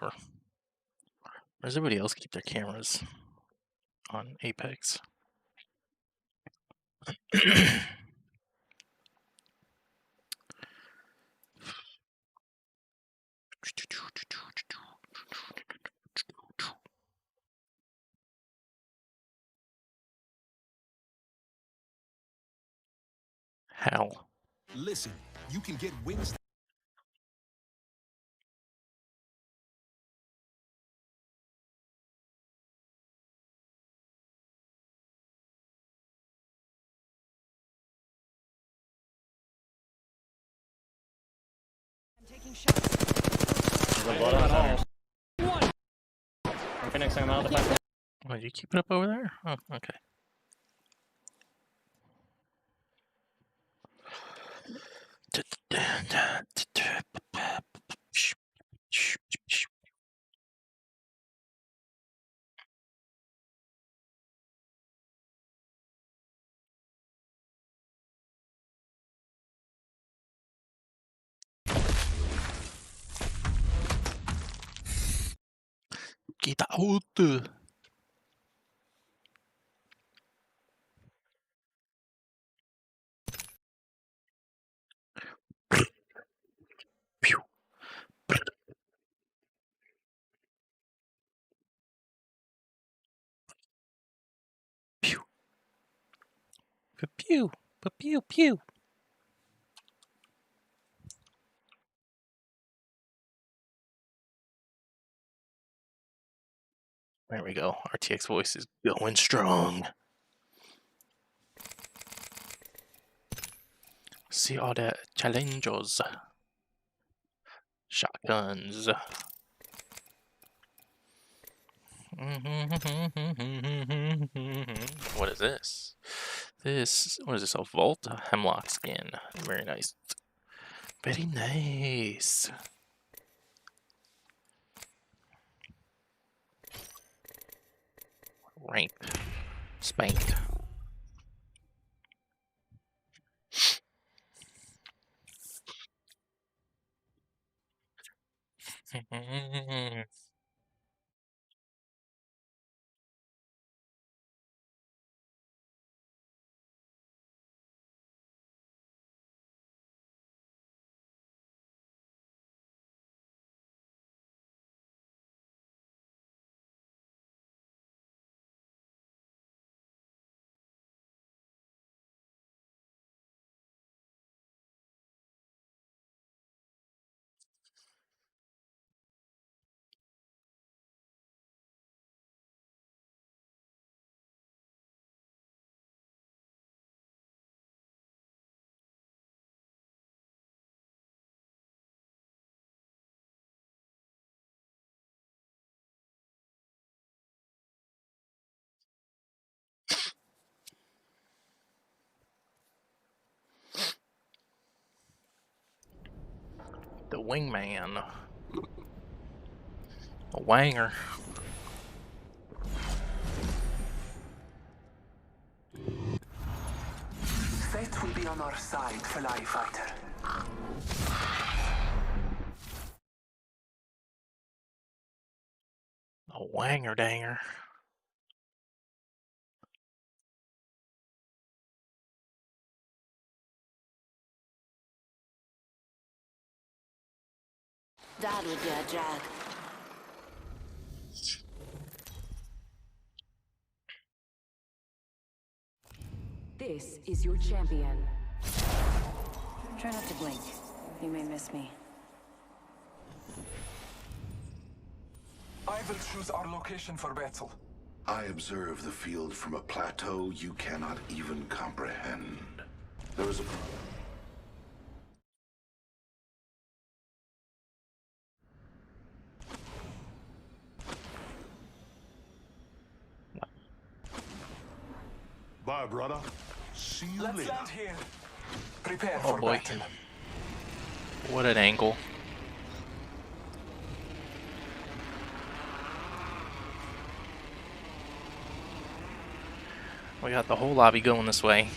Or does everybody else keep their cameras on Apex? How? Listen, you can get wings. I'm taking shots. There's a blood on center. I'm Phoenixing him out of the back. Oh, you keep it up over there? Oh, okay. Get out! Pew. Pew. Pew. Pew. Pew. There we go. RTX voice is going strong. See all the challenges. Shotguns. What is this? What is this? A Vault? A Hemlock skin. Very nice. Very nice. Ranked. Spanked. The wingman. A wanger. Fate will be on our side, Fly Fighter. A wanger danger. That would be a drag. This is your champion. Try not to blink. You may miss me. I will choose our location for battle. I observe the field from a plateau you cannot even comprehend. There is a... Bye, brother. See you Let's later. land here. Prepare Oh for boy. battle. What an angle. We got the whole lobby going this way.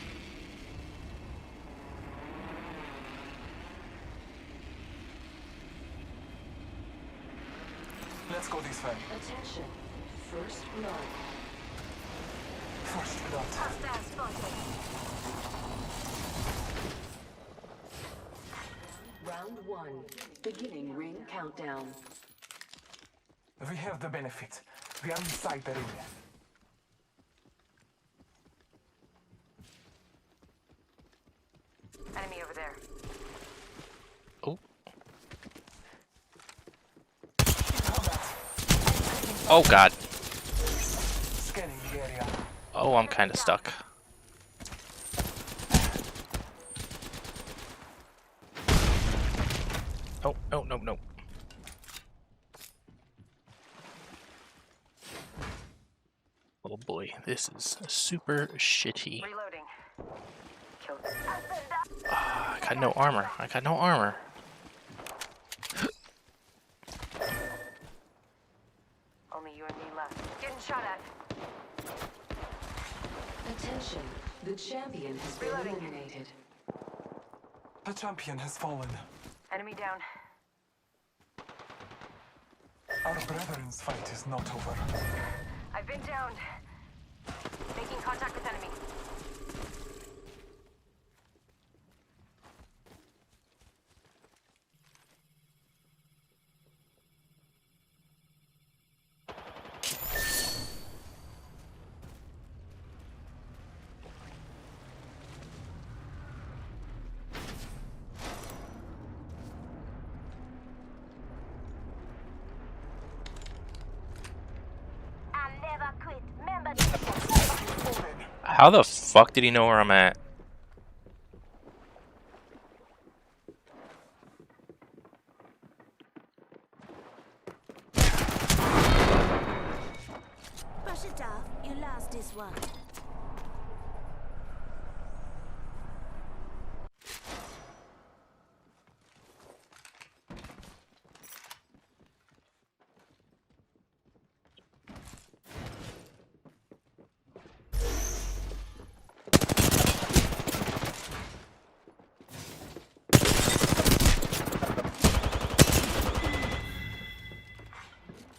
Let's go this way. Attention. First blood. First blood. Round 1. Beginning ring countdown. We have the benefit. We are inside the ring. Enemy over there. Oh. Combat. Oh god. Scanning the area. Oh, I'm kind of stuck. Oh, no, no, no. Oh boy, this is super shitty. Reloading. Kill. I got no armor. I got no armor. Only you and me left. Getting shot at. Attention. The champion has been Reloading. eliminated. The champion has fallen. Enemy down. Our brethren's fight is not over. I've been downed. Making contact with enemy. How the fuck did he know where I'm at? Brush it off. You lost this one.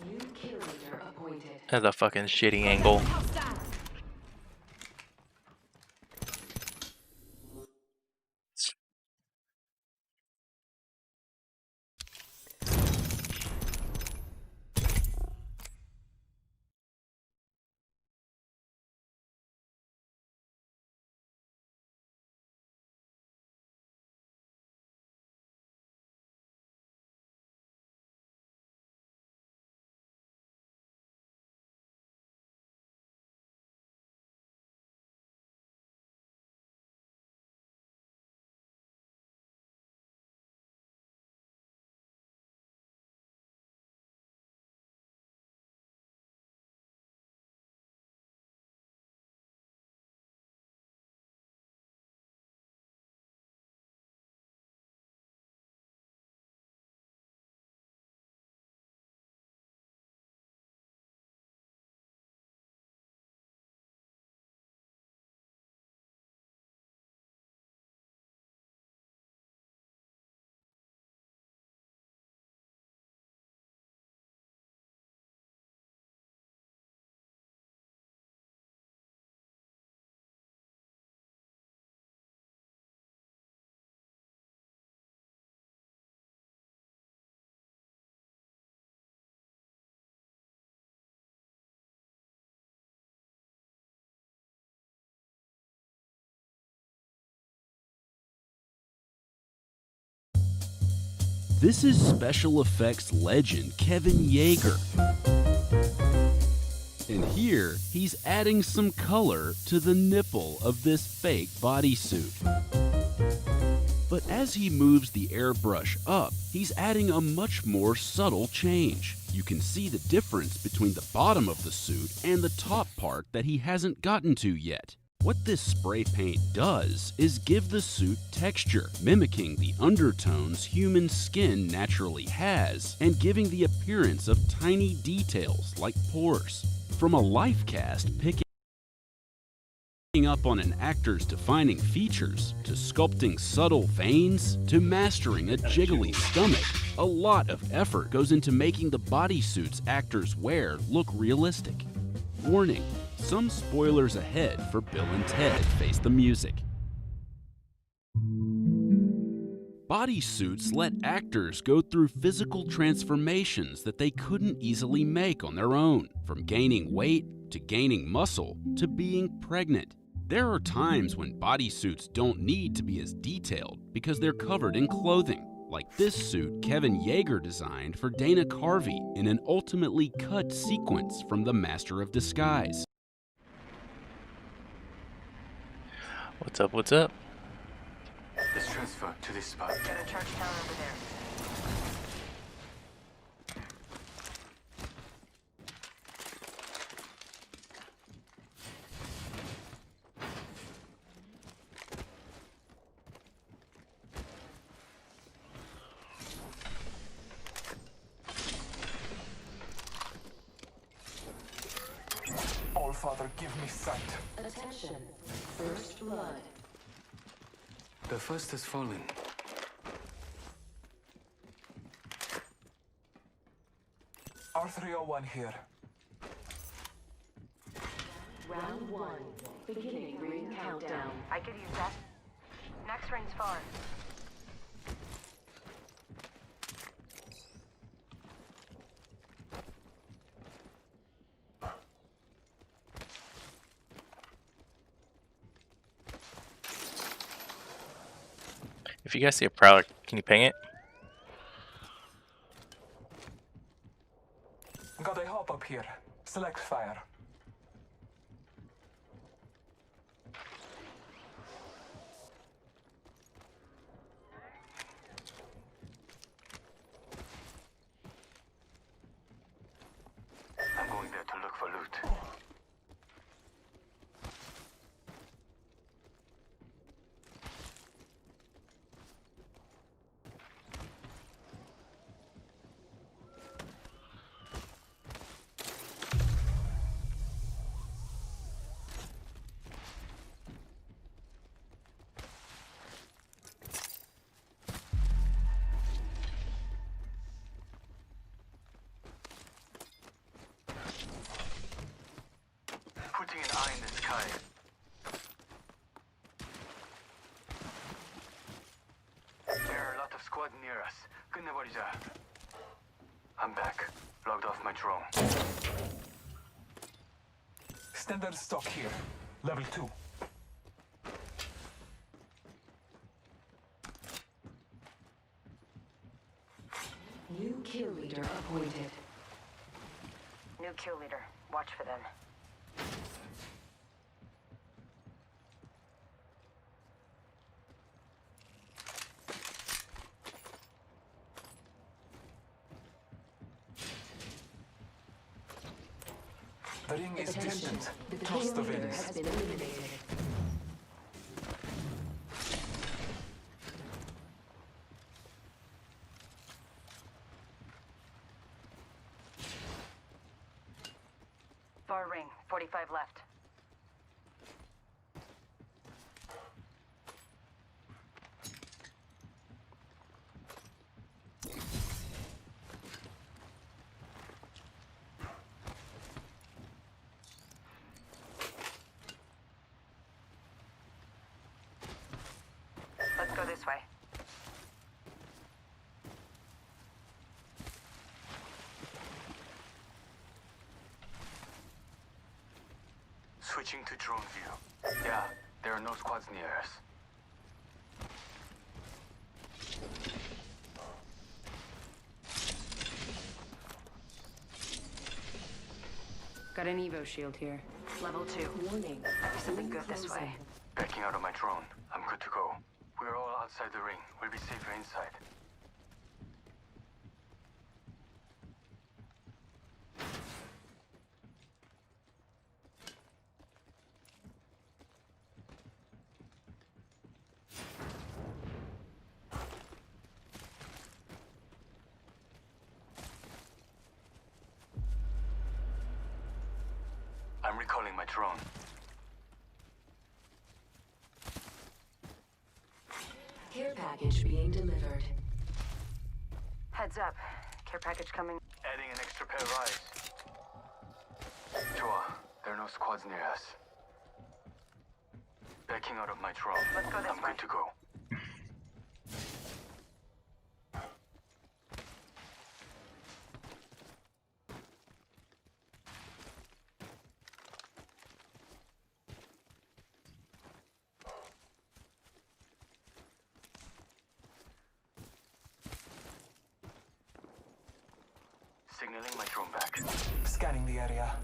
New kill leader appointed. That's a fucking shitty angle. This is special effects legend Kevin Yeager. And here, he's adding some color to the nipple of this fake bodysuit. But as he moves the airbrush up, he's adding a much more subtle change. You can see the difference between the bottom of the suit and the top part that he hasn't gotten to yet. What this spray paint does is give the suit texture, mimicking the undertones human skin naturally has, and giving the appearance of tiny details like pores. From a life cast, pick up on an actor's defining features, to sculpting subtle veins, to mastering a jiggly stomach. A lot of effort goes into making the bodysuits actors wear look realistic. Warning, some spoilers ahead for Bill and Ted Face the Music. Bodysuits let actors go through physical transformations that they couldn't easily make on their own, from gaining weight to gaining muscle to being pregnant. There are times when bodysuits don't need to be as detailed because they're covered in clothing, like this suit Kevin Yeager designed for Dana Carvey in an ultimately cut sequence from The Master of Disguise. What's up? What's up? Let's transfer to this spot. Got a charge tower over there. All Father, give me sight. Attention. First blood. The first has fallen. R301 here. Round 1. Beginning ring countdown. I could use that. Next ring's far. If you guys see a prowler, can you ping it? Got a hop up here. Select fire. I'm going there to look for loot. Putting an eye in the sky. There are a lot of squad near us. 끝내버리자. I'm back. Logged off my drone. Standard stock here. Level 2. New kill leader appointed. New kill leader. Watch for them. The ring is Attention. distant. The Trust the kill leader winds. has been eliminated. Far ring. 45 left. Let's go this way. Switching to drone view. Yeah, there are no squads near us. Got an Evo shield here. Level 2. Warning. Something good this way. Backing out of my drone. I'm good to go. We're all outside the ring. We'll be safer inside. I'm recalling my drone. Care package being delivered. Heads up. Care package coming. Adding an extra pair of eyes. Joa, there are no squads near us. Backing out of my drone. Let's go this I'm way. good to go. Signaling my drone back. Scanning the area.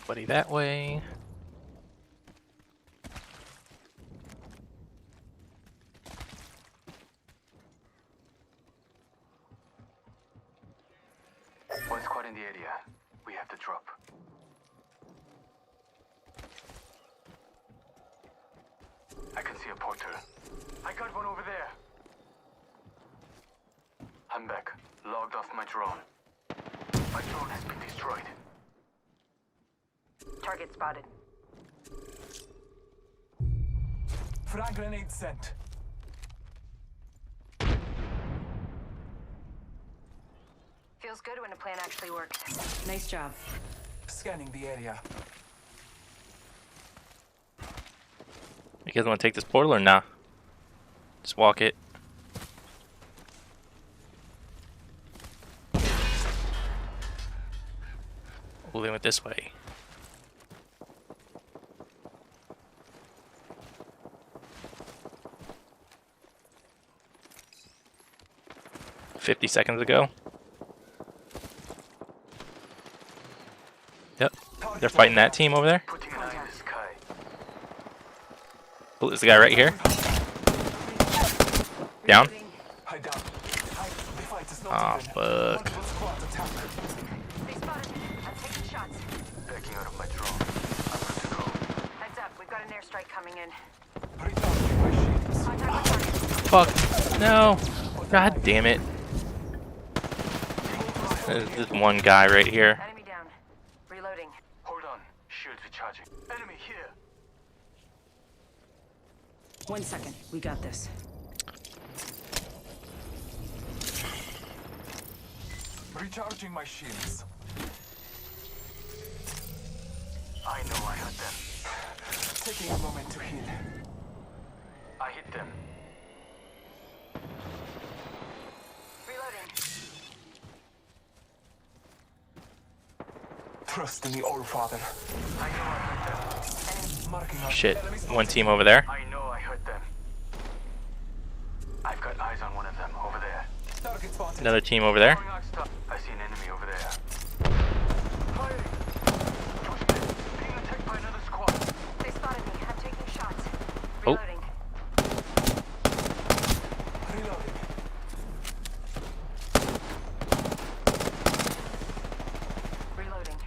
Buddy, that way. One squad in the area. We have to drop. I can see a porter. I got one over there. I'm back. Logged off my drone. My drone has been destroyed. Target spotted. Frag grenade sent. Feels good when a plan actually works. Nice job. Scanning the area. You guys want to take this portal or nah? Just walk it. Well, they went this way. $50 ago. Yep, they're fighting that team over there. Putting an eye in the sky. Oh, there's a guy right here. Down. Hide down. The fight is not Oh, even. fuck. Multiple squads attack. They spotted me. I'm taking shots. Backing out of my drone. I'm good to go. Heads up. We've got an airstrike coming in. Recharging my shields. Contact with target. Fuck. No. God damn it. There's this one guy right here. Enemy down. Reloading. Hold on. Shields recharging. Enemy here. 1 second. We got this. Recharging my shields. I know I hurt them. Taking a moment to heal. I hit them. Reloading. Trust in the All Father. I know I hurt them. Marking out Shit. enemies. One team over there. I know I hurt them. I've got eyes on one of them over there. Target spotted. Another team over there. I see an enemy over there. Firing. Push them. Being attacked by another squad. They spotted me. I'm taking shots. Oh. Reloading. Reloading. Reloading.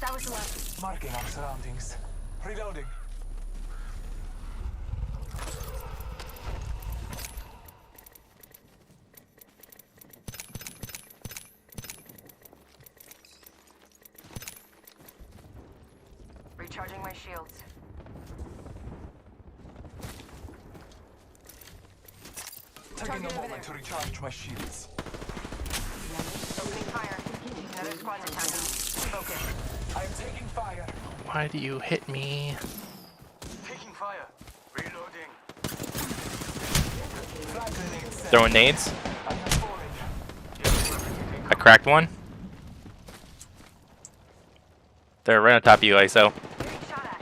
That was the last. Marking our surroundings. Reloading. Recharging my shields. Taking a moment to recharge my shields. Opening fire. Another squad's attacking. Focus. I am taking fire. Why do you hit me? Taking fire. Reloading. Frag grenade set. Throwing nades. I have fallen. I cracked one. They're right on top of you, ISO. Getting shot at.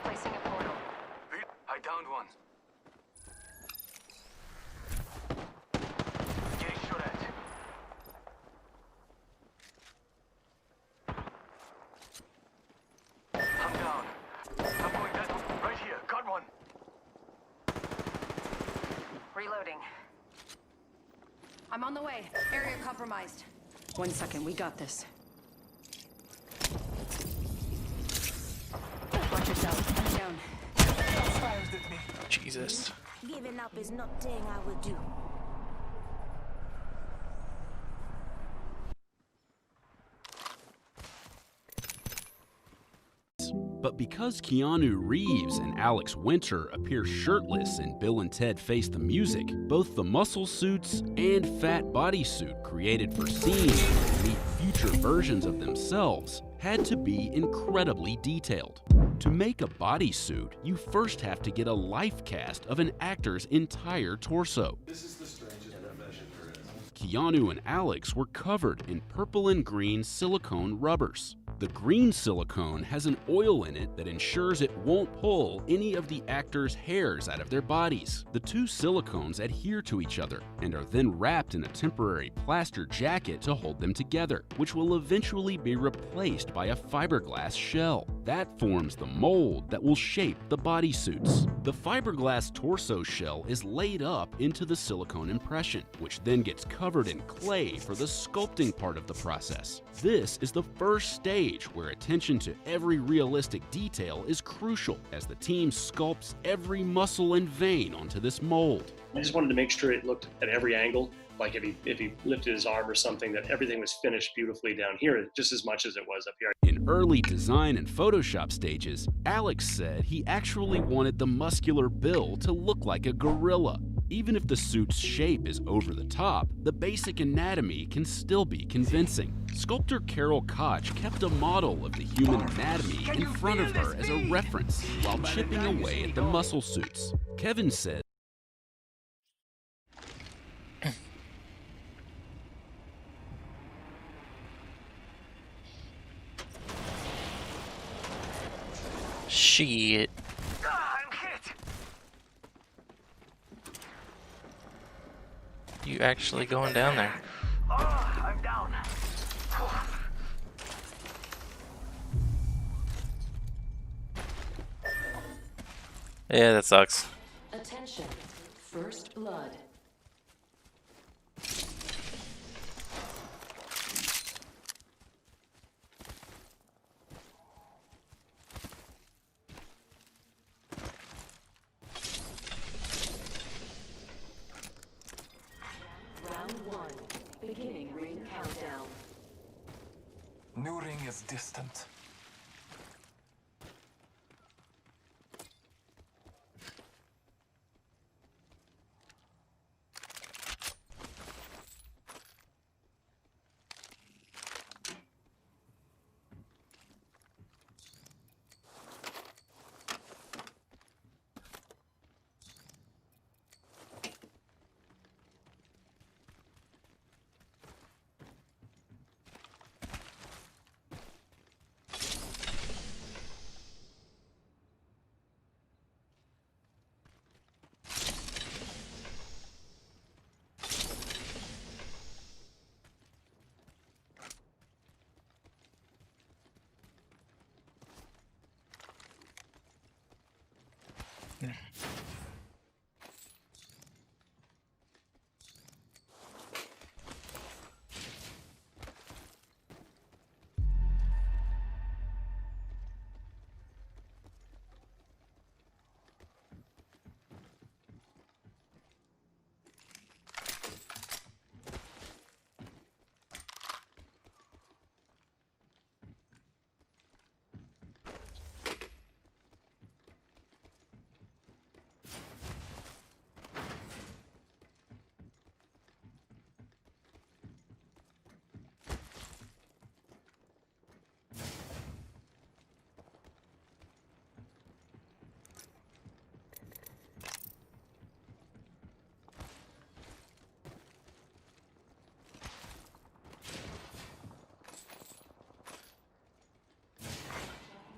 Placing a portal. I downed one. Getting shot at. I'm down. I'm going down. Right here. Got one. Reloading. I'm on the way. Area compromised. 1 second. We got this. Watch yourself. I'm down. Fired at me. Jesus. Giving up is not thing I will do. But because Keanu Reeves and Alex Winter appear shirtless in Bill and Ted Face the Music, both the muscle suits and fat bodysuit created for scenes to meet future versions of themselves had to be incredibly detailed. To make a bodysuit, you first have to get a life cast of an actor's entire torso. This is the strangest profession there is. Keanu and Alex were covered in purple and green silicone rubbers. The green silicone has an oil in it that ensures it won't pull any of the actors' hairs out of their bodies. The two silicones adhere to each other and are then wrapped in a temporary plaster jacket to hold them together, which will eventually be replaced by a fiberglass shell. That forms the mold that will shape the bodysuits. The fiberglass torso shell is laid up into the silicone impression, which then gets covered in clay for the sculpting part of the process. This is the first stage where attention to every realistic detail is crucial as the team sculpts every muscle and vein onto this mold. I just wanted to make sure it looked at every angle, like if he lifted his arm or something, that everything was finished beautifully down here just as much as it was up here. In early design and Photoshop stages, Alex said he actually wanted the muscular Bill to look like a gorilla. Even if the suit's shape is over the top, the basic anatomy can still be convincing. Sculptor Carol Koch kept a model of the human anatomy in front of her as a reference while chipping away at the muscle suits. Kevin said, Shit. I'm hit. You actually going down there? Oh, I'm down. Yeah, that sucks. Attention. First blood. Round 1. Beginning ring countdown. New ring is distant.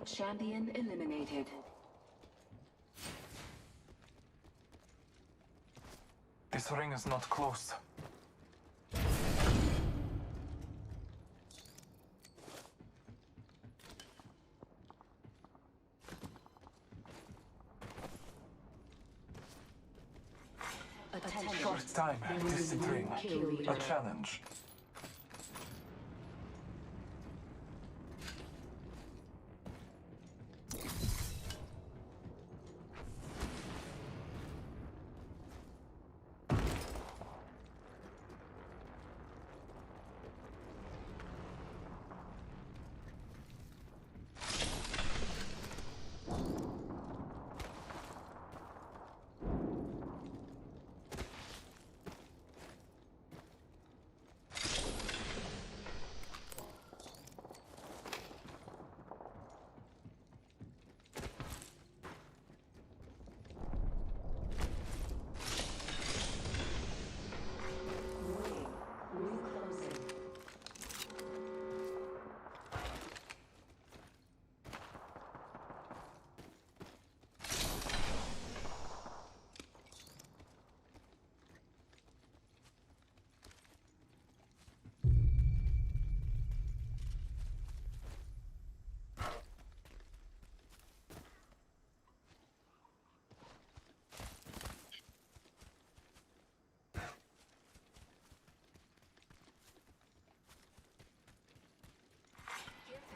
Champion eliminated. This ring is not close. Attention. Short time, distant ring. A challenge.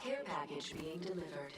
Care package being delivered.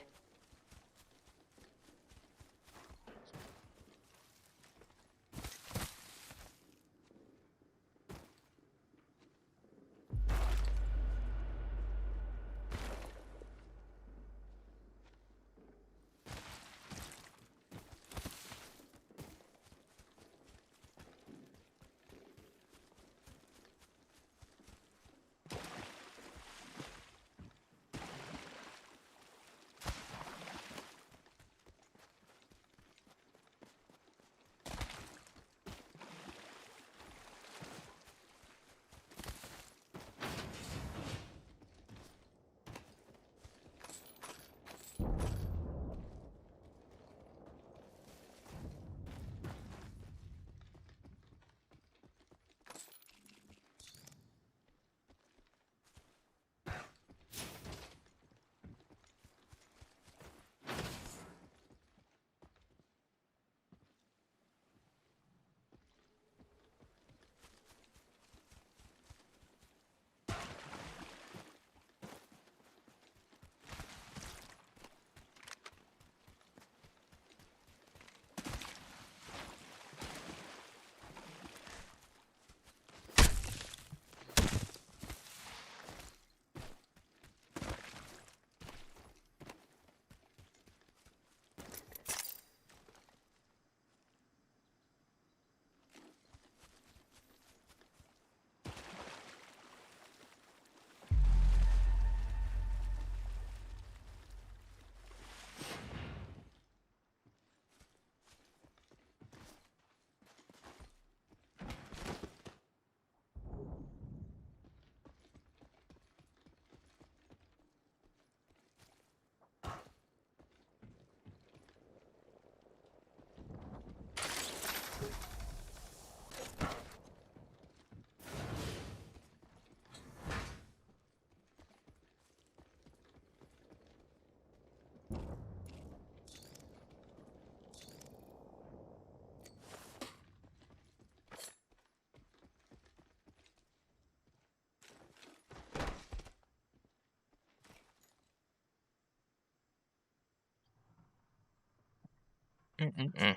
Mm-mm-mm.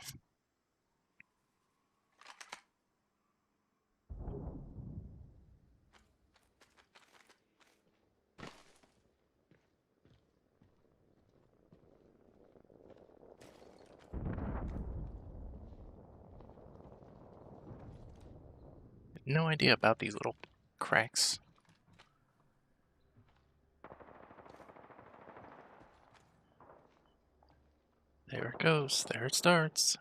No idea about these little cracks. There it goes. There it starts.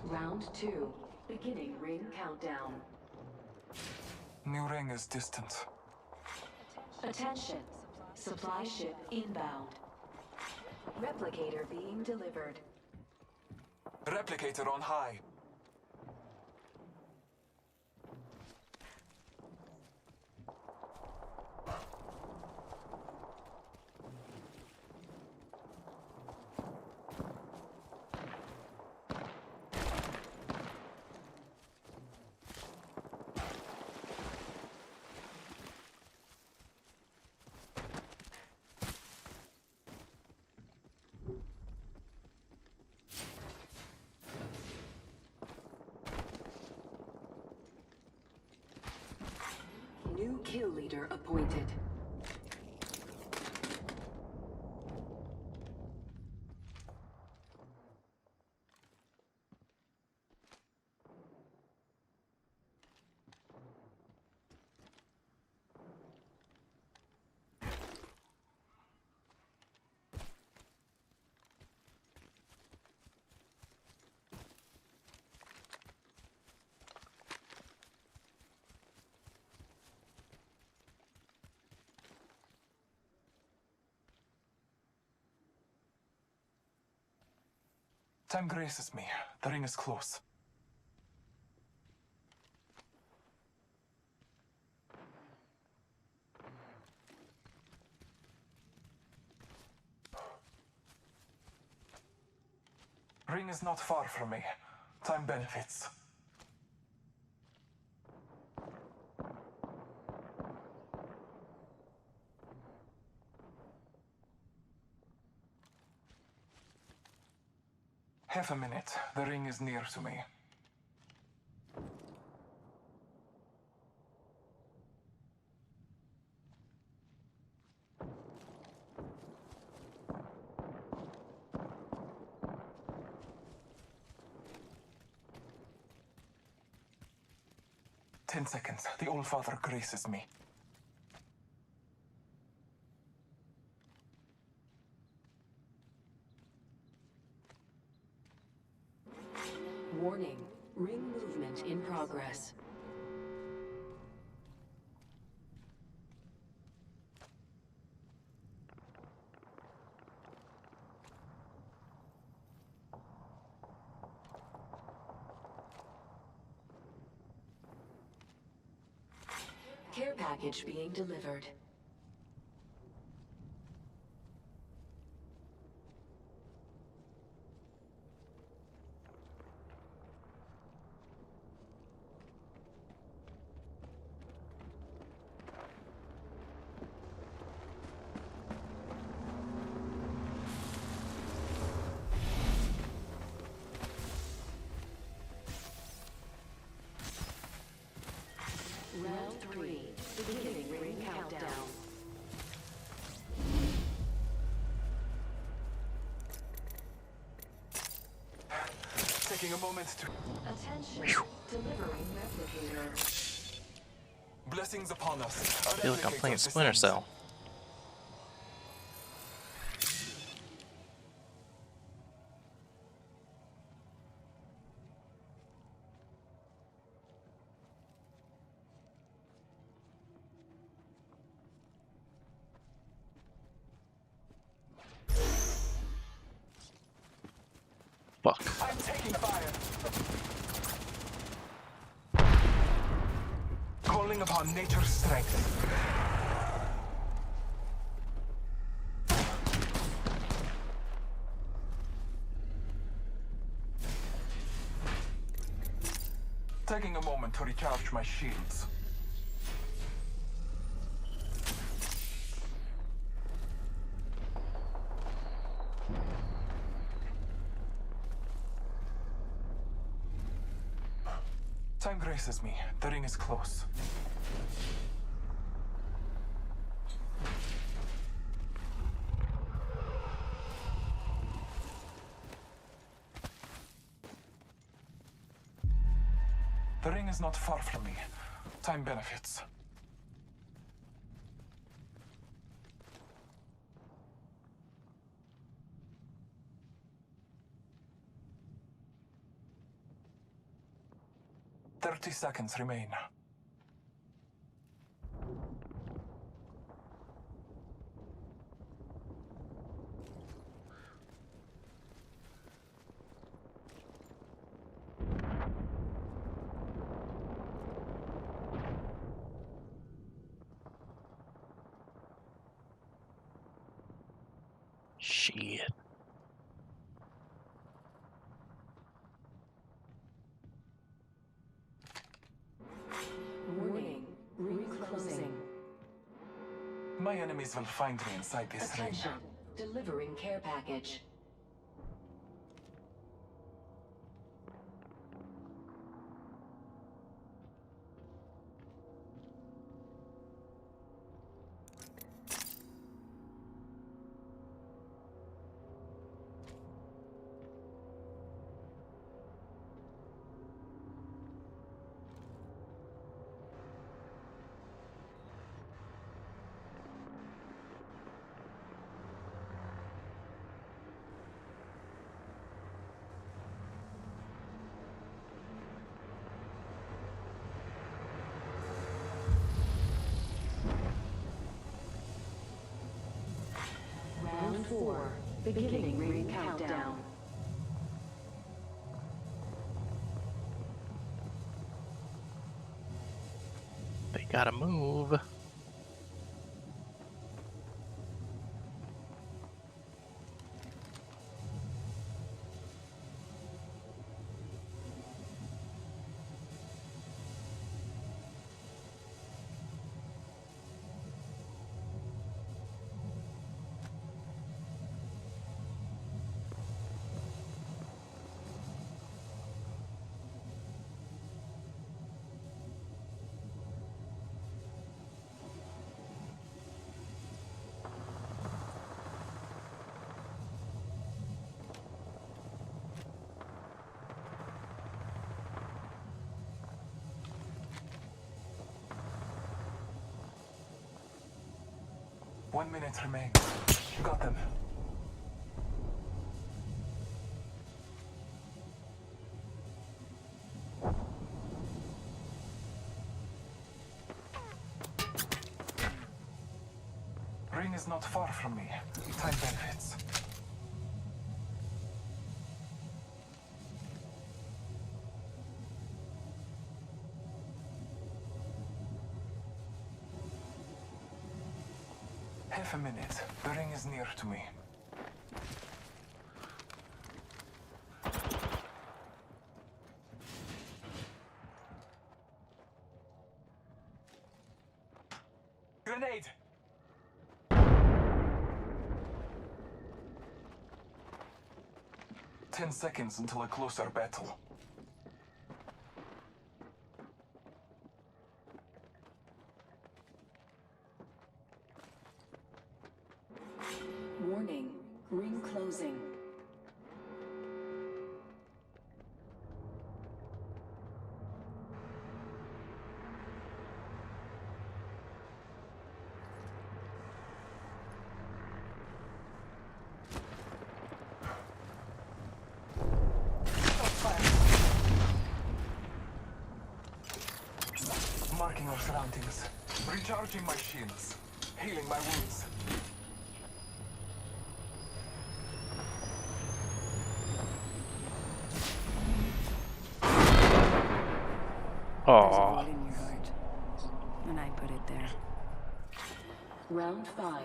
Round 2. Beginning ring countdown. New ring is distant. Attention. Supply ship inbound. Replicator being delivered. Replicator on high. New kill leader appointed. Time graces me. The ring is close. Ring is not far from me. Time benefits. Half a minute. The ring is near to me. "10 seconds. The Old Father graces me. Warning. Ring movement in progress. Care package being delivered. Round 3. Beginning ring countdown. Taking a moment to... Attention. Delivering replicator. Blessings upon us. I feel like I'm playing Splinter Cell. Fuck. I'm taking fire. Calling upon nature's strength. Taking a moment to recharge my shields. Time graces me. The ring is close. The ring is not far from me. Time benefits. "30 seconds remain." Shit. Warning. Ring closing. My enemies will find me inside this ring. Attention. Delivering care package. Round 4. Beginning ring countdown. They gotta move. One minute remains. You got them. Ring is not far from me. Time benefits. Half a minute. The ring is near to me. Grenade! Ten seconds until a closer battle. Warning. Ring closing. Marking our surroundings. Recharging my shields. Healing my wounds. There's a Aw, void in your heart. And I put it there. Round 5. I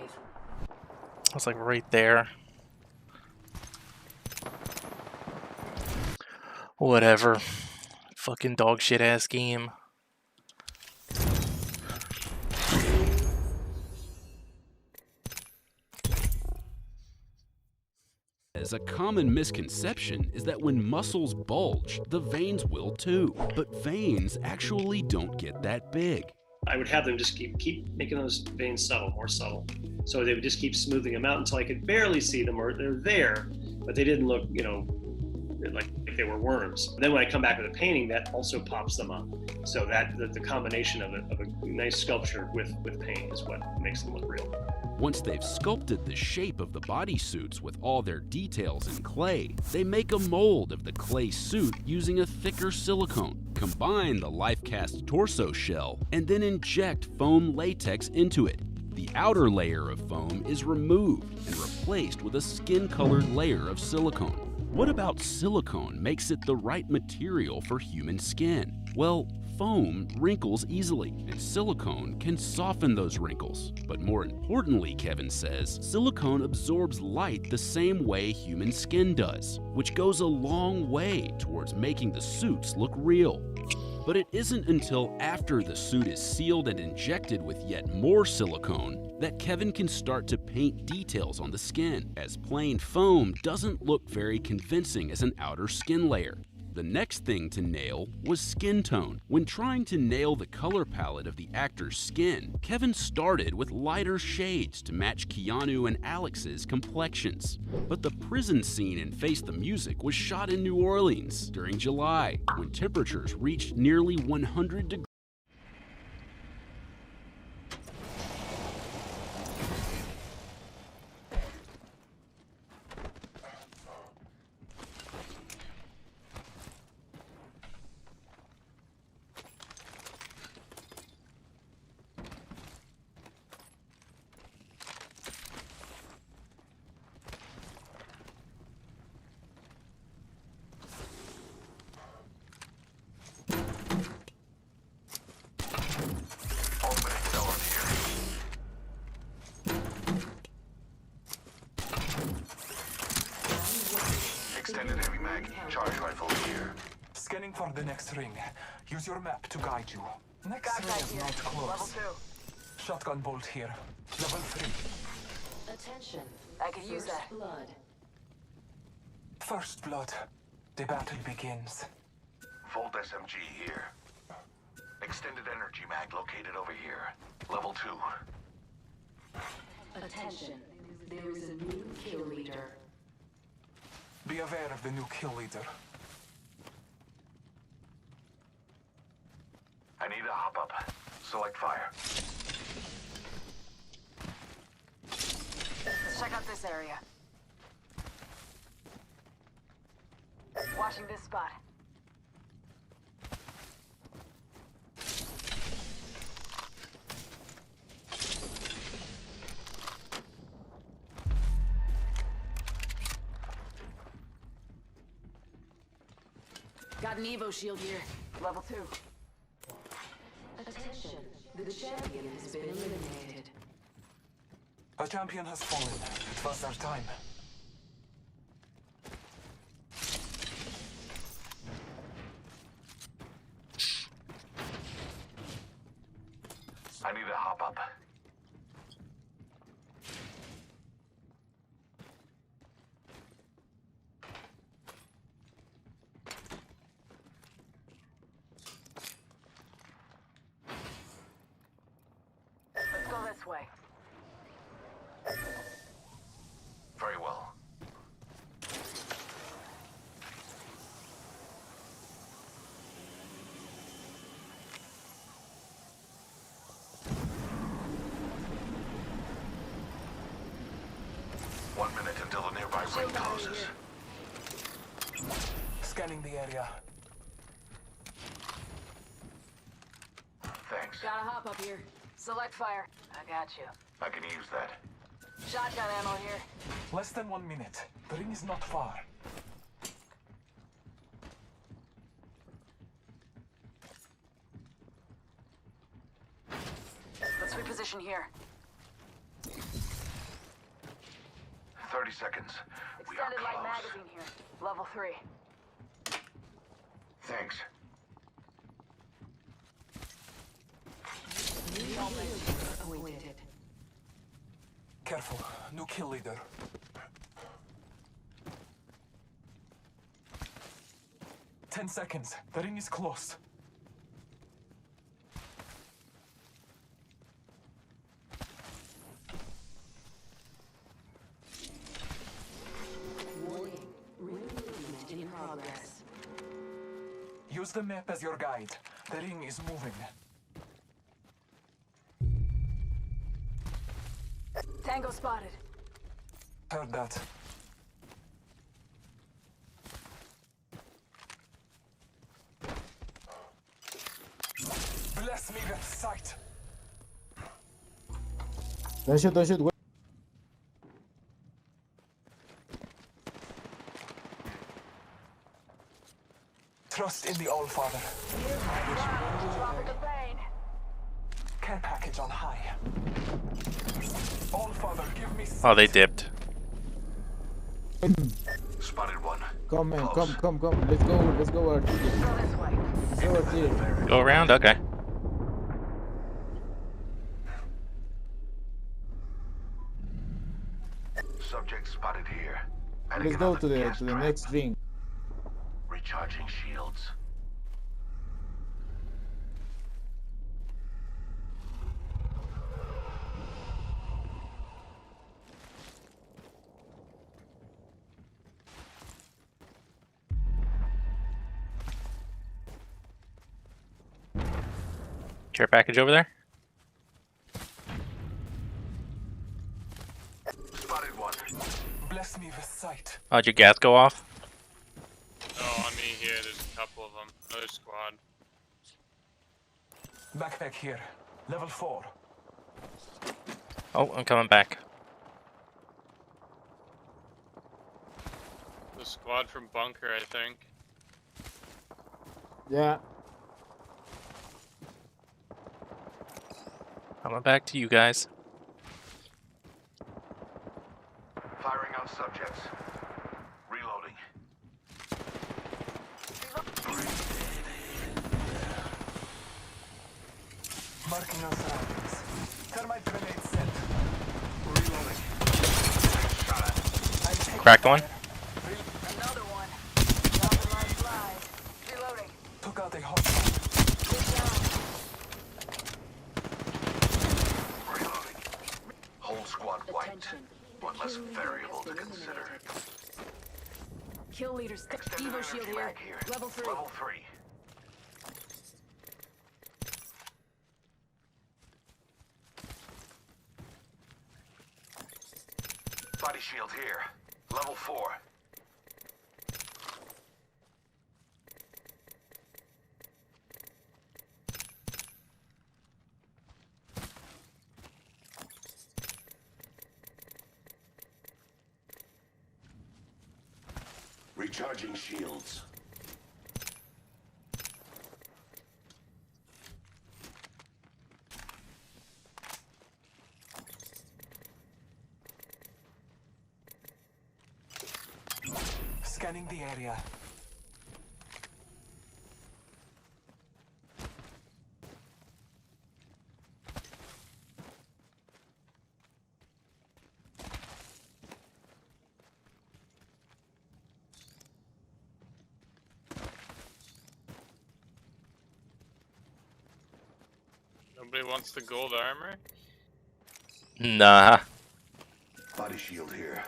was like right there. Whatever. Fucking dog shit ass game. As a common misconception is that when muscles bulge, the veins will too. But veins actually don't get that big. I would have them just keep making those veins subtle, more subtle. So they would just keep smoothing them out until I could barely see them, or they're there, but they didn't look, like they were worms. Then when I come back with a painting, that also pops them up. So that the combination of a nice sculpture with paint is what makes them look real. Once they've sculpted the shape of the bodysuits with all their details in clay, they make a mold of the clay suit using a thicker silicone, combine the life-cast torso shell, and then inject foam latex into it. The outer layer of foam is removed and replaced with a skin-colored layer of silicone. What about silicone makes it the right material for human skin? Well, foam wrinkles easily, and silicone can soften those wrinkles. But more importantly, Kevin says, silicone absorbs light the same way human skin does, which goes a long way towards making the suits look real. But it isn't until after the suit is sealed and injected with yet more silicone that Kevin can start to paint details on the skin, as plain foam doesn't look very convincing as an outer skin layer. The next thing to nail was skin tone. When trying to nail the color palette of the actor's skin, Kevin started with lighter shades to match Keanu and Alex's complexions. But the prison scene in Face the Music was shot in New Orleans during July, when temperatures reached nearly 100 degrees. for the next ring. Use your map to guide you. Next ring Got is here. not Level close. 2. Shotgun bolt here. Level 3. Attention. I could use First that. blood. First blood. The battle begins. Volt SMG here. Extended energy mag located over here. Level 2. Attention. There is a new kill leader. Be aware of the new kill leader. I need a hop up. Select fire. Let's check out this area. Watching this spot. Got an Evo shield here. Level 2. Attention. The champion has been eliminated. A champion has fallen. It was our time. I need a hop up. Let's go this way. Very well. One minute until the nearby ring Shield battery closes. here. Scanning the area. Thanks. Got a hop up here. Select fire. I got you. I can use that. Shotgun ammo here. Less than 1 minute. The ring is not far. Let's reposition here. 30 seconds. We are Extended light close. magazine here. Level 3. Thanks. Appointed. Careful. New kill leader. Ten seconds. The ring is close. Warning. Ring movement in progress. Use the map as your guide. The ring is moving. Tango spotted. Heard that. Bless me with sight. Don't shoot, don't shoot. Wait. Trust in the All-Father. Tropic of pain. Care package on high. All-Father, give me sight. Oh, they dipped. Spotted one. Come, man, Close. come. Let's go, RT. Go this way. Let's go, RT. Go around? Okay. Subject spotted here. Adding Let's go another to the gas trap. next ring. Recharging shields. Care package over there? Spotted one. Bless me with sight. Oh, did your gas go off? Oh, on me here, there's a couple of them. Another squad. Backpack here. Level 4. Oh, I'm coming back. The squad from bunker, I think. Yeah. Coming back to you guys. Firing on subjects. Reloading. No surroundings. Thermite grenade set. Reloading. I'm taking Cracked one. Another one. Dropping my flies. Reloading. Took out a hostile. Good job. Reloading. Whole squad wiped. Attention. One less Kill leader variable has to been consider. eliminated. Kill leaders. Extended Evo energy shield here. mag here. Level 3. Level 3. Body shield here. Level 4. Recharging shields. Scanning the area. Nobody wants the gold armor? Nah. Body shield here.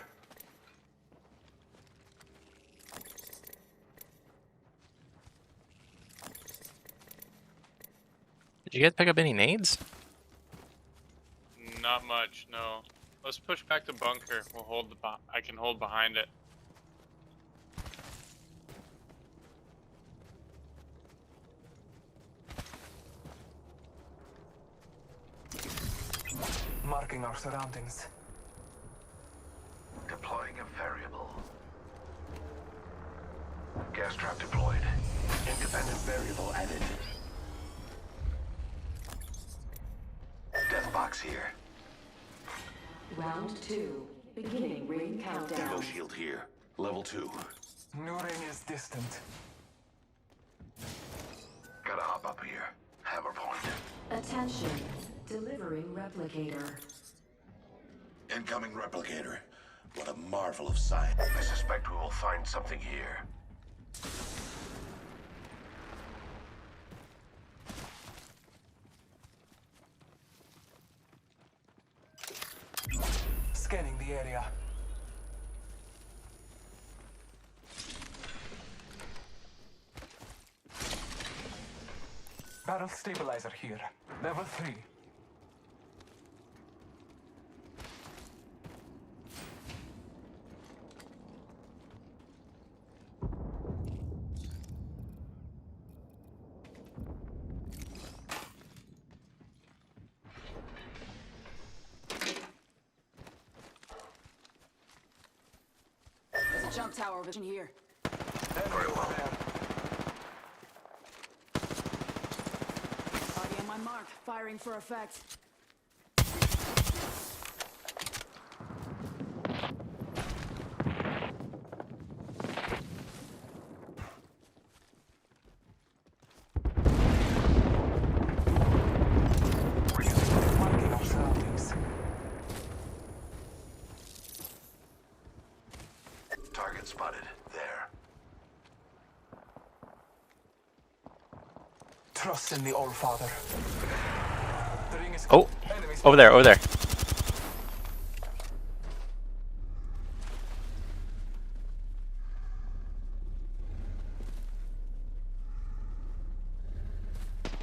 Did you guys pick up any nades? Not much, no. Let's push back to bunker. We'll hold the. I can hold behind it. Marking our surroundings. Deploying a variable. Gas trap deployed. Independent variable added. Death box here. Round 2. Beginning ring countdown. Evo shield here. Level 2. New ring is distant. Gotta hop up here. Hammer point. Attention. Delivering replicator. Incoming replicator. What a marvel of science. I suspect we will find something here. Scanning the area. Barrel stabilizer here. Level 3. There's a jump tower vision here. Very well. Body on my mark. Firing for effect. Marking our surroundings. Target spotted. There. Trust in the All-Father. The ring is Oh, enemies. over there, over there.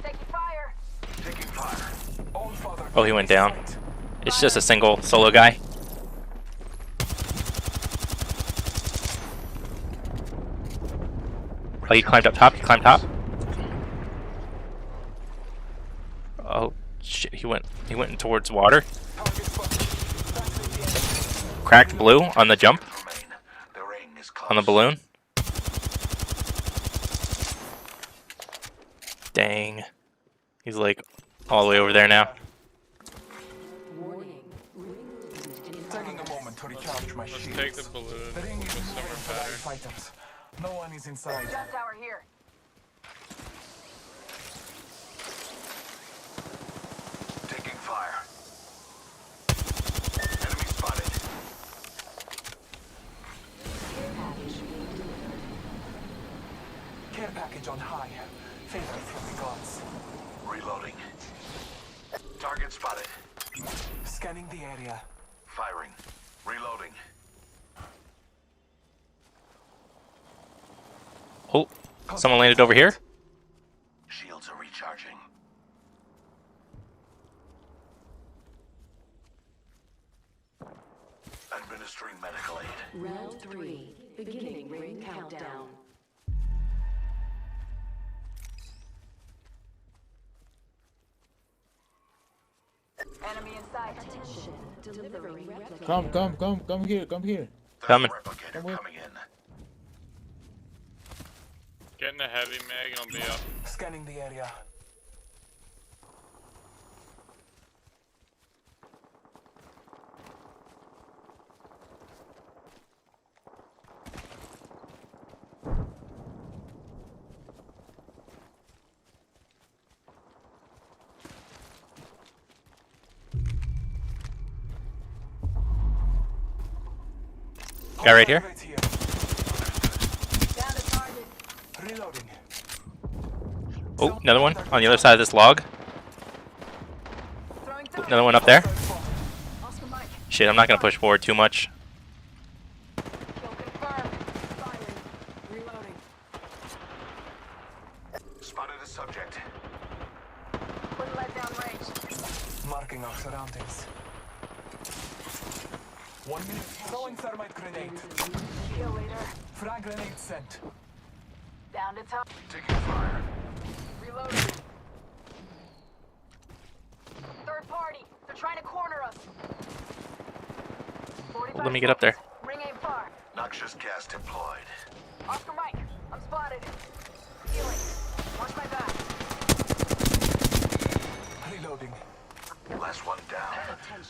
Taking fire. Taking fire. All-Father. Oh, he went down. It's just a single solo guy. Oh, he climbed up top. He climbed top. Oh shit! He went towards water. Target spotted. Battling the enemy. Cracked blue on the jump Remain. The ring is close. on the balloon. Dang. He's like all the way over there now. Warning. Ring movement in Taking a moment to recharge my Let's shields. take the balloon The ring with is summer moving for the pattern. fighters. No one is inside. Jump tower here. Target spotted. Scanning the area. Firing. Reloading. Oh, someone landed over here. Shields are recharging. Administering medical aid. Round 3. Beginning ring countdown. Enemy in sight. Attention. Delivering replicator. Come here, come here. Coming. Replicator Come on. coming in. Getting a heavy mag and I'll be up. Scanning the area. Guy right here. Right here. Down to target. Reloading. Oh, another one on the other side of this log. Throwing through. Another one up there. Oscar Mike. Shit, I'm not gonna push forward too much. Kill confirmed. Firing. Reloading. Spotted a subject. Wouldn't let down range. Marking our surroundings. 1 minute. Throwing thermite grenade. Kill leader. Frag grenade sent. Down to top. Taking fire. Reloading. Third party. They're trying to corner us. 45 Let me get up there. seconds. Ring aim far. Noxious gas deployed. Oscar Mike. I'm spotted. Healing. Watch my back. Reloading. Last one down.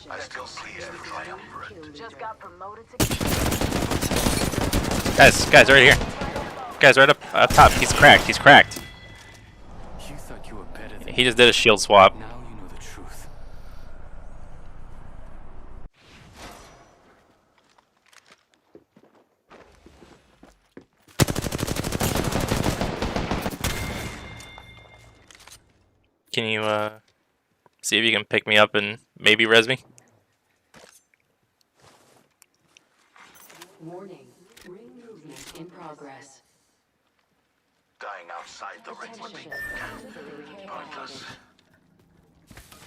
I still see a triumvirate. Just got promoted to. Guys, right here. Guys, right up top. He's cracked. He's cracked. You thought you were better than He just did a shield swap. now you know the truth. Can you see if you can pick me up and maybe res me? Warning. Ring movement in progress. Dying outside the ring would be pointless.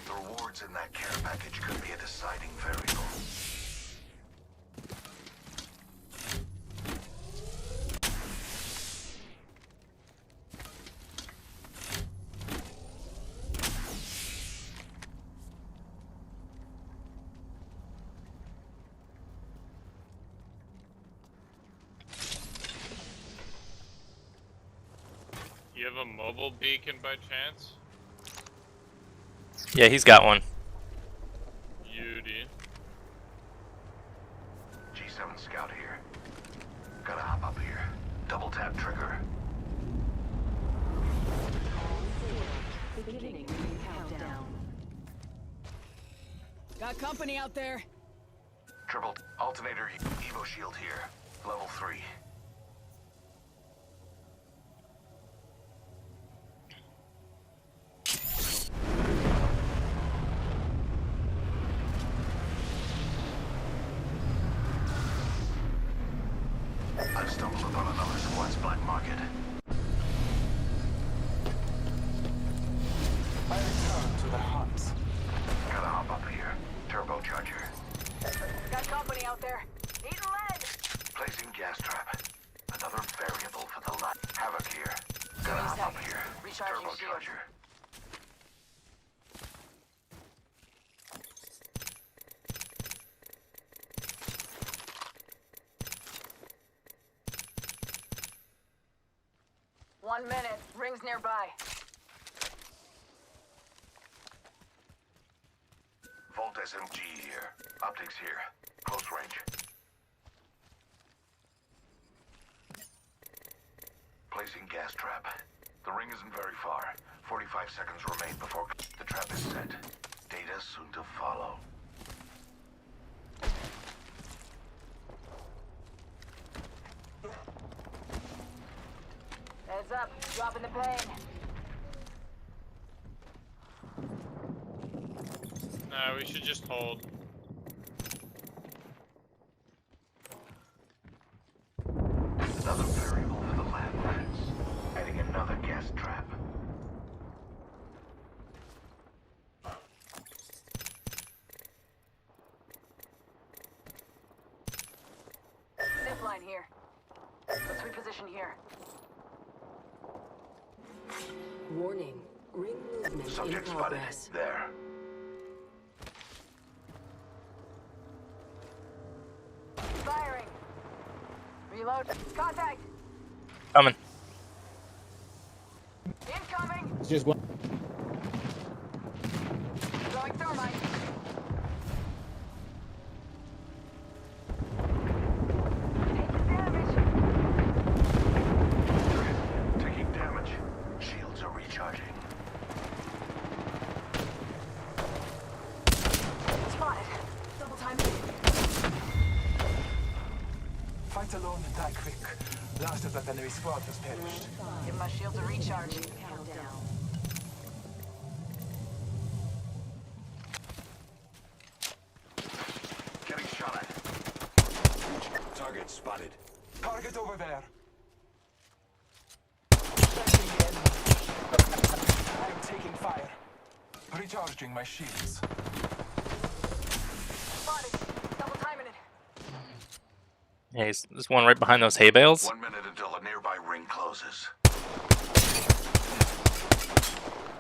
The rewards in that care package could be a deciding variable. You have a mobile beacon by chance? Yeah, he's got one. Beauty. G7 scout here. Gotta hop up here. Double tap trigger. Beginning ring countdown. Got company out there. Triple alternator Evo shield here. Level 3. I've stumbled upon another squad's black market. I return to the hunt. Gotta hop up here. Turbocharger. Got company out there. Eating lead. Placing gas trap. Another variable for the light. Havoc here. Gotta hop up here. Recharging shield. Turbocharger. One minute. Rings nearby. Volt SMG here. Optics here. Close range. Placing gas trap. The ring isn't very far. 45 seconds remain before the trap is set. Data soon to follow. Heads up. Dropping the pain. We should just hold. Another variable for the lab rats. Adding another gas trap. Zip line here. Let's reposition here. Warning. Ring movement in Subject spotted. progress. There. Firing. Reload. Contact. Coming. Incoming. It's just one. Throwing thermite. Taking damage. Shields are recharging. Spotted. Double time. Fight alone and die quick. Last of that enemy squad has perished. Give my shields a recharge. Countdown. Getting shot at. Target spotted. Target over there. Sensing the enemy. I am taking fire. Recharging my shields. Spotted. Double timing it. Yeah, there's one right behind those hay bales. 1 minute until a nearby ring closes.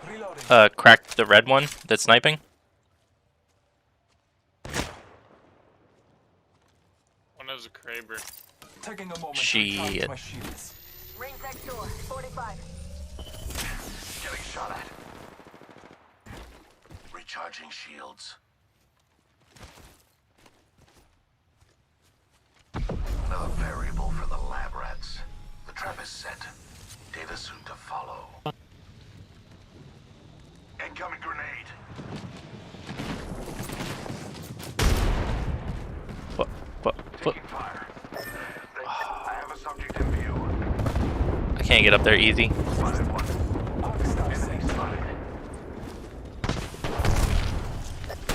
Reloading. Cracked the red one that's sniping. One is a Kraber. Taking a moment to Shit. recharge my shields. Rings next door. 45. Getting shot at. Recharging shields. Another variable for the lab rats. The trap is set. Data soon to follow. Incoming grenade. But Taking fire. I have a subject in view. I can't get up there easy. Spotted one. Enemy spotted.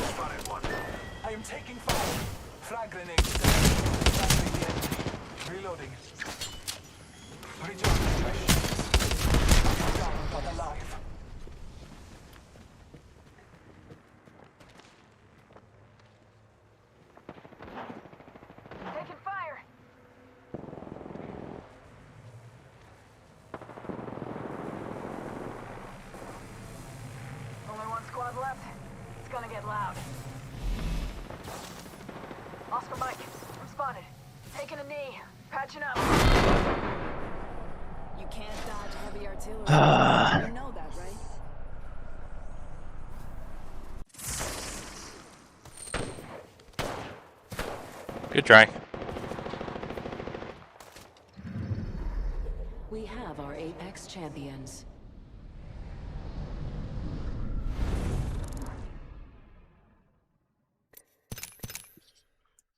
Spotted one. I am taking fire. Frag grenade. Flagging the enemy. Reloading. Recharging my shields. Down but alive. Taking fire. Only one squad left. It's gonna get loud. Oscar Mike, I'm spotted. Taking a knee. Patching up. You can't dodge heavy artillery. You know that, right? Good try. We have our Apex champions.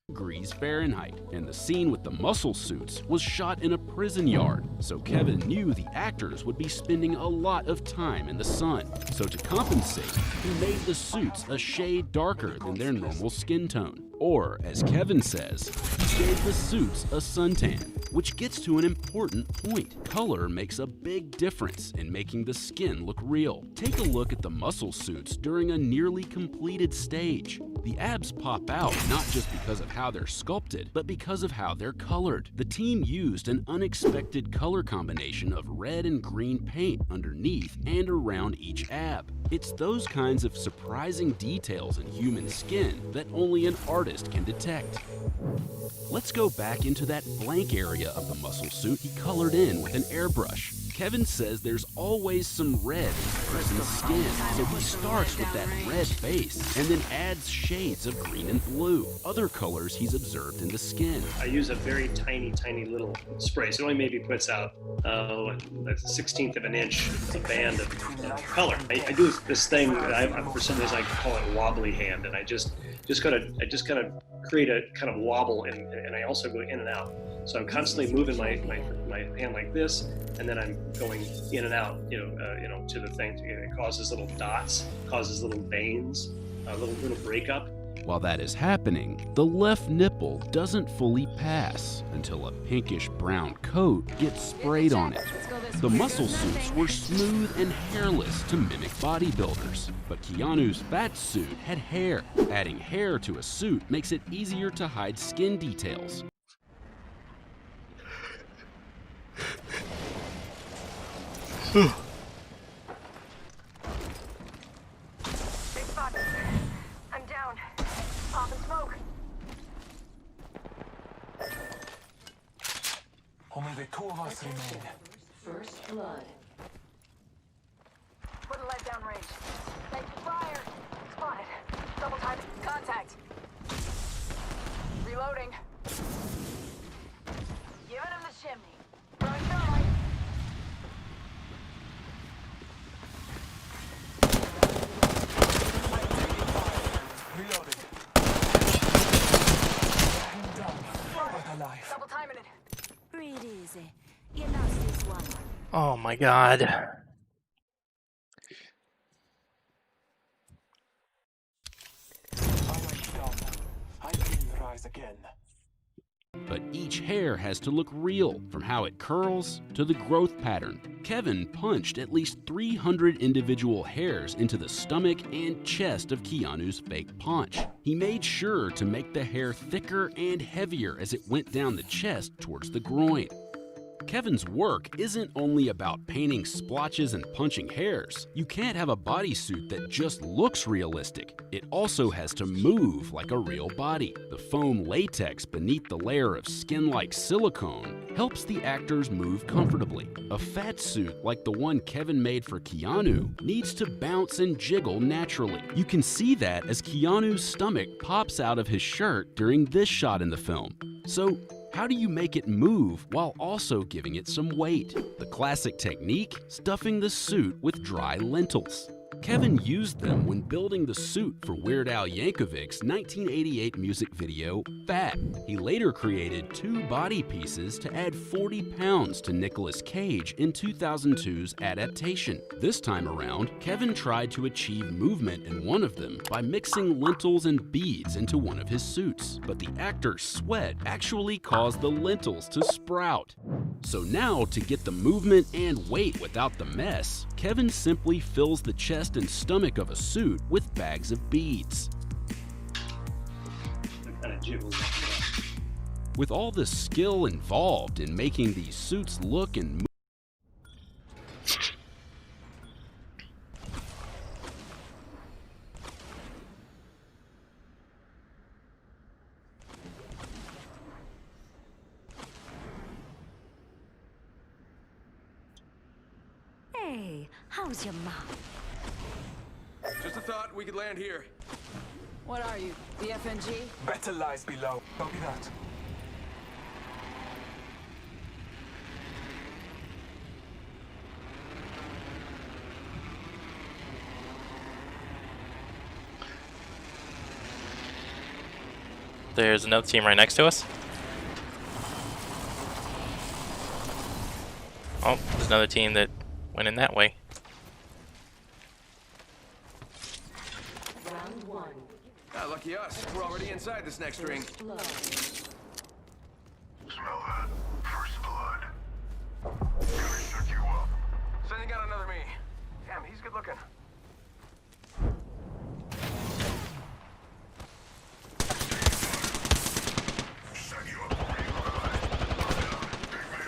Degrees Fahrenheit, and the scene with the muscle suits was shot in a prison yard, so Kevin knew the actors would be spending a lot of time in the sun. So to compensate, he made the suits a shade darker than their normal skin tone. Or, as Kevin says, he gave the suits a suntan, which gets to an important point. Color makes a big difference in making the skin look real. Take a look at the muscle suits during a nearly completed stage. The abs pop out not just because of how they're sculpted, but because of how they're colored. The team used an unexpected color combination of red and green paint underneath and around each ab. It's those kinds of surprising details in human skin that only an artist can detect. Let's go back into that blank area of the muscle suit he colored in with an airbrush. Kevin says there's always some red in a person's skin, so he starts with that red base and then adds shades of green and blue, other colors he's observed in the skin. I use a very tiny, tiny little spray. So it only maybe puts out a 1/16 of an inch, a band of color. I do this thing that for some reason I call it wobbly hand, and I just kind of create a kind of wobble, and I also go in and out. So I'm constantly moving my hand like this, and then I'm going in and out, to the thing. It causes little dots, causes little veins, a little breakup. While that is happening, the left nipple doesn't fully pass until a pinkish brown coat gets sprayed on it. The muscle suits were smooth and hairless to mimic bodybuilders, but Keanu's fat suit had hair. Adding hair to a suit makes it easier to hide skin details. Big spots. I'm down. Pop and smoke. Only the two of us remain. First blood. Put a lead down range. Take fire. Spotted. Double time. Contact. Reloading. Giving him the chimney. Throwing thermite. Reloaded. I'm done. But alive. Double timing it. Breathe easy. You lost this one. Oh my god. I am done. I will rise again. But each hair has to look real, from how it curls to the growth pattern. Kevin punched at least 300 individual hairs into the stomach and chest of Keanu's fake paunch. He made sure to make the hair thicker and heavier as it went down the chest towards the groin. Kevin's work isn't only about painting splotches and punching hairs. You can't have a bodysuit that just looks realistic. It also has to move like a real body. The foam latex beneath the layer of skin-like silicone helps the actors move comfortably. A fat suit like the one Kevin made for Keanu needs to bounce and jiggle naturally. You can see that as Keanu's stomach pops out of his shirt during this shot in the film. So, how do you make it move while also giving it some weight? The classic technique? Stuffing the suit with dry lentils. Kevin used them when building the suit for Weird Al Yankovic's 1988 music video, Fat. He later created 2 body pieces to add 40 pounds to Nicolas Cage in 2002's adaptation. This time around, Kevin tried to achieve movement in one of them by mixing lentils and beads into one of his suits. But the actor's sweat actually caused the lentils to sprout. So now, to get the movement and weight without the mess, Kevin simply fills the chest and stomach of a suit with bags of beads. That kind of jiggles up. With all the skill involved in making these suits look and move, Hey, how's your mom? Just a thought, we could land here. What are you, the FNG? Better lies below. Copy that. There's another team right next to us. Oh, there's another team that went in that way. Round 1. Ah, lucky us. We're already inside this next ring. Blood. Smell that? First blood. Gonna shut you up. Sending out another me. Damn, he's good looking. Set you up. Pick me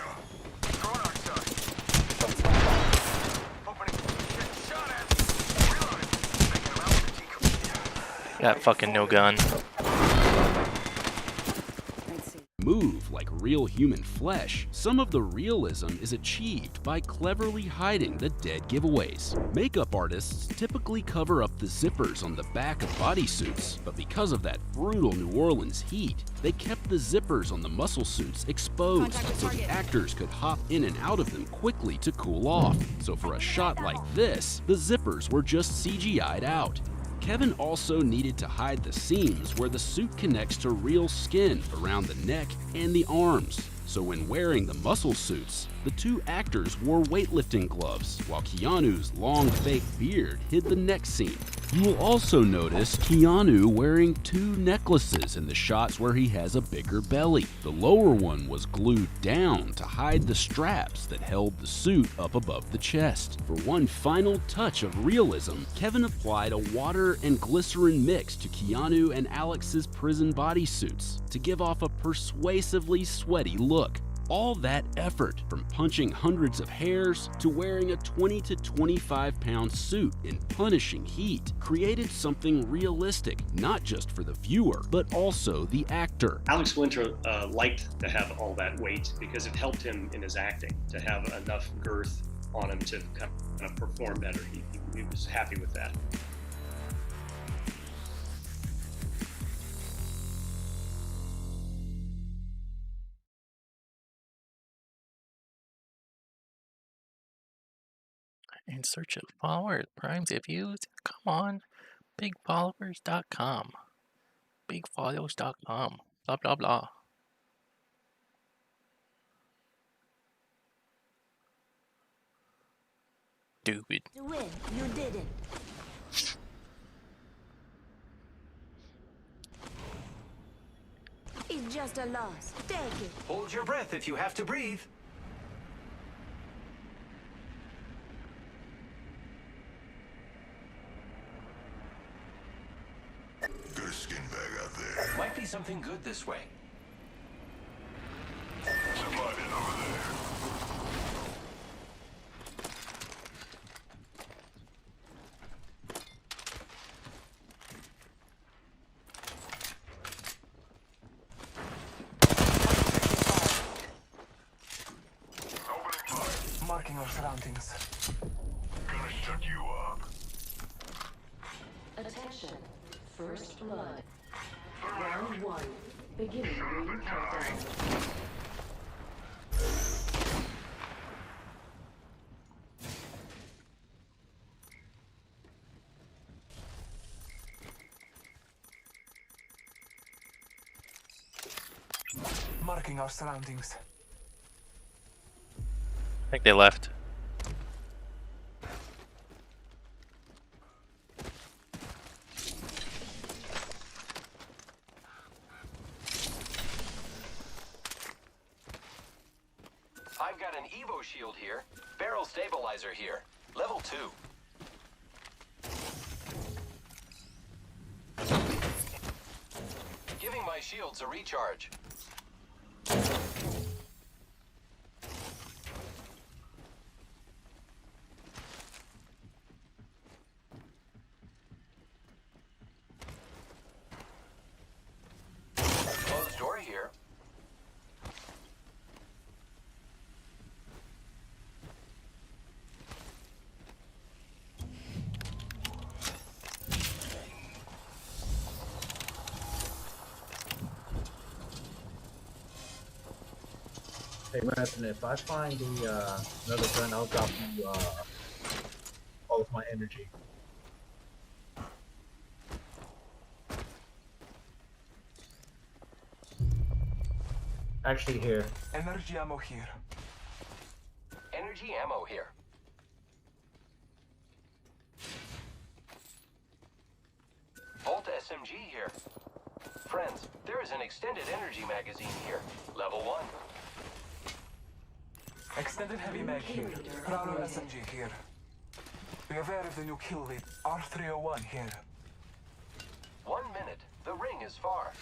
up. Throwing arc star. Opening. Getting shot at. Reloading. Taking him out with the decoy. Got fucking no gun. Let's see. move like real human flesh, some of the realism is achieved by cleverly hiding the dead giveaways. Makeup artists typically cover up the zippers on the back of bodysuits, but because of that brutal New Orleans heat, they kept the zippers on the muscle suits exposed so the actors could hop in and out of them quickly to cool off. So for a shot like this, the zippers were just CGI'd out. Kevin also needed to hide the seams where the suit connects to real skin around the neck and the arms. So when wearing the muscle suits, the two actors wore weightlifting gloves, while Keanu's long fake beard hid the next scene. You will also notice Keanu wearing two necklaces in the shots where he has a bigger belly. The lower one was glued down to hide the straps that held the suit up above the chest. For one final touch of realism, Kevin applied a water and glycerin mix to Keanu and Alex's prison bodysuits to give off a persuasively sweaty look. All that effort, from punching hundreds of hairs to wearing a 20 to 25 pound suit in punishing heat, created something realistic, not just for the viewer, but also the actor. Alex Winter liked to have all that weight because it helped him in his acting, to have enough girth on him to kind of perform better. He was happy with that. In search of followers, primes, and views? Come on. Bigfollowers.com. Bigfollows.com. Blah, blah, blah. Stupid. To win, you didn't. It's just a loss. Take it. Hold your breath if you have to breathe. Got a skin bag out there. Might be something good this way. Supply bin over there. Marking our surroundings. Gonna shut you up. Attention. First blood. Round 1. Beginning ring countdown. Marking our surroundings. I think they left. I've got an Evo shield here. Barrel stabilizer here. Level 2. Giving my shields a recharge. Closed door here. Hey, Madison, if I find the another gun, I'll drop you all of my energy. Actually, here. Energy ammo here. Energy ammo here. Volt SMG here. Friends, there is an extended energy magazine here. Level 1. Extended heavy mag here. Prowler SMG here. Be aware of the new kill lead. R301 here. 1 minute. The ring is far.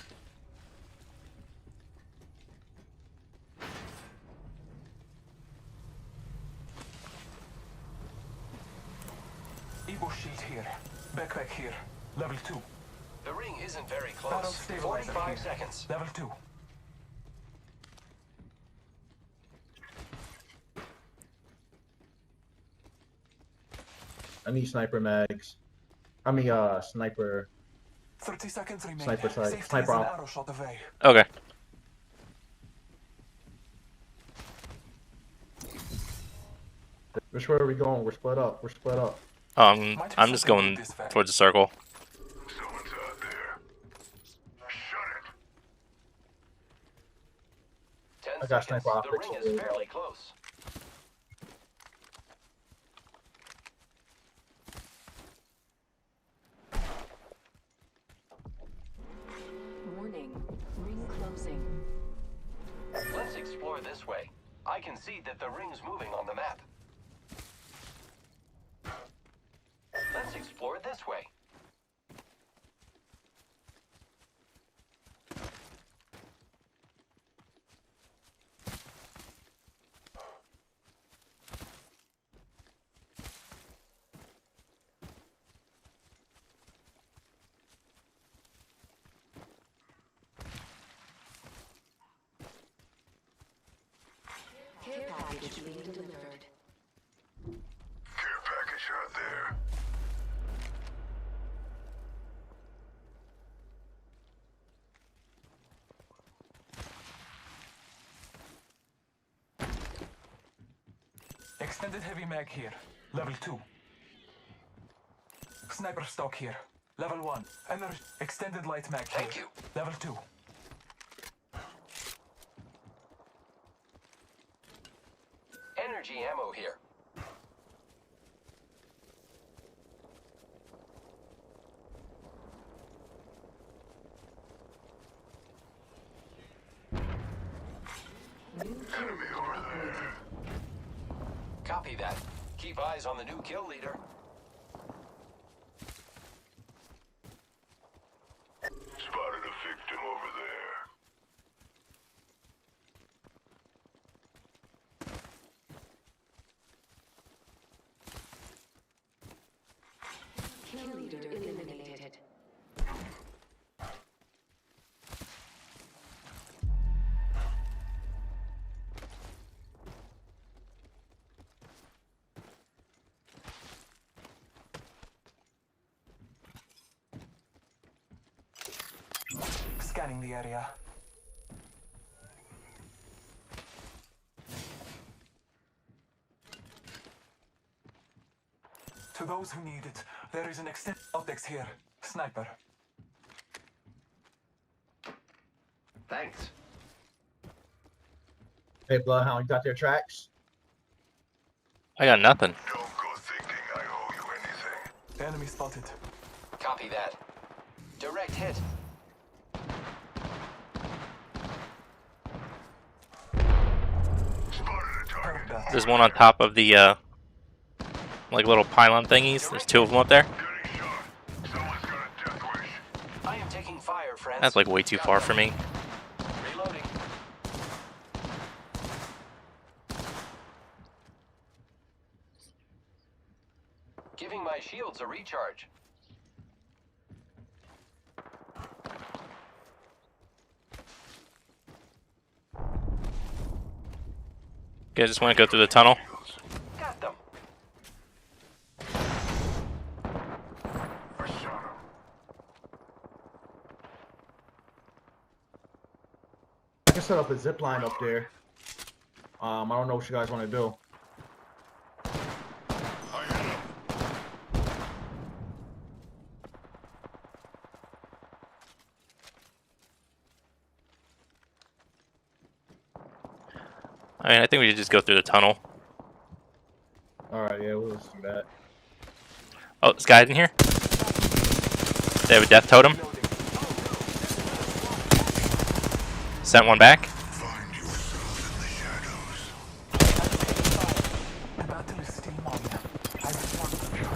Evo sheet here. Backpack here. Level 2. The ring isn't very close. Barrel stabilizer 45 here. Seconds. Level 2. I need sniper mags. I mean, sniper. 30 seconds remain. Sniper sight. Safety Sniper is an off. arrow shot away. Okay. Which way are we going? We're split up. We're split up. I'm just going towards the circle. Someone's out there. Shut it. 10 I got seconds. sniper The ring optics. is fairly close. Ring closing. Let's explore this way. I can see that the ring's moving on the map. Let's explore this way. Care package being delivered. Care package out there. Extended heavy mag here. Level 2. Sniper stock here. Level 1. Energy. Extended light mag here. Thank you. Level 2. Energy ammo here. Enemy over there. Copy that. Keep eyes on the new kill leader. Spotted a victim over there. Kill leader eliminated. Scanning the area. To those who need it, there is an extended optics here. Sniper. Thanks. Hey, Bloodhound, you got their tracks? I got nothing. Don't go thinking I owe you anything. Enemy spotted. Copy that. Direct hit. Spotted a target. There's one on top of the like little pylon thingies. There's two of them up there. Getting shot. Someone's got a death wish. I am taking fire, friends. That's like way too far for me. Reloading. Giving my shields a recharge. You guys just want to go through the tunnel? Got them. I shot him. I can set up a zip line up there. I don't know what you guys want to do. I hit him. I mean, I think we should just go through the tunnel. Alright, yeah, we'll just do that. Oh, this guy's in here. They have a death totem. Sent one back. Find yourself in the shadows. The battle is still on. I respond to you.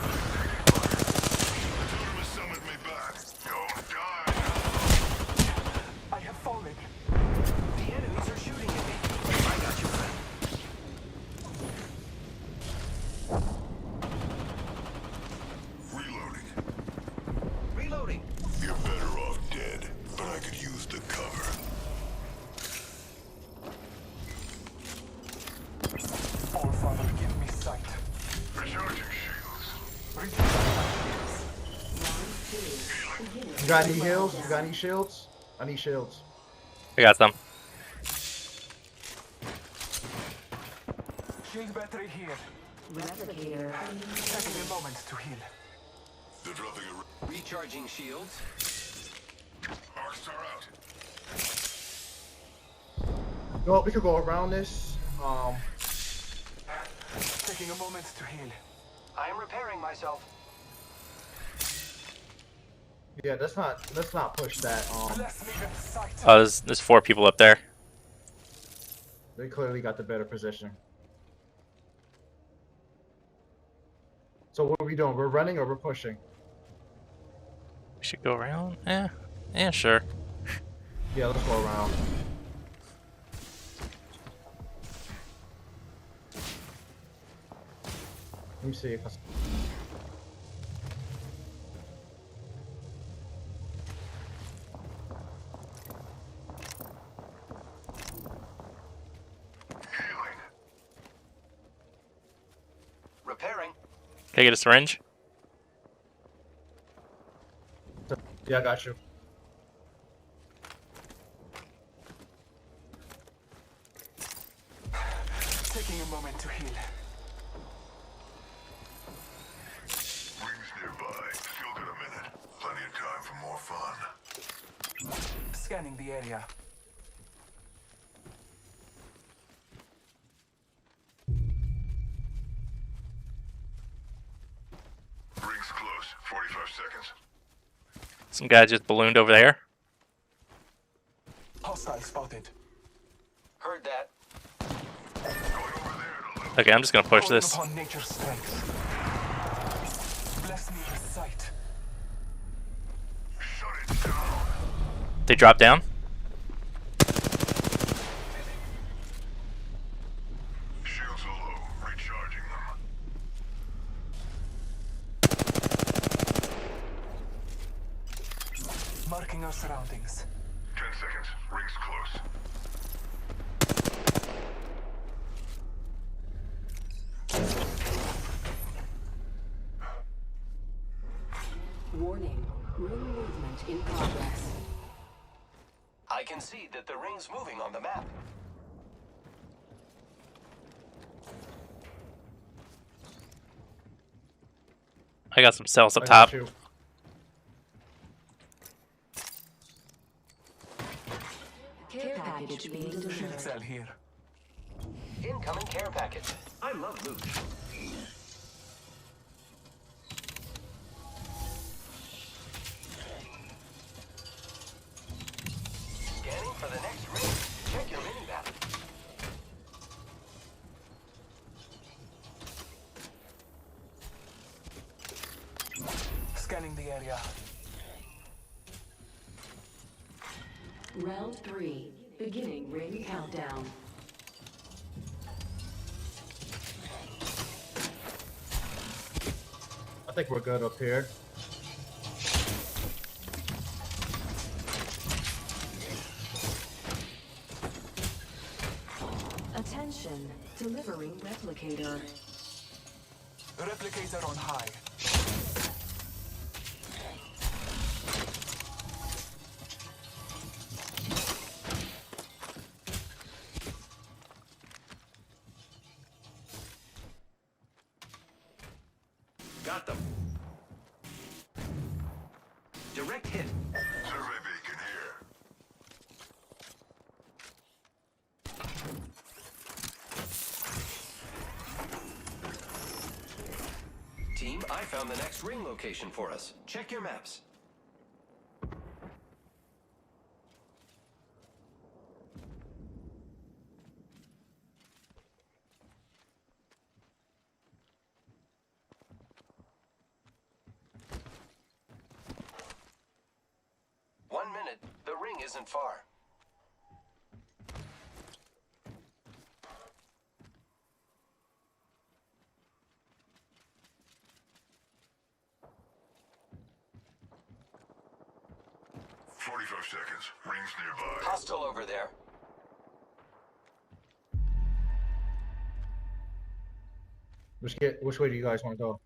The totem has summoned me back. Don't die now. I have fallen. The enemies are shooting at me. I got you, friend. Reloading. Reloading. You're better off dead, but I could use the cover. All Father, give me sight. Recharging shields. Recharging my shields. You got any heals? You got any shields? I need shields. I got some. Shield battery here. Replicator. Taking a moment to heal. They're dropping a Recharging shields. arcs are out. Well, we could go around this. Taking a moment to heal. I am repairing myself. Yeah, let's not push that. Bless me with sight. Oh, there's 4 people up there. They clearly got the better position. So what are we doing? We're running or we're pushing? We should go around. Yeah, sure. Yeah, let's go around. Let me see if I... Repairing. Can I get a syringe? Yeah, I got you. Taking a moment to heal. Rings nearby. Still got a minute. Plenty of time for more fun. Scanning the area. Rings close. 45 seconds. Some guy just ballooned over there. Hostile spotted. Heard that. Okay, I'm just gonna push Calling this. upon nature's strength. Bless me with sight. Shut it down. They drop down. Shields are low. Recharging them. Marking our surroundings. 10 seconds. Rings close. Warning. Ring movement in progress. I can see that the ring's moving on the map. I got some cells up I top. got you. Care package being Shield delivered. cell here. Incoming care package. I love loot. Scanning for the next ring. Check your mini map. Scanning the area. Round 3. Beginning ring countdown. I think we're good up here. Attention. Delivering replicator. Replicator on high. Got them. Direct hit. Survey beacon here. Team, I found the next ring location for us. Check your maps. The ring isn't far. "45 seconds. Rings nearby. Hostile over there. Which way do you guys want to go?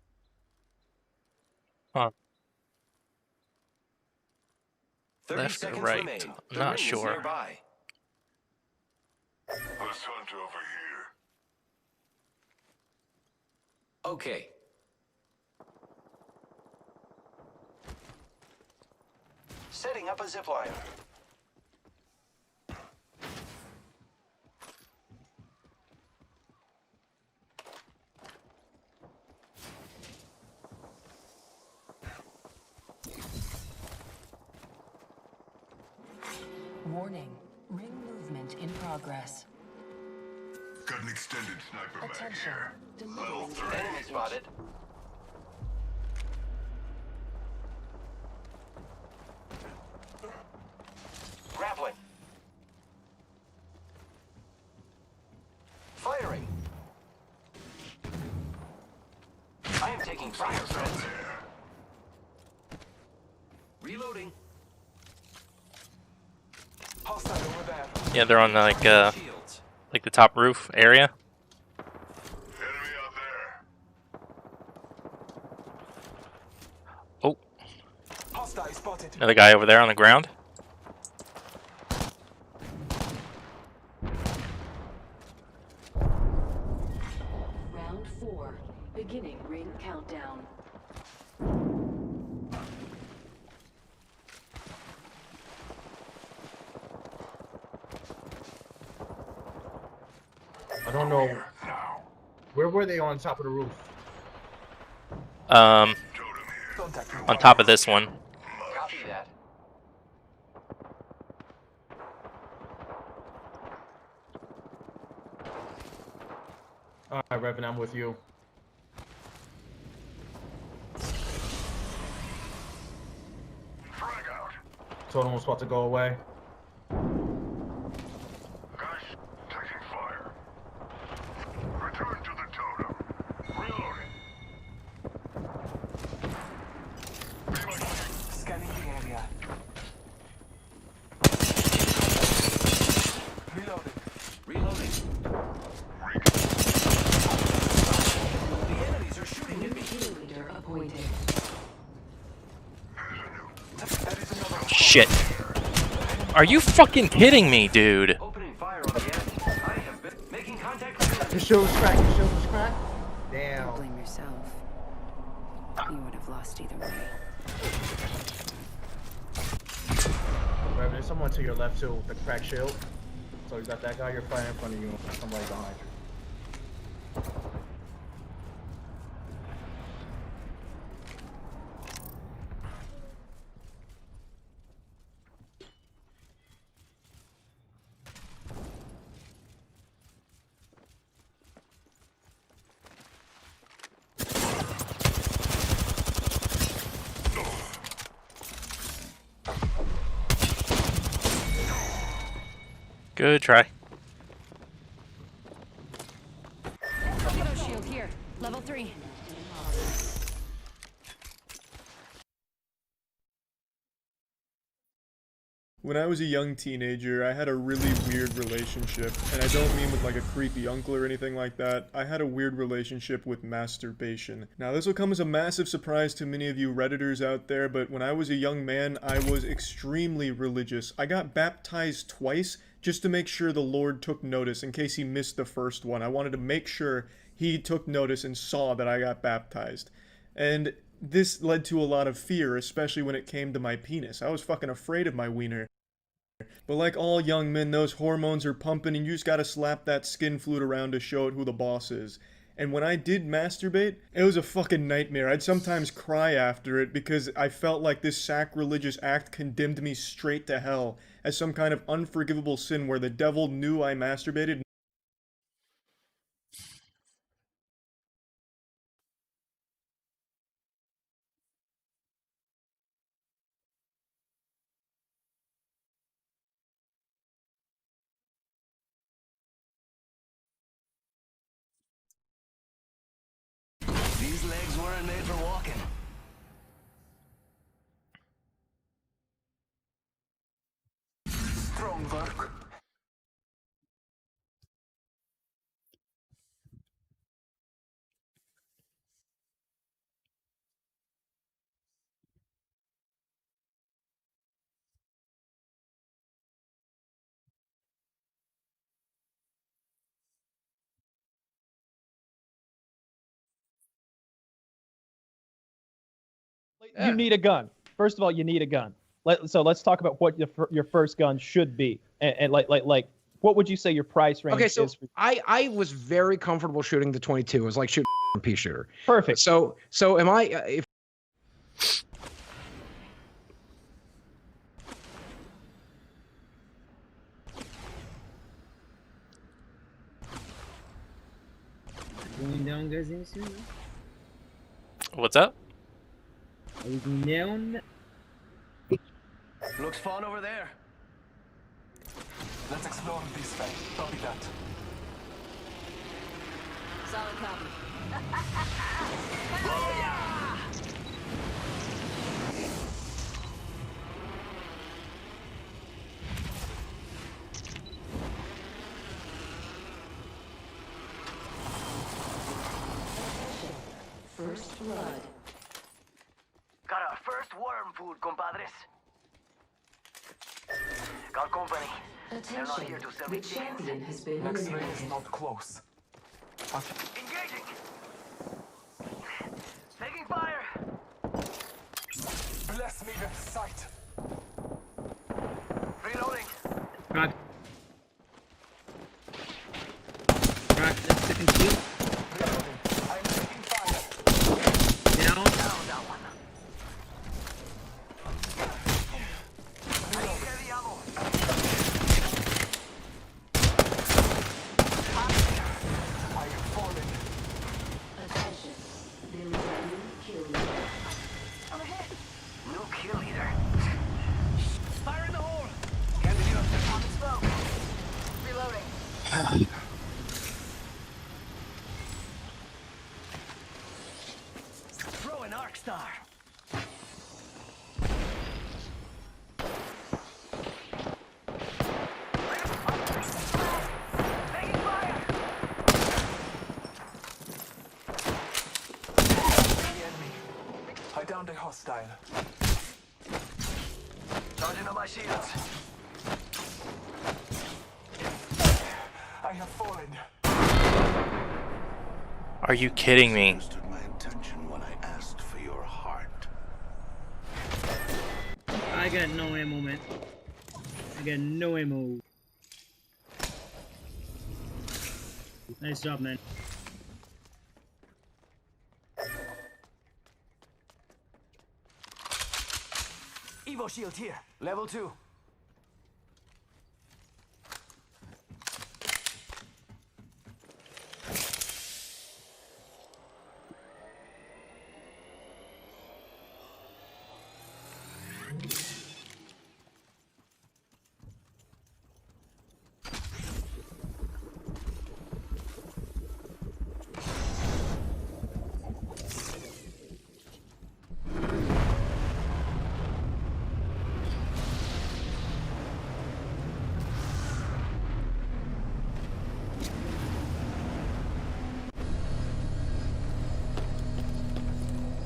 Huh. 30 Left or seconds right? remain. I'm The not ring is sure. nearby. Let's hunt over here. Okay. Setting up a zipline. Warning. Ring movement in progress. Got an extended sniper mag Attention. here. Delivering care Enemy package. spotted. Grappling. Firing. I am taking fire, friends. Reloading. Hostile over there. Yeah, they're on like the top roof area. Enemy out there. Oh, Hostile spotted. another guy over there on the ground. Round 4. Beginning ring countdown. I don't know. Where were they on top of the roof? On top of this one. Copy that. Alright, Revan, I'm with you. Frag out. Totem was about to go away. Guys, taking fire. Return to the totem. Reloading. Scanning the area. Reloading. Reloading. The enemies are shooting at me. Kill leader appointed. That is another. Shit. Are you fucking kidding me, dude? Opening fire on the enemy. I have been making contact with Your shield was cracked. Your shield was cracked. Damn. Don't blame yourself. You would have lost either way. Revan, there's someone to your left too with the cracked shield. So you got that guy you're fighting in front of you and somebody behind you. Good try. Torpedo shield here. Level 3. When I was a young teenager, I had a really weird relationship, and I don't mean with like a creepy uncle or anything like that. I had a weird relationship with masturbation. Now this will come as a massive surprise to many of you Redditors out there, but when I was a young man, I was extremely religious. I got baptized twice just to make sure the Lord took notice in case he missed the first one. I wanted to make sure he took notice and saw that I got baptized. And this led to a lot of fear, especially when it came to my penis. I was fucking afraid of my wiener. But like all young men, those hormones are pumping and you just gotta slap that skin flute around to show it who the boss is. And when I did masturbate, it was a fucking nightmare. I'd sometimes cry after it because I felt like this sacrilegious act condemned me straight to hell as some kind of unforgivable sin where the devil knew I masturbated. These legs weren't made for walking. Strong work. You need a gun. First of all, you need a gun. So let's talk about what your first gun should be, and like what would you say your price range Okay, so is? I was very comfortable shooting the 22. It was like shooting a pea shooter. Perfect. So am I? If down, guys, in soon? What's up? Are we going down? Looks fun over there. Let's explore this way. Copy that. Solid copy. First blood. Got our first worm food, compadres. Got company. They're not here to sell me The champion has been Next ring eliminated. is not close. Engaging. Taking fire. Bless me with sight. Reloading. Rock. Rock, that's second shield. Reloading. I'm taking fire. Down. Down that one. I need heavy ammo. I am falling. Attention. There is a new kill leader. I'm ahead. New kill leader. Fire in the hole. Can't be up to popping smoke. Reloading. Throw an arc star. Taking fire. The enemy. I downed a hostile. Charging on my shields. I have fallen. Are you kidding me? Understood my intention when I asked for your heart. I got no ammo, man. I got no ammo. Nice job, man. Evo shield here. Level 2.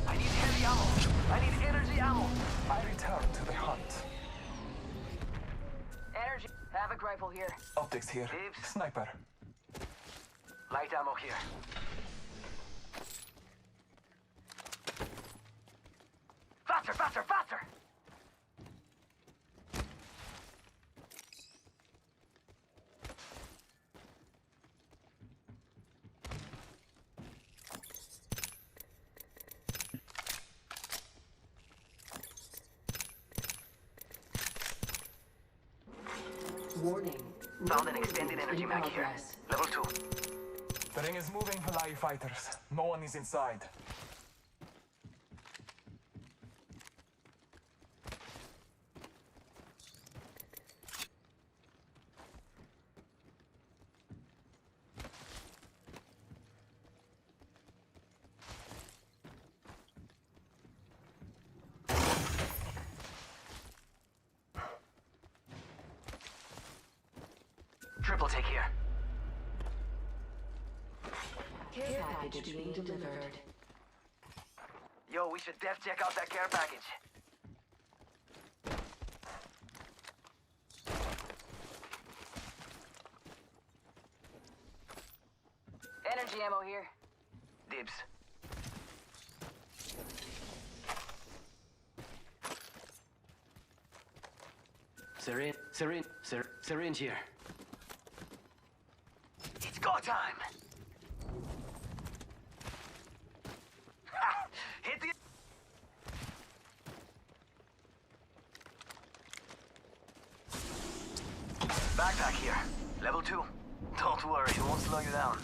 I need heavy ammo. I need energy ammo. I return to the hunt. Energy. Havoc rifle here. Optics here. Dibs. Sniper. Light ammo here. Faster, faster, faster! Warning. Found an extended energy In mag here. progress. Level 2. The ring is moving for live fighters. No one is inside. Triple take here. Care package being delivered. Yo, we should def check out that care package. Energy ammo here. Dibs. Syringe here. It's go time. Ha! Hit the backpack here. Level 2. Don't worry, it won't slow you down.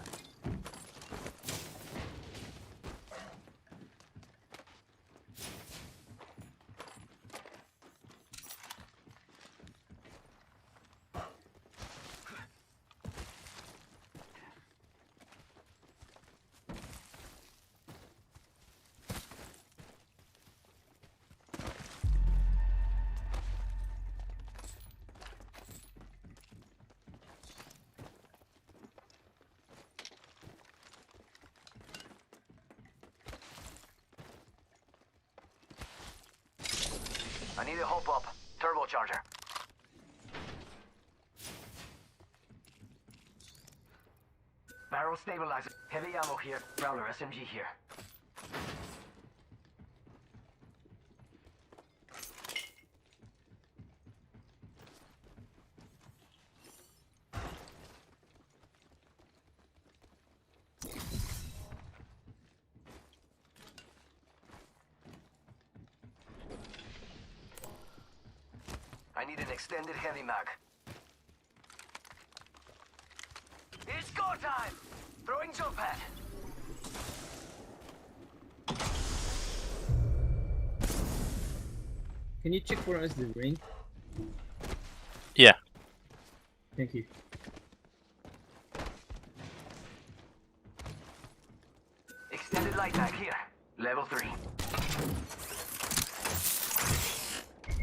I need a hop up. Turbocharger. Barrel stabilizer. Heavy ammo here. Prowler SMG here. I need an extended heavy mag. It's go time! Throwing jump pad. Can you check for us the ring? Yeah. Thank you. Extended light mag here. Level 3.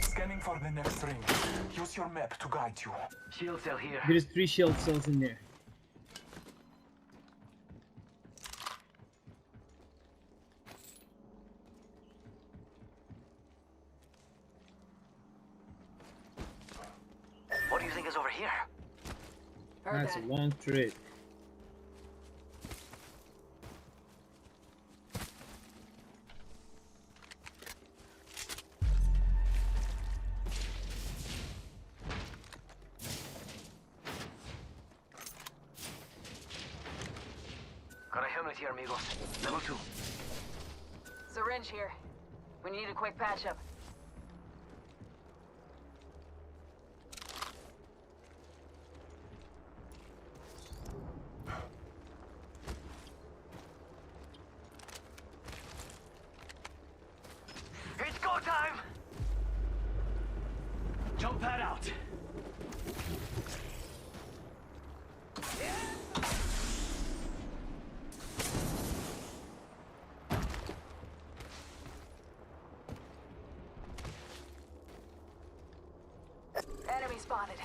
Scanning for the next ring. Use your map to guide you. Shield cell here. There's 3 shield cells in there. What do you think is over here? That's a long trip. Got a helmet here, amigos. Level 2. Syringe here. We need a quick patch up. It's go time! Jump pad out. Enemy spotted.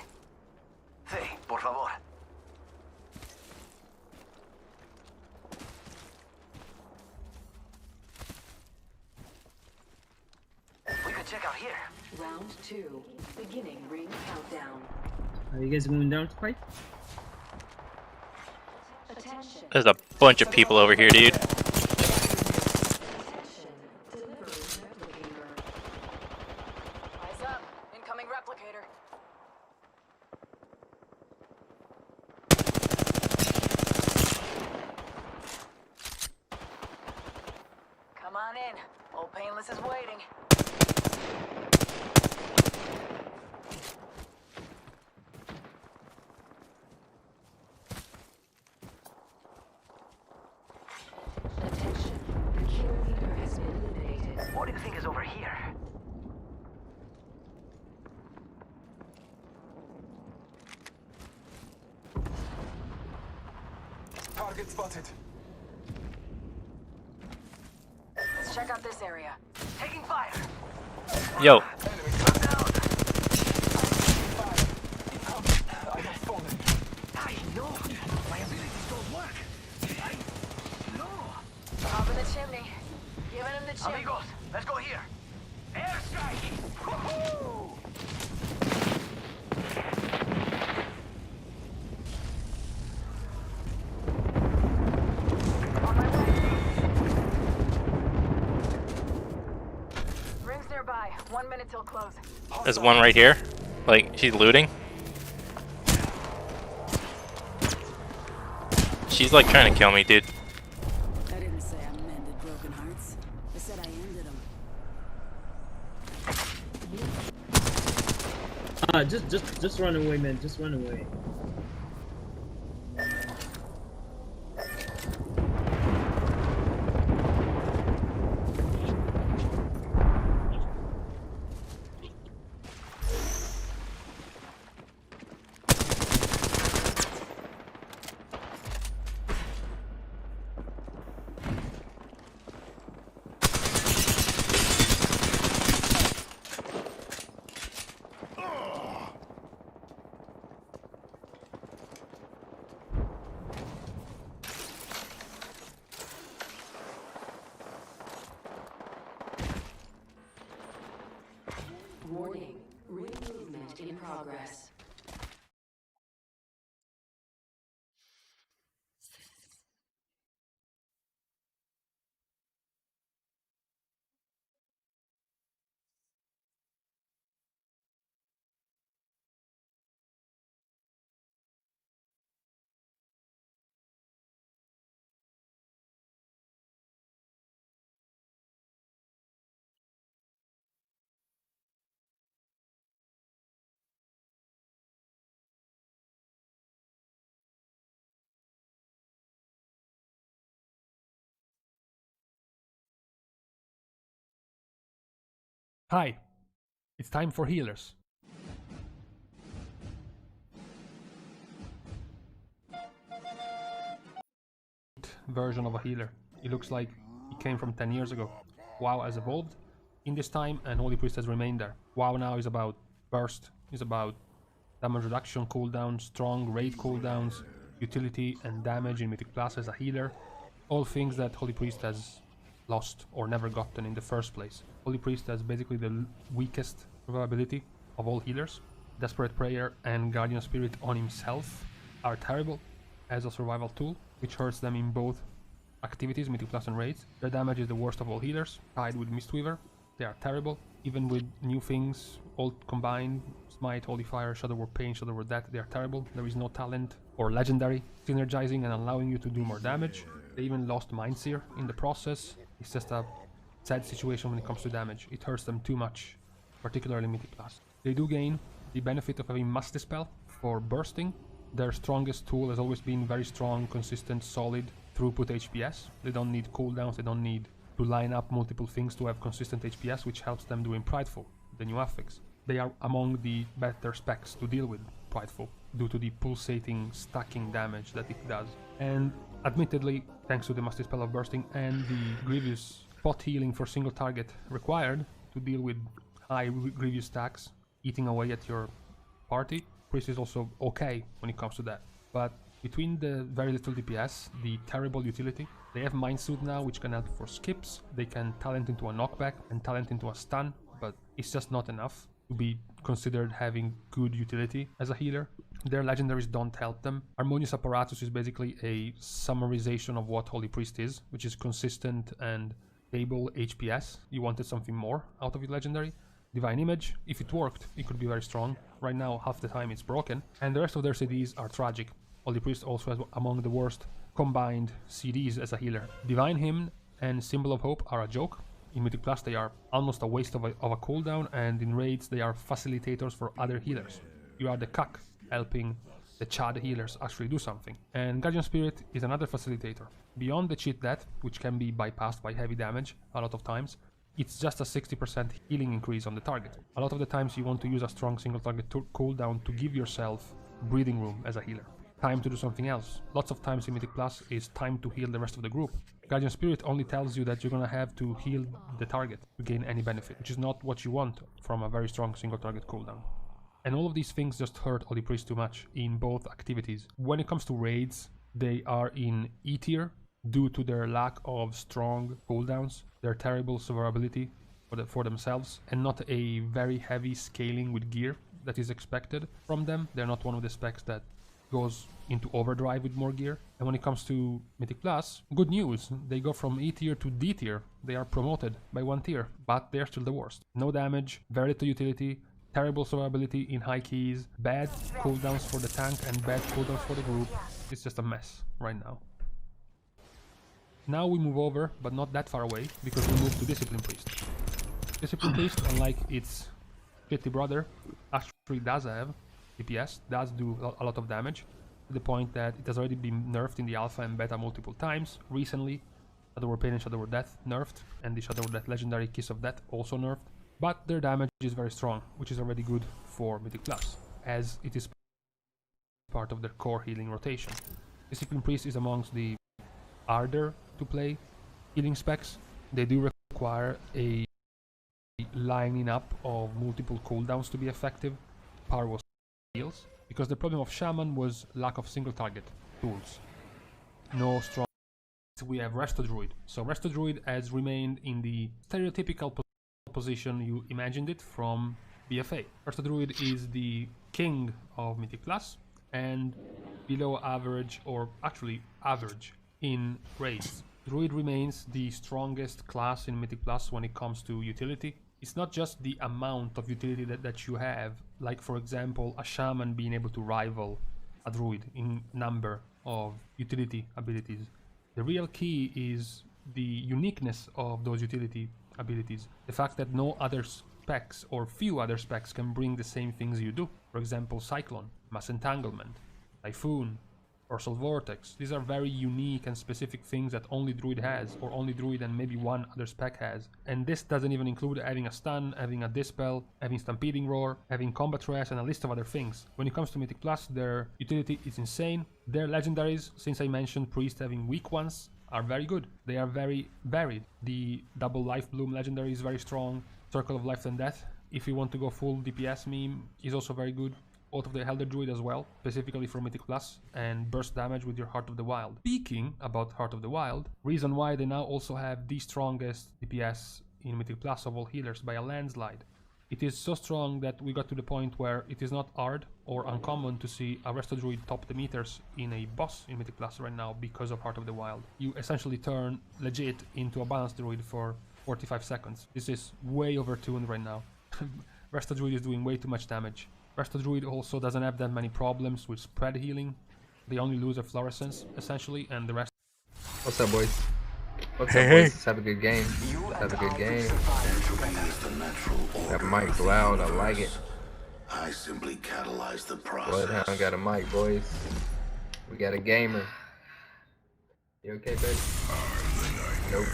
Sí, por favor. We could check out here. Round 2. Beginning ring countdown. Are you guys going down to fight? Attention. There's a bunch of people over here, dude. Eyes up. Incoming replicator. Come on in. Old Painless is waiting. Attention. The kill leader has been eliminated. What do you think is over here? Target spotted. Let's check out this area. Taking fire. Yo. I have fallen. I know. My abilities don't work. I know. Hop in the chimney. Giving him the chimney. Amigos, let's go here. Airstrike. Woohoo! On my way. Rings nearby. 1 minute till close. There's one right here. Like, she's looting. She's like trying to kill me, dude. I didn't say I mended broken hearts. I said I ended them. Just run away, man. Just run away. progress. Hi, it's time for healers. Version of a healer. It looks like it came from 10 years ago. WoW has evolved in this time and Holy Priest has remained there. WoW now is about burst, is about damage reduction cooldown, strong raid cooldowns, utility and damage in Mythic Plus as a healer. All things that Holy Priest has lost or never gotten in the first place. Holy Priest has basically the weakest survivability of all healers. Desperate Prayer and Guardian Spirit on himself are terrible as a survival tool, which hurts them in both activities, Mythic Plus and Raids. Their damage is the worst of all healers, tied with Mistweaver. They are terrible, even with new things, all combined, Smite, Holy Fire, Shadow Word Pain, Shadow Word Death, they are terrible. There is no talent or legendary synergizing and allowing you to do more damage. They even lost Mindseer in the process. It's just a sad situation when it comes to damage. It hurts them too much, particularly Mythic Plus. They do gain the benefit of having Mass Dispel for bursting. Their strongest tool has always been very strong, consistent, solid throughput HPS. They don't need cooldowns, they don't need to line up multiple things to have consistent HPS, which helps them doing Prideful, the new affix. They are among the better specs to deal with Prideful, due to the pulsating, stacking damage that it does. And admittedly, thanks to the Master Spell of Bursting and the Grievous spot healing for single target required to deal with high Grievous stacks eating away at your party, Priest is also okay when it comes to that. But between the very little DPS, the terrible utility, they have Mind Suit now, which can help for skips. They can talent into a knockback and talent into a stun, but it's just not enough to be considered having good utility as a healer. Their legendaries don't help them. Harmonious Apparatus is basically a summarization of what Holy Priest is, which is consistent and stable HPS. You wanted something more out of your legendary. Divine Image, if it worked, it could be very strong. Right now, half the time it's broken. And the rest of their CDs are tragic. Holy Priest also has among the worst combined CDs as a healer. Divine Hymn and Symbol of Hope are a joke. In Mythic Plus they are almost a waste of a cooldown, and in Raids they are facilitators for other healers. You are the cuck helping the Chad healers actually do something. And Guardian Spirit is another facilitator. Beyond the cheat death, which can be bypassed by heavy damage a lot of times, it's just a 60% healing increase on the target. A lot of the times you want to use a strong single target cooldown to give yourself breathing room as a healer. Time to do something else. Lots of times in Mythic Plus is time to heal the rest of the group. Guardian Spirit only tells you that you're gonna have to heal the target to gain any benefit, which is not what you want from a very strong single target cooldown. And all of these things just hurt Holy Priest too much in both activities. When it comes to raids, they are in E tier due to their lack of strong cooldowns, their terrible survivability for themselves, and not a very heavy scaling with gear that is expected from them. They're not one of the specs that goes into overdrive with more gear. And when it comes to Mythic Plus, good news, they go from E tier to D tier. They are promoted by 1 tier, but they're still the worst. No damage, very little utility, terrible survivability in high keys, bad cooldowns for the tank and bad cooldowns for the group. It's just a mess right now. Now we move over, but not that far away, because we move to Discipline Priest. Discipline Priest, unlike its shitty brother, actually does have DPS, does do a lot of damage, to the point that it has already been nerfed in the alpha and beta multiple times. Recently, Shadow Word Pain and Shadow Word Death nerfed, and the Shadow Word Death legendary Kiss of Death also nerfed. But their damage is very strong, which is already good for Mythic Plus, as it is part of their core healing rotation. Discipline Priest is amongst the harder to play healing specs. They do require a lining up of multiple cooldowns to be effective. Power was heals, because the problem of Shaman was lack of single target tools. No strong. We have Resto Druid. So Resto Druid has remained in the stereotypical position you imagined it from BFA. First Druid is the king of Mythic Plus and below average, or actually average, in raids. Druid remains the strongest class in Mythic Plus when it comes to utility. It's not just the amount of utility that you have, like for example a shaman being able to rival a druid in number of utility abilities. The real key is the uniqueness of those utility abilities. The fact that no other specs or few other specs can bring the same things you do. For example, Cyclone, Mass Entanglement, Typhoon, Ursal Vortex. These are very unique and specific things that only Druid has, or only Druid and maybe one other spec has. And this doesn't even include having a stun, having a dispel, having Stampeding Roar, having combat rest, and a list of other things. When it comes to Mythic Plus, their utility is insane. Their legendaries, since I mentioned Priest having weak ones, are very good. They are very varied. The double Life Bloom legendary is very strong. Circle of Life and Death, if you want to go full DPS meme, is also very good. Oath of the Elder Druid as well, specifically for Mythic Plus, and burst damage with your Heart of the Wild. Speaking about Heart of the Wild, reason why they now also have the strongest DPS in Mythic Plus of all healers by a landslide. It is so strong that we got to the point where it is not hard or uncommon to see a Resto Druid top the meters in a boss in Mythic Plus right now because of Heart of the Wild. You essentially turn legit into a balanced druid for 45 seconds. This is way overtuned right now. Resto Druid is doing way too much damage. Resto Druid also doesn't have that many problems with spread healing. They only lose a fluorescence, essentially, and the rest... What's up, boys? What's up, boys? Let's have a good game. Let's have a good game. That mic's loud, I like it. I simply catalyze the process. Bloodhound got a mic, boys. We got a gamer. You okay, baby? Nope.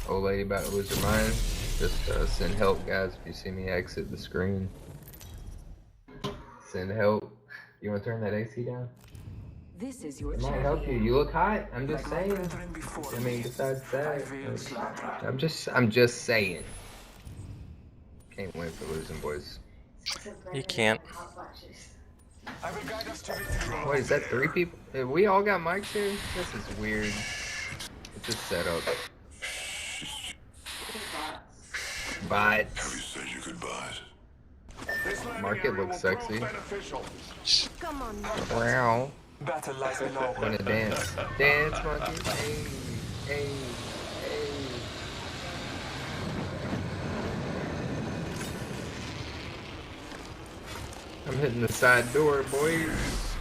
Old lady about to lose her mind. Just send help, guys, if you see me exit the screen. Send help. You want to turn that AC down? This is your It might help you. You look hot. I'm just saying. I mean, besides that, I'm just saying. Can't win for losing, boys. You can't. Wait, is that 3 people? We all got mics here? This is weird. It's just set up. Bye. Have you said you could buy it? Market looks sexy. Come on. Wow. Battle lies below. Wanna dance? Dance, monkey. Hey, hey, hey. I'm hitting the side door, boys.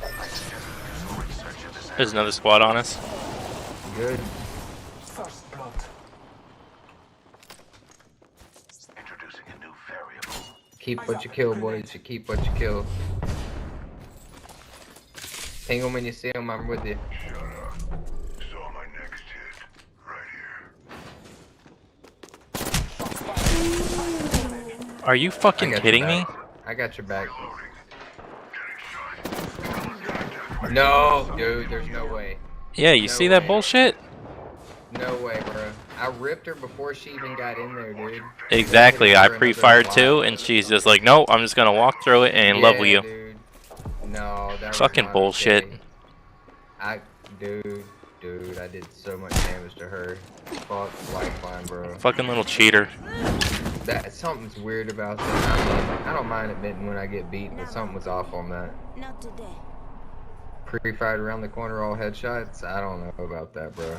There's another squad on us. Good. First blood. Introducing a new variable. Keep what you kill, boys. You keep what you kill. Ping them when you see them. I'm with you. Shut up. Saw my next hit. Right here. Are you fucking kidding me? I got your back. No, dude, there's no way. Yeah, you see that bullshit? No way, bro. I ripped her before she even got in there, dude. Exactly, I pre-fired too, and she's just like, nope, I'm just gonna walk through it and level you. Dude. No, that fucking was bullshit. Okay. Dude, I did so much damage to her. Fuck lifeline, bro. Fucking little cheater. Something's weird about that. I don't mind admitting when I get beat, but something was off on that. Not today. Pre-fired around the corner, all headshots. I don't know about that, bro.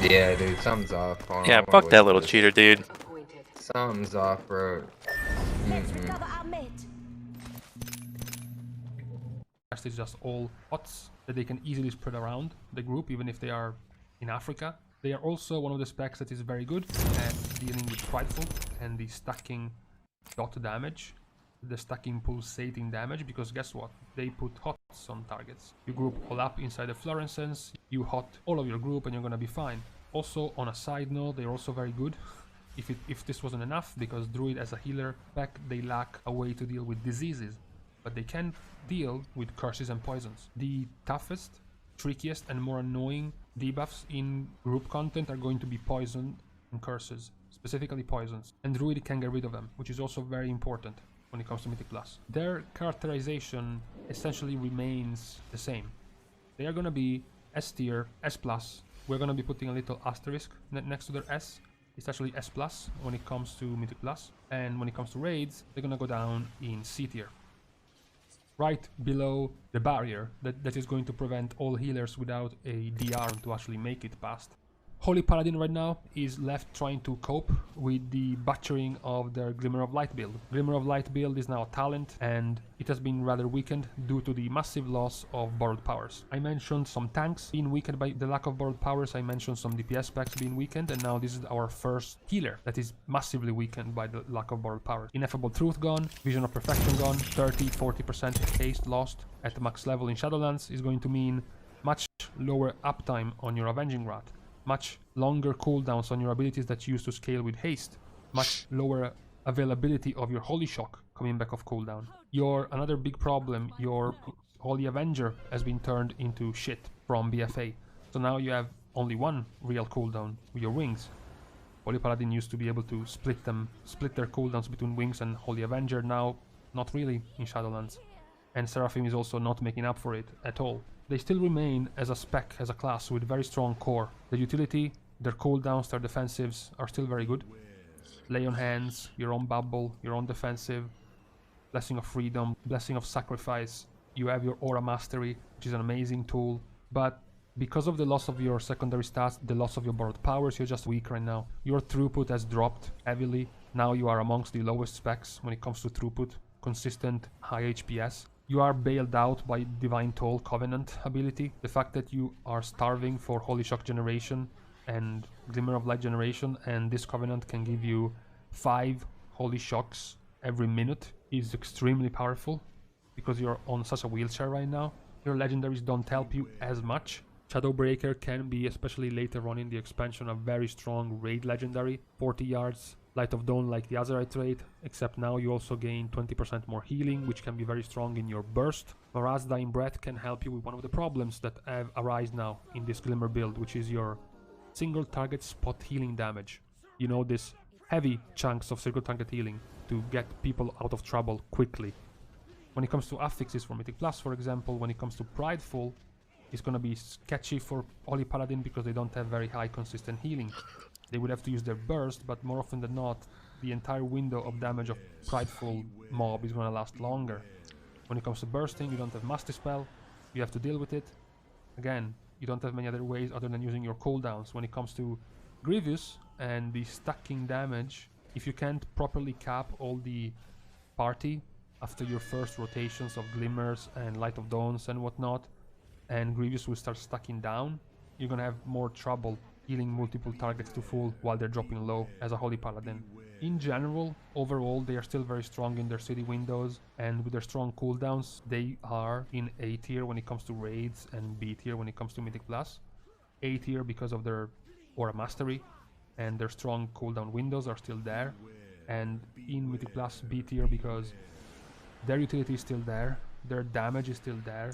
Yeah, dude, something's off. Yeah, fuck that little cheater, dude. Something's off, bro. It's just all bots that they can easily spread around the group, even if they are in Africa. They are also one of the specs that is very good at dealing with Prideful and the stacking dot damage, the stacking pulsating damage, because guess what? They put hots on targets. You group all up inside the fluorescence, you hot all of your group, and you're gonna be fine. Also, on a side note, they're also very good. If this wasn't enough, because Druid as a healer spec, they lack a way to deal with diseases, but they can deal with curses and poisons. The toughest, trickiest, and more annoying debuffs in group content are going to be poison and curses, specifically poisons, and Druid can get rid of them, which is also very important. when it comes to Mythic Plus. Their characterization essentially remains the same. They are going to be S tier, S plus. We're going to be putting a little asterisk next to their S. It's actually S plus when it comes to Mythic Plus. And when it comes to raids, they're going to go down in C tier. Right below the barrier that is going to prevent all healers without a DR to actually make it past. Holy Paladin right now is left trying to cope with the butchering of their Glimmer of Light build. Glimmer of Light build is now a talent and it has been rather weakened due to the massive loss of borrowed powers. I mentioned some tanks being weakened by the lack of borrowed powers, I mentioned some DPS specs being weakened, and now this is our first healer that is massively weakened by the lack of borrowed powers. Ineffable Truth gone, Vision of Perfection gone, 30-40% haste lost at the max level in Shadowlands is going to mean much lower uptime on your Avenging Wrath. Much longer cooldowns on your abilities that you use to scale with haste, much lower availability of your Holy Shock coming back off cooldown. Another big problem, your Holy Avenger has been turned into shit from BFA. So now you have only one real cooldown with your wings. Holy Paladin used to be able to split their cooldowns between wings and Holy Avenger, now not really in Shadowlands. And Seraphim is also not making up for it at all. They still remain as a spec, as a class, with very strong core. The utility, their cooldowns, their defensives are still very good. Lay on Hands, your own bubble, your own defensive, Blessing of Freedom, Blessing of Sacrifice. You have your Aura Mastery, which is an amazing tool. But because of the loss of your secondary stats, the loss of your borrowed powers, you're just weak right now. Your throughput has dropped heavily. Now you are amongst the lowest specs when it comes to throughput, consistent high HPS. You are bailed out by Divine Toll Covenant ability. The fact that you are starving for Holy Shock generation and Glimmer of Light generation, and this Covenant can give you 5 Holy Shocks every minute, is extremely powerful because you're on such a wheelchair right now. Your legendaries don't help you as much. Shadowbreaker can be, especially later on in the expansion, a very strong raid legendary. 40 yards. Light of Dawn like the Azerite trait, except now you also gain 20% more healing, which can be very strong in your burst. Maraz Dying Breath can help you with one of the problems that have arisen now in this Glimmer build, which is your single target spot healing damage. You know, this heavy chunks of single target healing to get people out of trouble quickly. When it comes to affixes for Mythic Plus, for example, when it comes to Prideful, it's gonna be sketchy for Holy Paladin because they don't have very high consistent healing. They would have to use their burst, but more often than not, the entire window of damage of Prideful mob is going to last longer. When it comes to bursting, you don't have Master Spell, you have to deal with it. Again, you don't have many other ways other than using your cooldowns. When it comes to Grievous and the stacking damage, if you can't properly cap all the party after your first rotations of Glimmers and Light of Dawns and whatnot, and Grievous will start stacking down, you're going to have more trouble healing multiple targets to full while they're dropping low as a Holy Paladin. In general, overall, they are still very strong in their city windows, and with their strong cooldowns, they are in A tier when it comes to raids and B tier when it comes to Mythic Plus. A tier because of their Aura Mastery, and their strong cooldown windows are still there, and in Mythic Plus, B tier because their utility is still there, their damage is still there,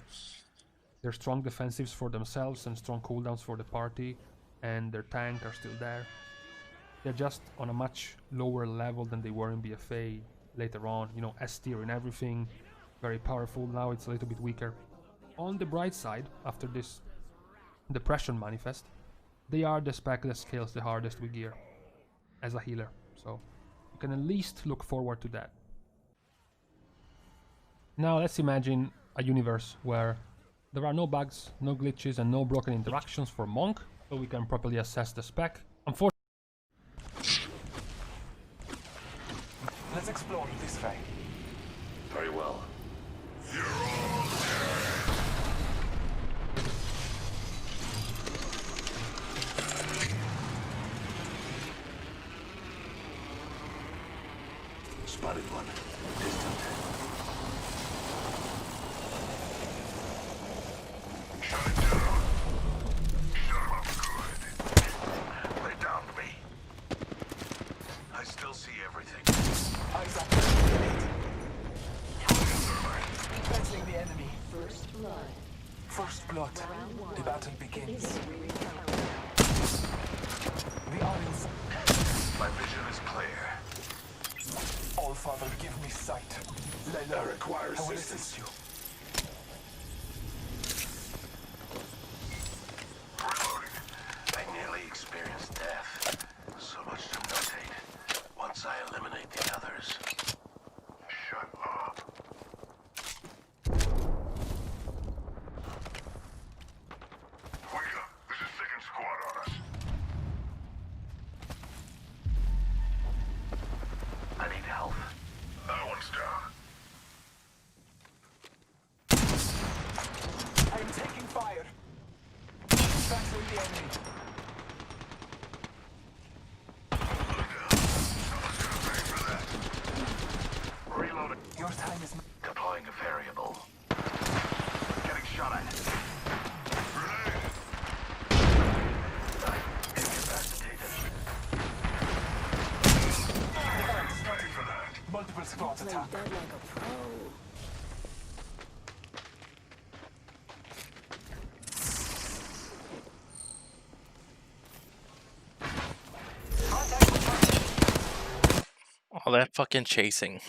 their strong defensives for themselves and strong cooldowns for the party, and their tank are still there. They're just on a much lower level than they were in BFA later on. You know, S tier in everything, very powerful. Now it's a little bit weaker. On the bright side, after this Depression manifest, they are the spec that scales the hardest with gear as a healer. So you can at least look forward to that. Now let's imagine a universe where there are no bugs, no glitches, and no broken interactions for Monk, so we can properly assess the spec. Unfortunately, let's explore this way. Very well. Spotted one. Distant. Shut it down. Shut him up good. Lay down to me. I still see everything. Eyes up. Battling the enemy. First blood. First blood. The battle begins. The audience. My vision is clear. All Father, give me sight. I require I will assistance. assist you. Reloading. I nearly experienced death. So much to notate. Once I eliminate the others. Shut up. Wake up. There's a second squad on us. I need help. That one's down. I am taking fire. Battling the enemy. Reloading. Your time is... Deploying a variable. Getting shot at. Multiple squads attack. Dead like a pro. All that fucking chasing.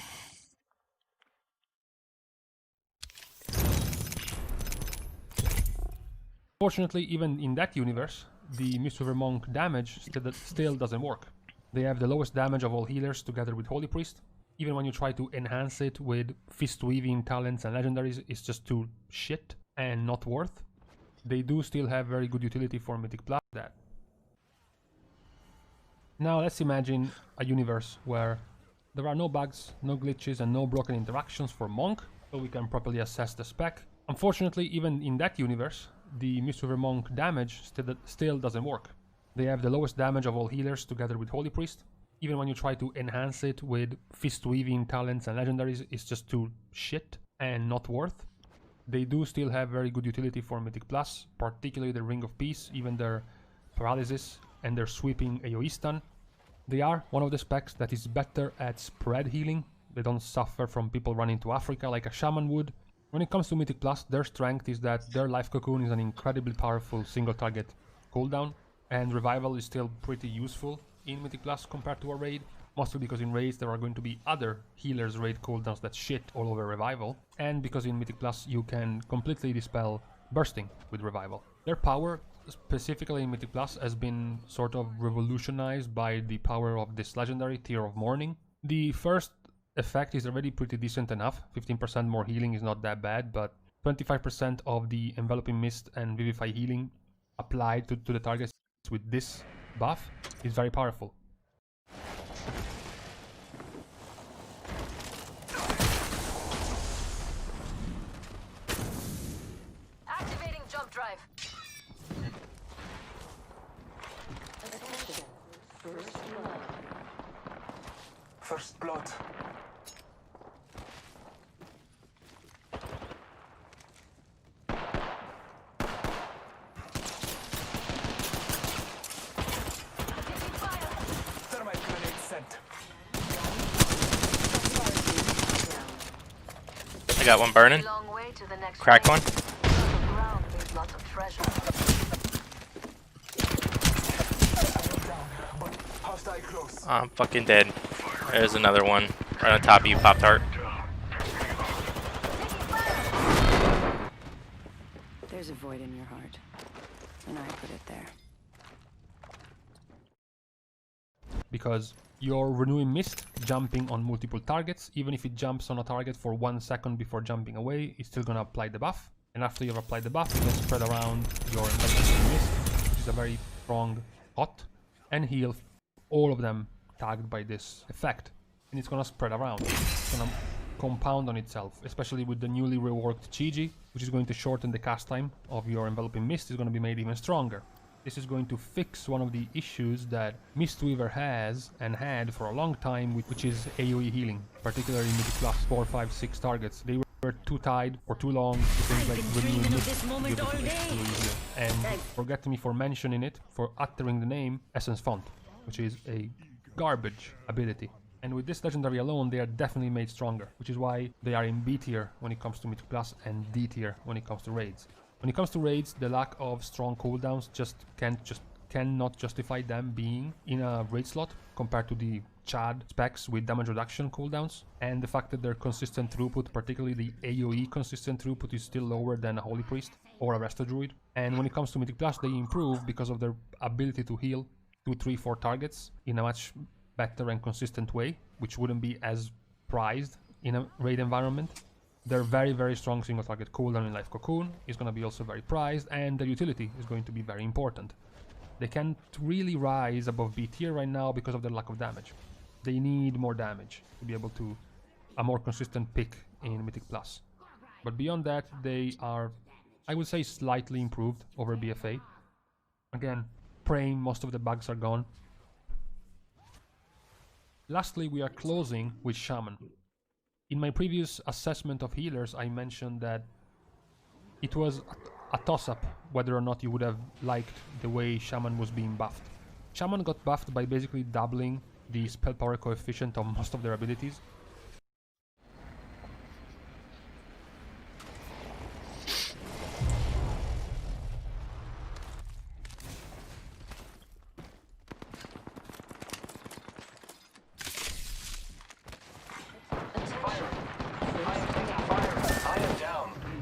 Fortunately, even in that universe, the Mistweaver Monk damage still doesn't work. They have the lowest damage of all healers together with Holy Priest. Even when you try to enhance it with Fist Weaving, Talents and Legendaries, it's just too shit and not worth. They do still have very good utility for Mythic Plus. That. Now let's imagine a universe where there are no bugs, no glitches and no broken interactions for Monk, so we can properly assess the spec. Unfortunately, even in that universe, the Mistweaver Monk damage still doesn't work. They have the lowest damage of all healers together with Holy Priest. Even when you try to enhance it with Fist Weaving, Talents and Legendaries, it's just too shit and not worth. They do still have very good utility for Mythic Plus, particularly the Ring of Peace, even their Paralysis and their Sweeping AoE stun. They are one of the specs that is better at spread healing. They don't suffer from people running to Africa like a Shaman would. When it comes to Mythic Plus, their strength is that their Life Cocoon is an incredibly powerful single target cooldown, and Revival is still pretty useful in Mythic Plus compared to a raid, mostly because in raids there are going to be other healers raid cooldowns that shit all over Revival, and because in Mythic Plus you can completely dispel bursting with Revival. Their power, specifically in Mythic Plus, has been sort of revolutionized by the power of this legendary Tear of Mourning. The first effect is already pretty decent enough. 15% more healing is not that bad, but 25% of the Enveloping Mist and Vivify healing applied to the targets with this buff is very powerful. Activating jump drive. First blood. Thermite grenade sent. I got one burning. Long way to the next Cracked one. ground there's lots of treasure. Hostile close. I'm fucking dead. There's another one right on top of you, Pop Tart. There's a void in your heart, and I put it there. Because your Renewing Mist jumping on multiple targets, even if it jumps on a target for 1 second before jumping away, it's still gonna apply the buff. And after you've applied the buff, you can spread around your Enveloping Mist, which is a very strong hot, and heal all of them tagged by this effect. And it's gonna spread around. It's gonna compound on itself, especially with the newly reworked Chi-Ji, which is going to shorten the cast time of your Enveloping Mist. Is going to be made even stronger. This is going to fix one of the issues that Mistweaver has and had for a long time, which is AoE healing, particularly in the plus 4, 5, 6 targets. They were too tied for too long to things like Renewing Mist. And forget me for mentioning it, for uttering the name Essence Font, which is a garbage ability. And with this legendary alone, they are definitely made stronger, which is why they are in B tier when it comes to Mythic Plus and D tier when it comes to raids. When it comes to raids, the lack of strong cooldowns just can't just cannot justify them being in a raid slot compared to the Chad specs with damage reduction cooldowns, and the fact that their consistent throughput, particularly the AoE consistent throughput, is still lower than a Holy Priest or a Resto Druid. And when it comes to Mythic Plus, they improve because of their ability to heal 2, 3, 4 targets in a much better and consistent way, which wouldn't be as prized in a raid environment. Their very, very strong single target cooldown in Life Cocoon is going to be also very prized, and their utility is going to be very important. They can't really rise above B tier right now because of their lack of damage. They need more damage to be able to a more consistent pick in Mythic Plus. But beyond that, they are, I would say, slightly improved over BFA. Again, praying most of the bugs are gone. Lastly, we are closing with Shaman. In my previous assessment of healers, I mentioned that it was a toss-up whether or not you would have liked the way Shaman was being buffed. Shaman got buffed by basically doubling the spell power coefficient of most of their abilities.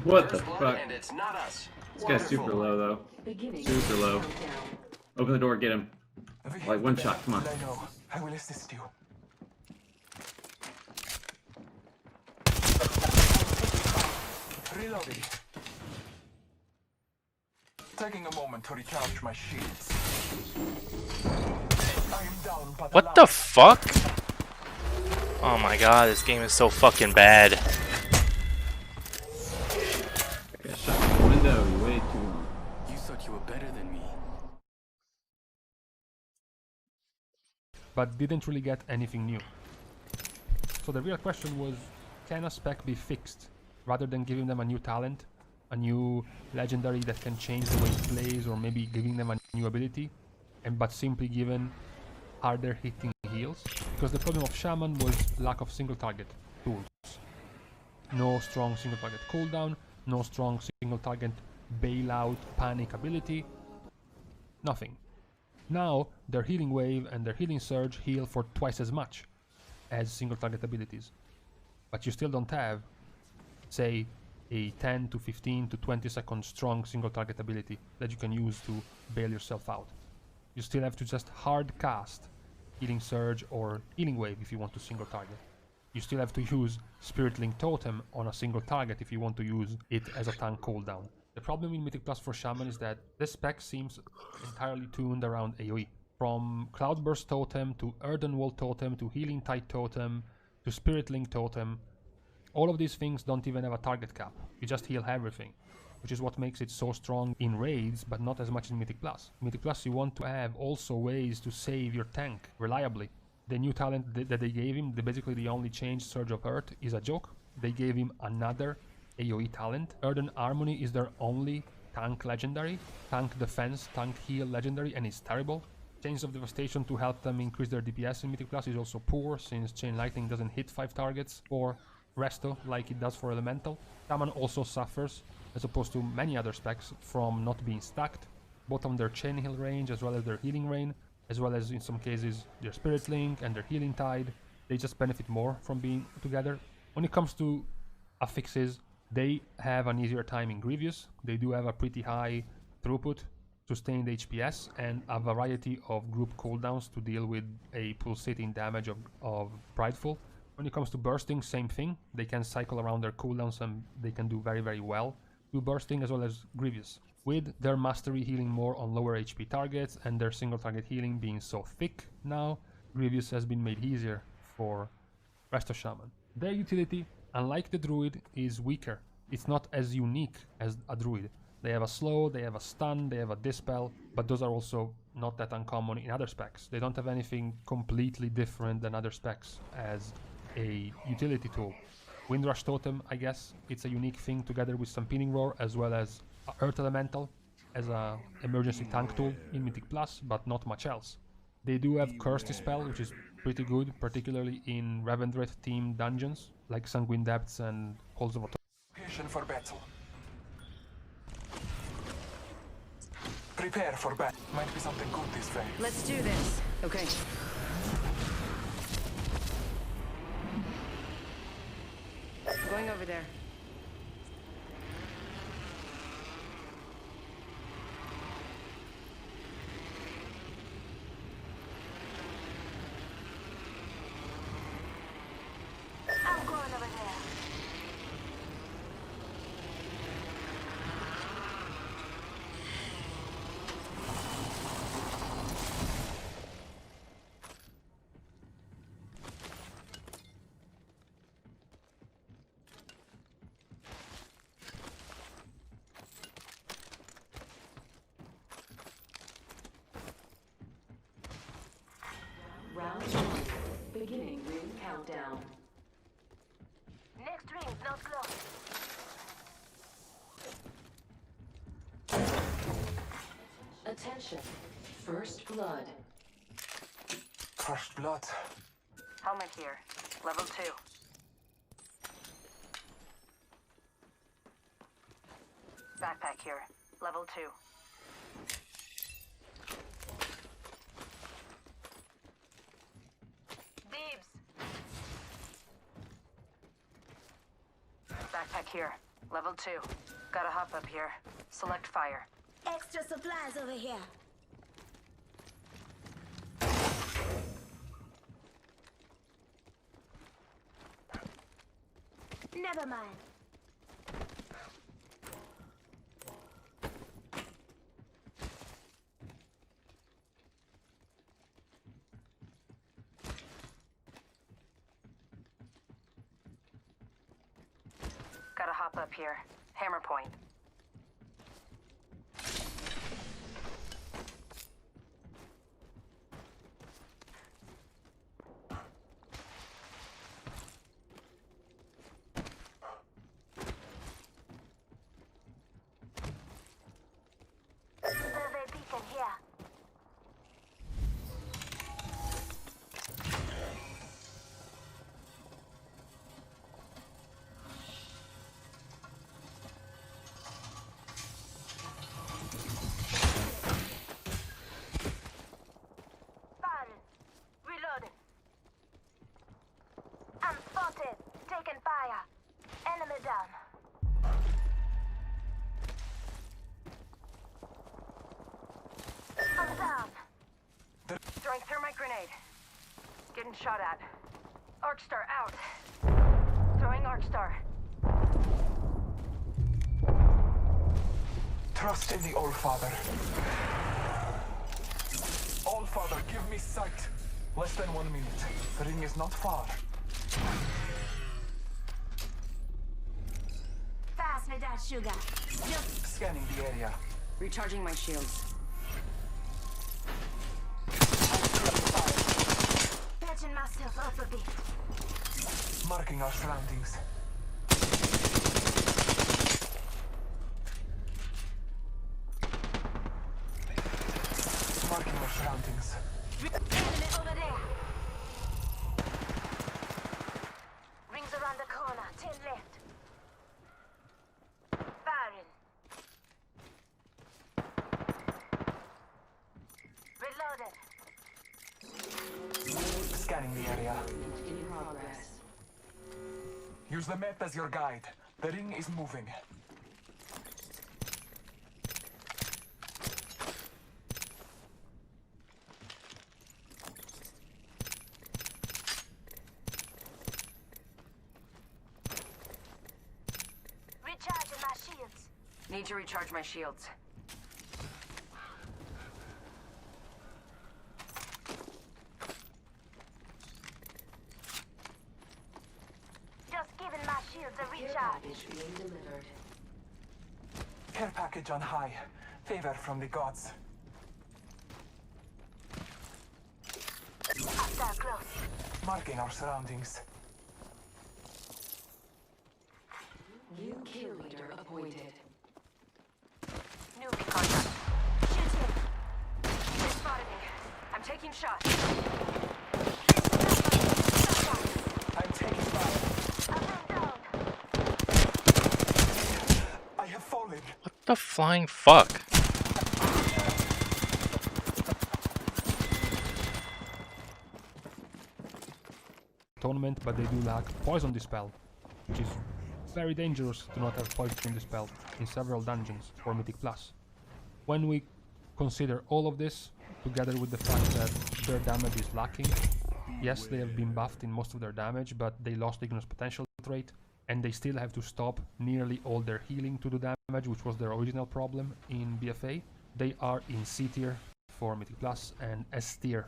What the fuck? This guy's super low though. Super low. Open the door, get him. Like one shot, come on. I will assist you. Reloading. Taking a moment to recharge my shields. I am down, but What the fuck? Oh my god, this game is so fucking bad. Window, way too long. You thought you were better than me. But didn't really get anything new. So the real question was, can a spec be fixed rather than giving them a new talent, a new legendary that can change the way it plays, or maybe giving them a new ability, but simply given harder hitting heals? Because the problem of Shaman was lack of single target tools. No strong single target cooldown, no strong single target bailout panic ability, nothing. Now their healing wave and their healing surge heal for twice as much as single target abilities, but you still don't have, say, a 10 to 15 to 20 second strong single target ability that you can use to bail yourself out. You still have to just hard cast healing surge or healing wave if you want to single target. You still have to use Spirit Link Totem on a single target if you want to use it as a tank cooldown. The problem in Mythic Plus for Shaman is that this spec seems entirely tuned around AoE. From Cloudburst Totem to Earthen Wall Totem to Healing Tide Totem to Spirit Link Totem, all of these things don't even have a target cap. You just heal everything, which is what makes it so strong in raids, but not as much in Mythic Plus. Mythic Plus, you want to have also ways to save your tank reliably. The new talent that they gave him, basically the only change, Surge of Earth, is a joke. They gave him another AoE talent. Earthen Harmony is their only tank legendary, tank defense, tank heal legendary, and it's terrible. Chains of Devastation to help them increase their DPS in Mythic Plus is also poor, since Chain Lightning doesn't hit 5 targets for Resto like it does for Elemental. Shaman also suffers, as opposed to many other specs, from not being stacked, both on their Chain Heal range as well as their Healing range, as well as in some cases their Spirit Link and their Healing Tide. They just benefit more from being together. When it comes to affixes, they have an easier time in Grievous. They do have a pretty high throughput, sustained HPS, and a variety of group cooldowns to deal with a pulsating damage of Prideful. When it comes to bursting, same thing. They can cycle around their cooldowns and they can do very, very well do bursting as well as Grievous. With their mastery healing more on lower HP targets and their single target healing being so thick now, Grievous has been made easier for Resto Shaman. Their utility, unlike the Druid, is weaker. It's not as unique as a Druid. They have a slow, they have a stun, they have a dispel, but those are also not that uncommon in other specs. They don't have anything completely different than other specs as a utility tool. Windrush Totem, I guess, it's a unique thing together with Stampeding Roar, as well as Earth Elemental as a emergency tank tool in Mythic Plus, but not much else. They do have Curse Dispel, which is pretty good, particularly in Revendreth themed dungeons like Sanguine Depths and Halls of Authority. For battle. Prepare for battle. Might be something good this way. Let's do this. Okay. Going over there. I'm going over there. Round 1. Beginning ring countdown. Next ring, not close. Attention. First blood. First blood. Helmet here. Level 2. Backpack here. Level 2. Beebs. Backpack here. Level 2. Gotta hop up here. Select fire. Extra supplies over here. Never mind. Gotta hop up here. Hammer point. Survey beacon here. Firing. Reloading. I'm spotted. Taking fire. Enemy down. I'm down. Throwing thermite grenade. Getting shot at. Arcstar out. Throwing Arcstar. Trust in the Allfather. Allfather, give me sight. Less than 1 minute. The ring is not far. Fast with that sugar. Just Scanning the area. Recharging my shields. patching myself up a bit. Marking our surroundings. Marking our surroundings. Enemy over there. Rings around the corner. 10 left. Firing. Reloaded. Scanning the area. In progress. Use the map as your guide. The ring is moving. Recharging my shields. Need to recharge my shields. Just giving my shields a Care recharge. package being delivered. Care package on high. Favor from the gods. Hostile close. Marking our surroundings. New kill leader appointed. New contact. Shoot him. They spotted me. I'm taking shots. I'm taking fire. I have fallen. What the flying fuck? Atonement, but they do lack Poison Dispel, which is very dangerous to not have Poison Dispel in several dungeons for Mythic Plus. When we consider all of this, together with the fact that their damage is lacking, yes, they have been buffed in most of their damage, but they lost Ignorance Potential trait, and they still have to stop nearly all their healing to do damage, which was their original problem in BFA. They are in C tier for Mythic Plus and S tier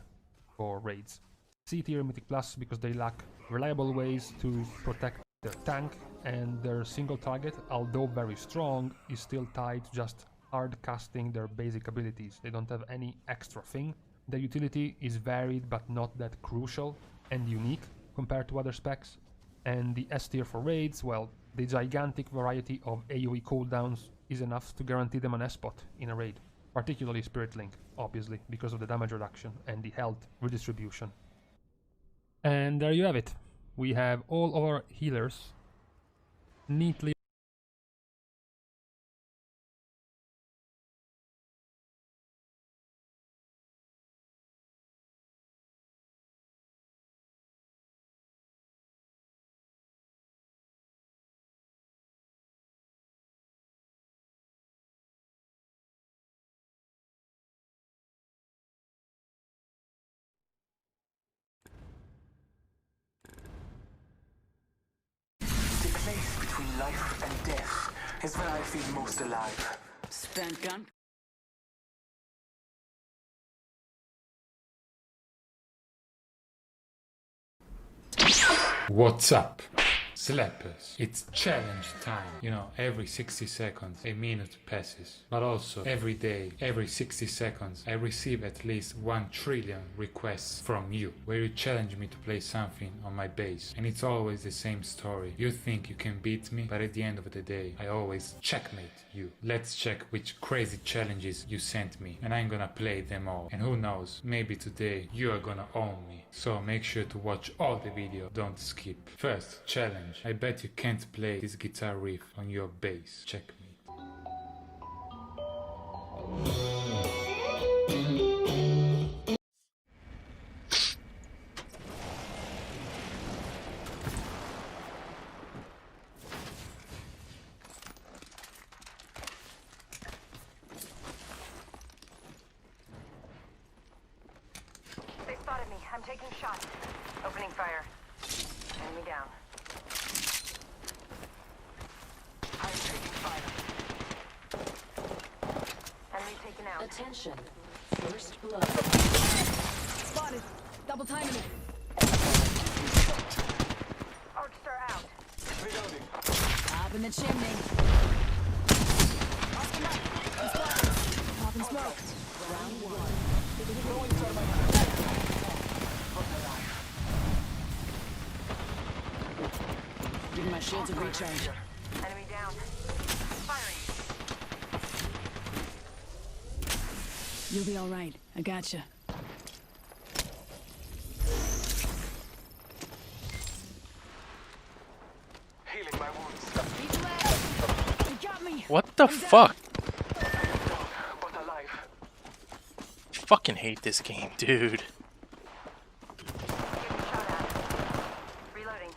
for raids. C tier Mythic Plus because they lack reliable ways to protect their tank, and their single target, although very strong, is still tied to just hard casting their basic abilities. They don't have any extra thing. Their utility is varied but not that crucial and unique compared to other specs. And the S tier for raids, well, the gigantic variety of AoE cooldowns is enough to guarantee them an S-spot in a raid. Particularly Spirit Link, obviously, because of the damage reduction and the health redistribution. And there you have it. We have all our healers neatly The place between life and death is where I feel most alive. Spent gun. What's up, slappers? It's challenge time. You know, every 60 seconds a minute passes, but also every day, every 60 seconds I receive at least 1 trillion requests from you, where you challenge me to play something on my base, and it's always the same story. You think you can beat me, but at the end of the day I always checkmate you. Let's check which crazy challenges you sent me, and I'm gonna play them all, and who knows, maybe today you are gonna own me. So make sure to watch all the video, don't skip. First challenge: I bet you can't play this guitar riff on your bass. Check me. They spotted me. I'm taking shots. Opening fire. Enemy down. I'm taking fire. Enemy taken out. Attention. First blood. Spotted. Double timing it. Arc star out. Reloading. Up in the chimney. Off the map. I'm spotted. Popping smoke. Round one. Giving my shields a recharge. Enemy down. Firing. You'll be all right. I gotcha. Healing my wounds. Eat left. You got me. What the fuck? But alive. Fucking hate this game, dude. Reloading.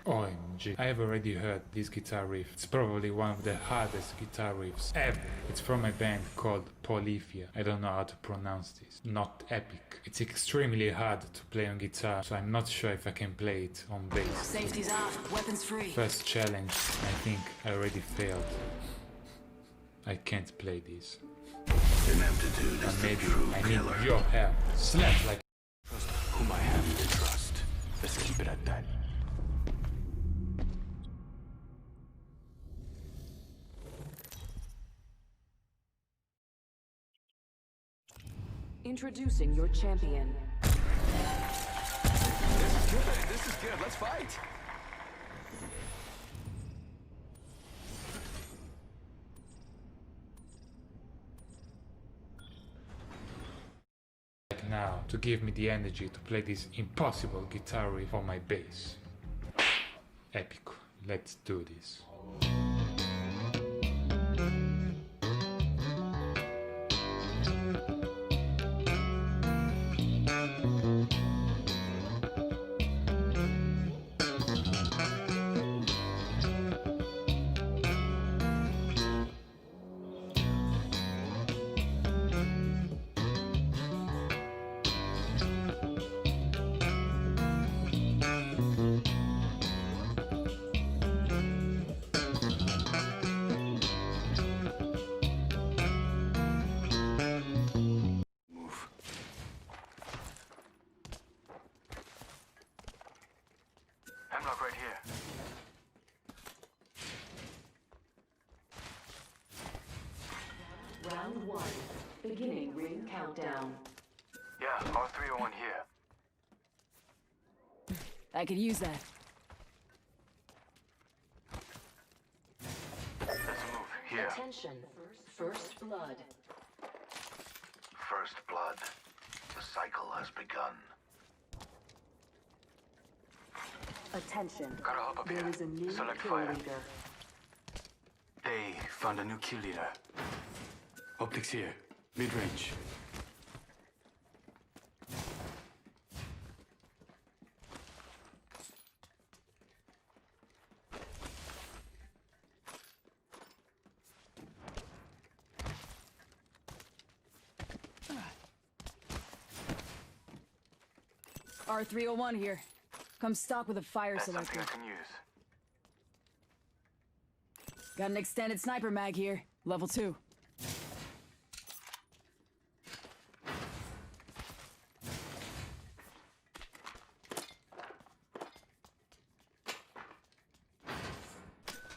OMG, I have already heard this guitar riff. It's probably one of the hardest guitar riffs ever. It's from a band called Polyphia. I don't know how to pronounce this. Not epic. It's extremely hard to play on guitar, so I'm not sure if I can play it on bass. Safety's off. Weapons free. First challenge, I think I already failed. I can't play this. Ineptitude is the Maybe true I need killer. your help. Slap like Whom I have to trust. Let's keep it at that. Introducing your champion. This is good. This is good. Let's fight. Now to give me the energy to play this impossible guitar riff on my bass. Epic. Let's do this. Hemlock right here. Round 1. Beginning ring countdown. Yeah, R301 here. I could use that. Let's move here. Attention. First blood. First blood. The cycle has begun. Attention. Gotta hop up There here. is a new Select kill fire. leader. They found a new kill leader. Optics here. Mid-range. R301 here. Come stock with a fire That's selector. something I can use. Got an extended sniper mag here. Level 2.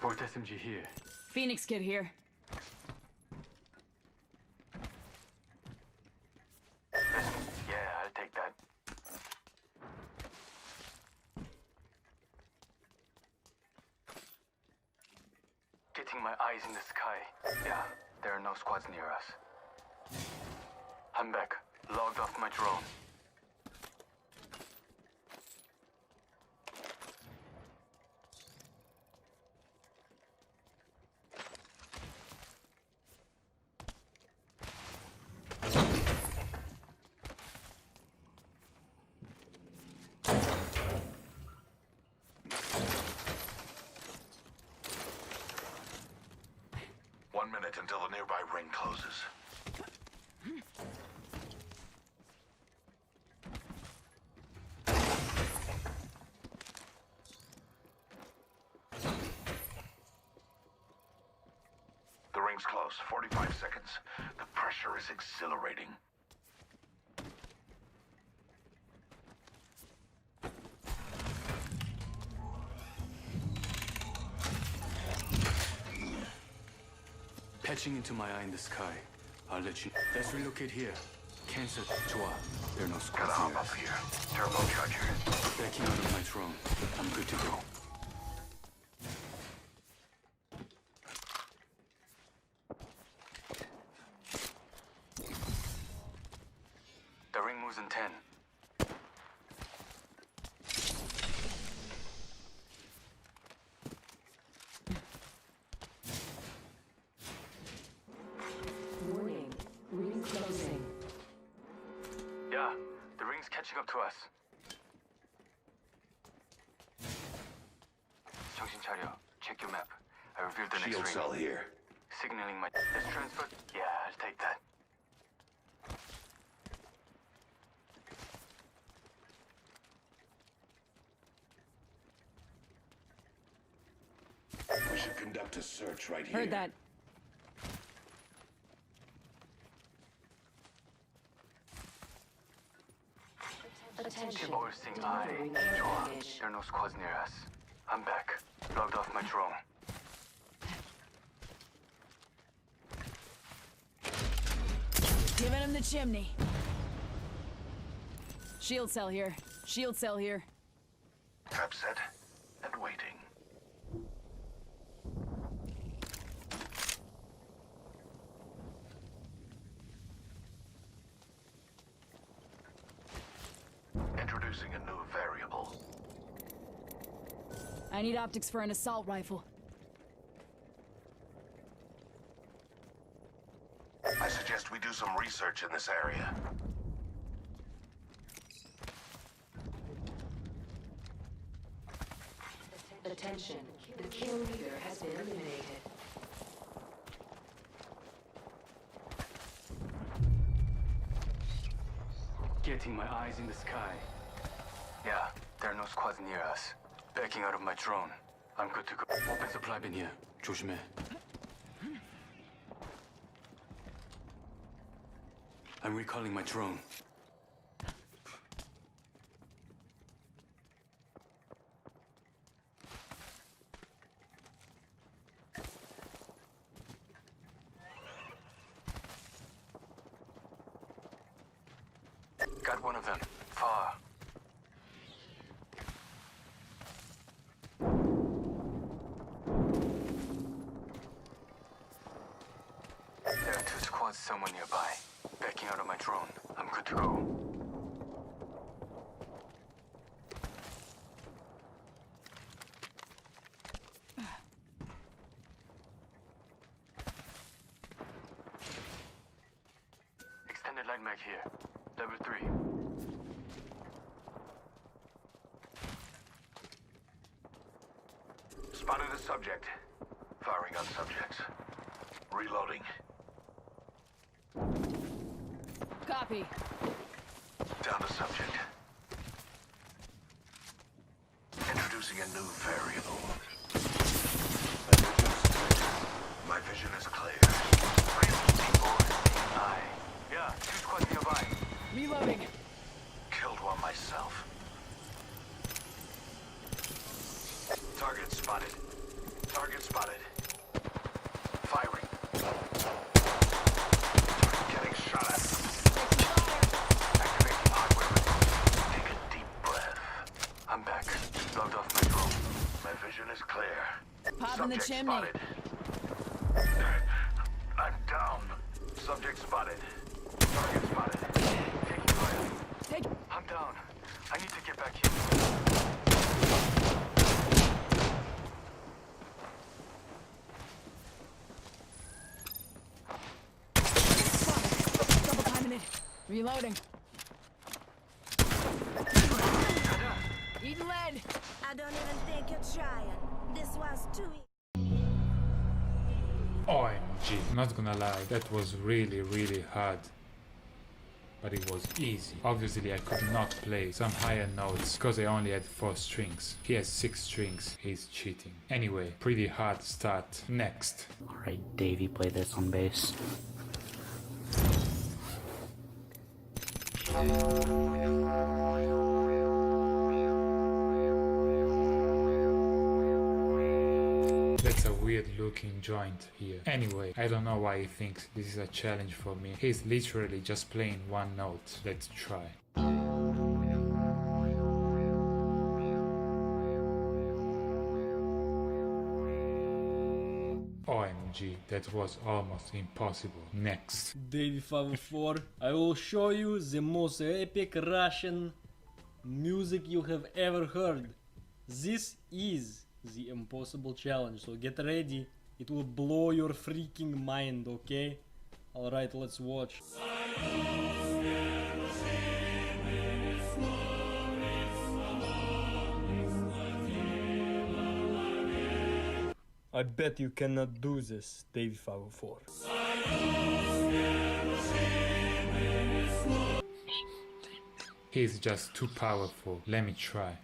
Port SMG here. Phoenix kit here. Yeah, I'll take that. Getting my eyes in the sky. Yeah, there are no squads near us. I'm back. Logged off my drone. Until the nearby ring closes. The ring's close. 45 seconds. The pressure is exhilarating. Patching into my eye in the sky. I'll let you. Let's relocate here. Cancel. Chua. There are no squads Gotta near hop us. up here. Turbocharger. Backing out of my drone. I'm good to go. The ring moves in 10. Warning. Ring closing. Yeah, the ring's catching up to us. 정신 차려. Check your map. I revealed the next Shield ring. cell here. Signaling my... Let's transfer... Yeah, I'll take that. We should conduct a search right here. Heard that. Attention. Overseeing eye. Chua. There are no squads near us. I'm back. Logged off my drone. Giving him the chimney. Shield cell here. Shield cell here. Trap set and waiting. Introducing a new variable. I need optics for an assault rifle. I suggest we do some research in this area. Attention, the kill leader has been eliminated. Getting my eyes in the sky. Yeah, there are no squads near us. Backing out of my drone. I'm good to go. Open supply bin here. 조심해. I'm recalling my drone. Got one of them. Far. There are 2 squads somewhere nearby. Backing out of my drone. I'm good to go. Extended light mag here. Level 3. Spotted a subject. Firing on subjects. Reloading. Copy. Down to subject. Introducing a new variable. My vision is clear. Aye. Yeah, 2 squads nearby. Reloading. Killed one myself. Target spotted. Target spotted. Firing. Getting shot at. Activating hardware. Take a deep breath. I'm back. Logged off my drone. My vision is clear. Pop in the Subject chimney. spotted. I'm down. Subject spotted. Target spotted. Taking fire. I'm down. I need to get back here. Double timing it. Reloading. Eating lead. I don't even think you're trying. This was too easy. OMG, not gonna lie, that was really hard. But it was easy. Obviously I could not play some higher notes because I only had 4 strings. He has 6 strings, he's cheating. Anyway, pretty hard start. Next. Alright, Davey, play this on bass. That's a weird looking joint here. Anyway, I don't know why he thinks this is a challenge for me. He's literally just playing one note. Let's try. OMG, that was almost impossible. Next. Davey 504, I will show you the most epic Russian music you have ever heard. This is the impossible challenge, so get ready. It will blow your freaking mind, okay? Alright, let's watch. I bet you cannot do this, Davey 504. He's just too powerful. Let me try.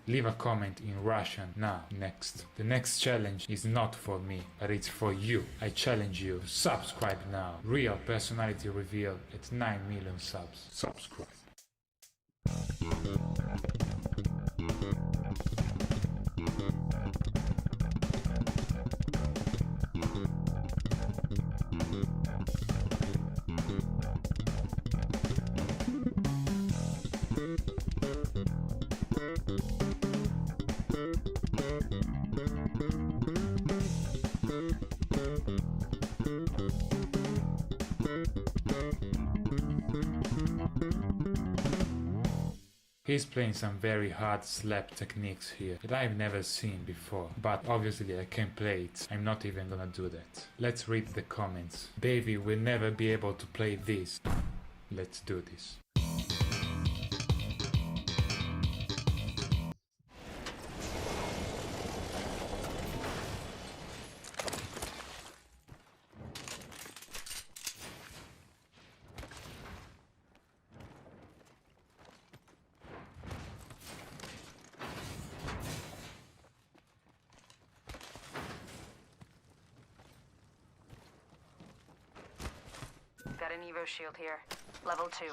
Leave a comment in Russian now. Next. The next challenge is not for me, but it's for you. I challenge you to subscribe now. Real personality reveal at 9 million subs. Subscribe. He's playing some very hard slap techniques here that I've never seen before, but obviously I can play it. I'm not even gonna do that. Let's read the comments. Davey will never be able to play this. Let's do this. Got an Evo shield here. Level 2.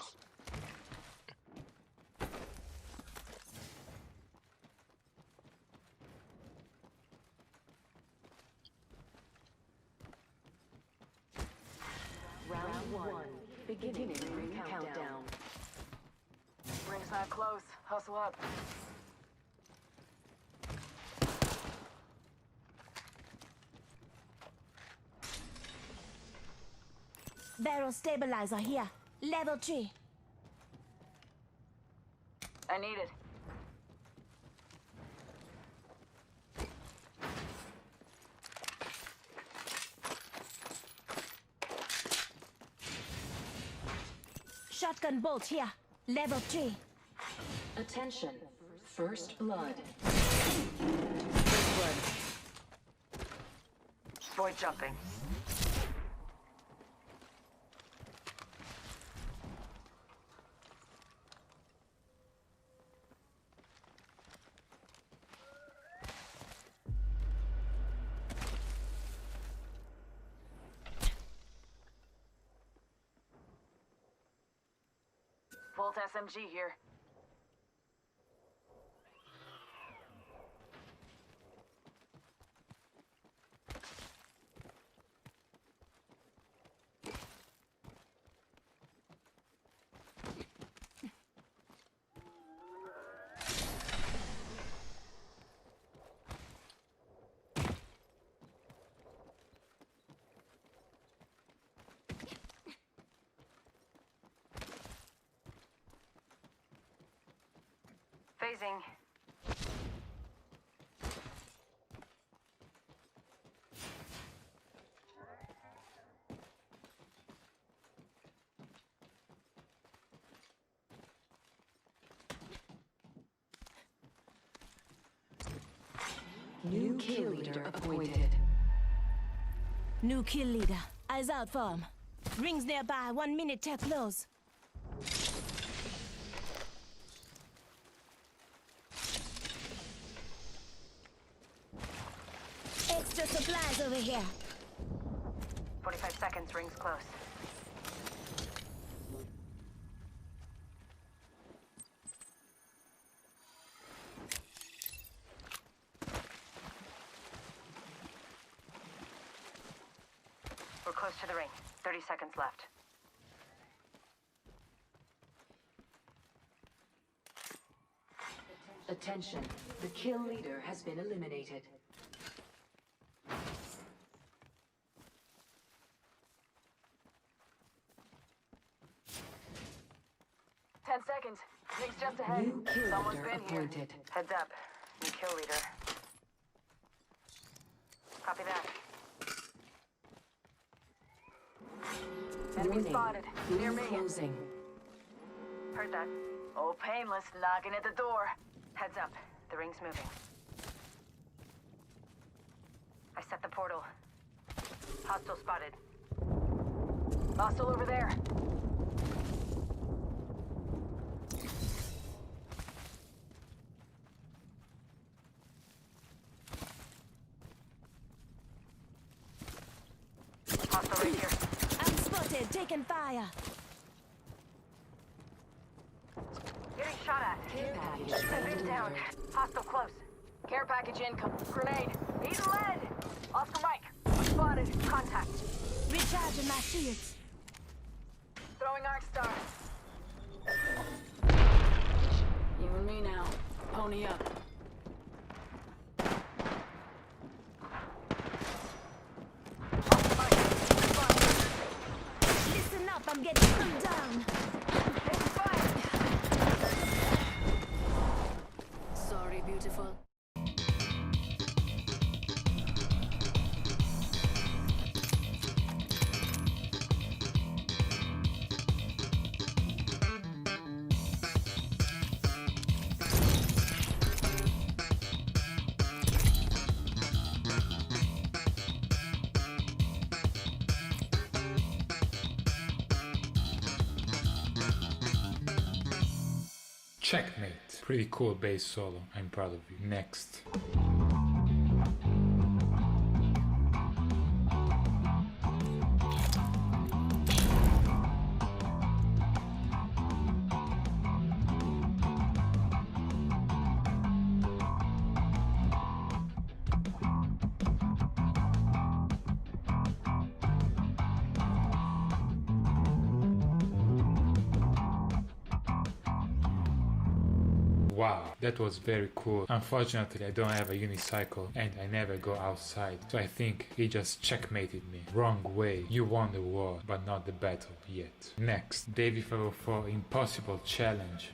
Round 1. Beginning ring countdown. Ring's not close. Hustle up. Barrel stabilizer here. Level 3. I need it. Shotgun bolt here. Level 3. Attention. First blood. First blood. Void jumping. Volt SMG here. Phasing. New kill leader appointed. New kill leader. Eyes out for him. Rings nearby. 1 minute till close. Extra supplies over here. 45 seconds, rings close. We're close to the ring. 30 seconds left. Attention. The kill leader has been eliminated. 10 seconds. Ring's just ahead. New kill Someone's leader been here. appointed. Heads up. New kill leader. Copy that. Enemy Warning. spotted. Near me. Closing. Heard that. Oh, painless. Knocking at the door. Heads up. The ring's moving. I set the portal. Hostile spotted. Hostile over there. Hostile right here. I'm spotted. Taking fire. Getting shot at. Care package Base being down. delivered. Hostile close. Care package income. Grenade. Need lead. Oscar Mike. Spotted. Contact. Recharging my shields. Throwing Arc Star. You and me now. Pony up. Checkmate. Pretty cool bass solo. I'm proud of you. Next. Wow, that was very cool. Unfortunately, I don't have a unicycle and I never go outside, so I think he just checkmated me. Wrong way. You won the war, but not the battle yet. Next, Davey 504 Impossible Challenge.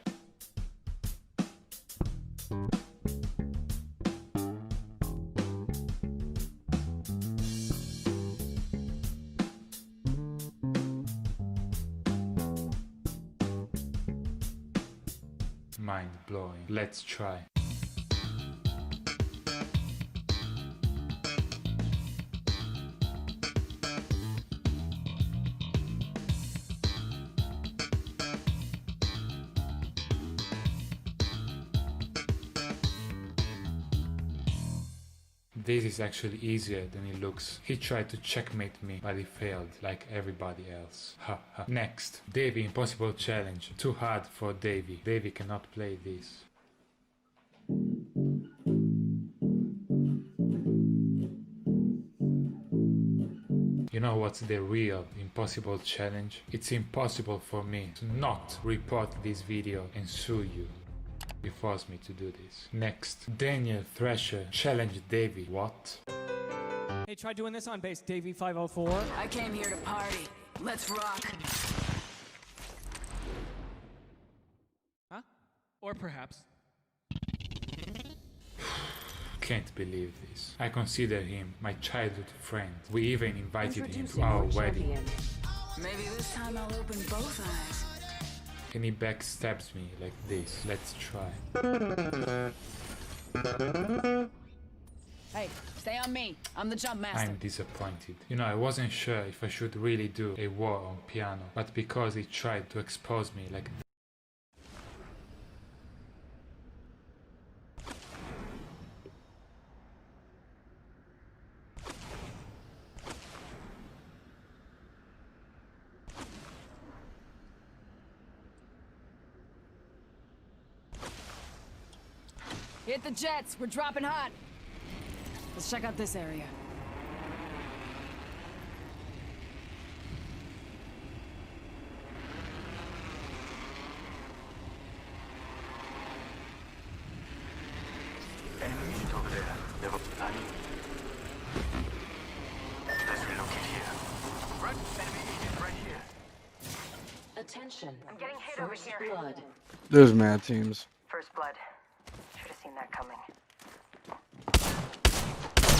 Mind blowing. Let's try. This is actually easier than it looks. He tried to checkmate me, but he failed, like everybody else. Ha ha. Next, Davey Impossible Challenge. Too hard for Davey. Davey cannot play this. You know what's the real impossible challenge? It's impossible for me to not report this video and sue you. You forced me to do this. Next, Daniel Thrasher challenge Davey. What? Hey, try doing this on base, Davey 504. I came here to party. Let's rock. Huh? Or perhaps. Can't believe this. I consider him my childhood friend. We even invited him to our wedding. Maybe this time I'll open both eyes. And he backstabs me like this. Let's try. Hey, stay on me. I'm the jump master. I'm disappointed. You know, I wasn't sure if I should really do a war on piano, but because he tried to expose me like this. Hit the jets. We're dropping hot. Let's check out this area. Enemy unit over there. Level 9. Let's relocate here. Right, enemy agent right here. Attention. I'm getting hit over First here. blood. There's mad teams. First blood. Should have seen that coming.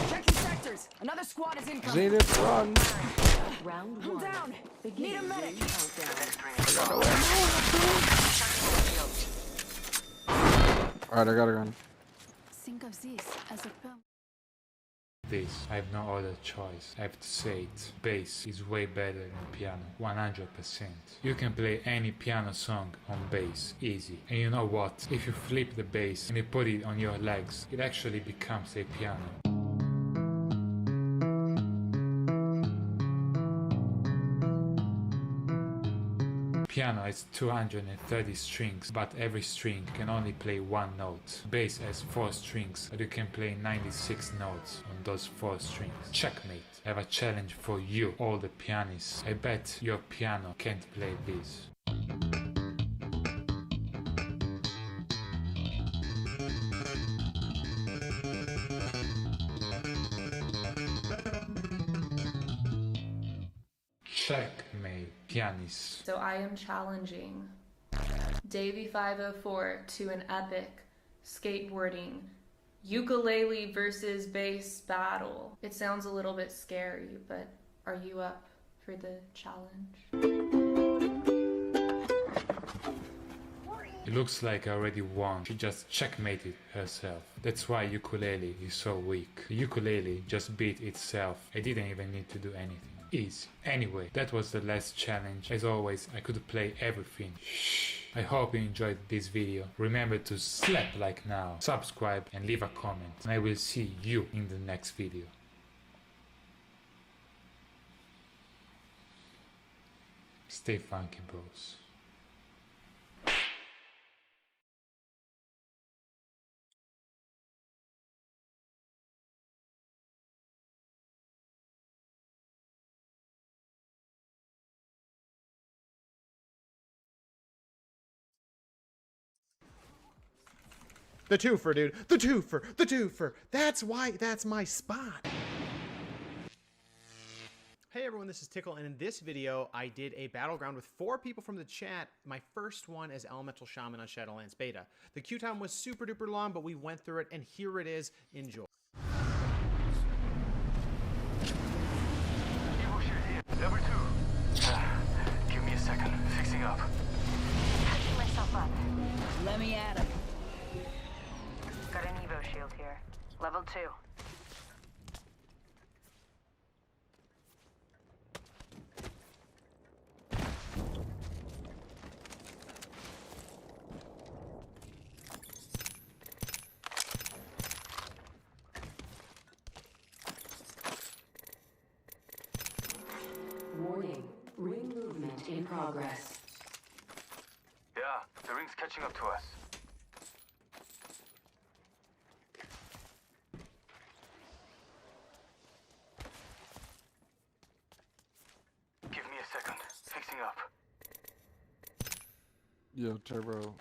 Checking sectors. Another squad is incoming. Zenith, run. Round I'm one. down. Need a medic. Alright, I got a gun. Think of this as a This, I have no other choice. I have to say it. Bass is way better than piano, 100%. You can play any piano song on bass, easy. And you know what? If you flip the bass and you put it on your legs, it actually becomes a piano. Piano has 230 strings, but every string can only play one note. Bass has 4 strings, but you can play 96 notes on those 4 strings. Checkmate. I have a challenge for you, all the pianists. I bet your piano can't play this. Checkmate, pianist. So I am challenging Davey 504 to an epic skateboarding ukulele versus bass battle. It sounds a little bit scary, but are you up for the challenge? It looks like I already won. She just checkmated herself. That's why ukulele is so weak. The ukulele just beat itself. I didn't even need to do anything. easy. Anyway, that was the last challenge. As always, I could play everything. Shh. I hope you enjoyed this video. Remember to slap like now, subscribe and leave a comment. And I will see you in the next video. Stay funky, bros. The twofer, dude. The twofer. The twofer. That's why. That's my spot. Hey everyone, this is Tickle, and in this video, I did a battleground with 4 people from the chat. My first one as Elemental Shaman on Shadowlands Beta. The queue time was super duper long, but we went through it, and here it is. Enjoy. Number 2. Give me a second. Fixing up. Catching myself up. Let me at him. Got an Evo shield here. Level 2. Warning. Ring movement in progress. Yeah, the ring's catching up to us. Give me a second. Fixing up. Yo, Turbo.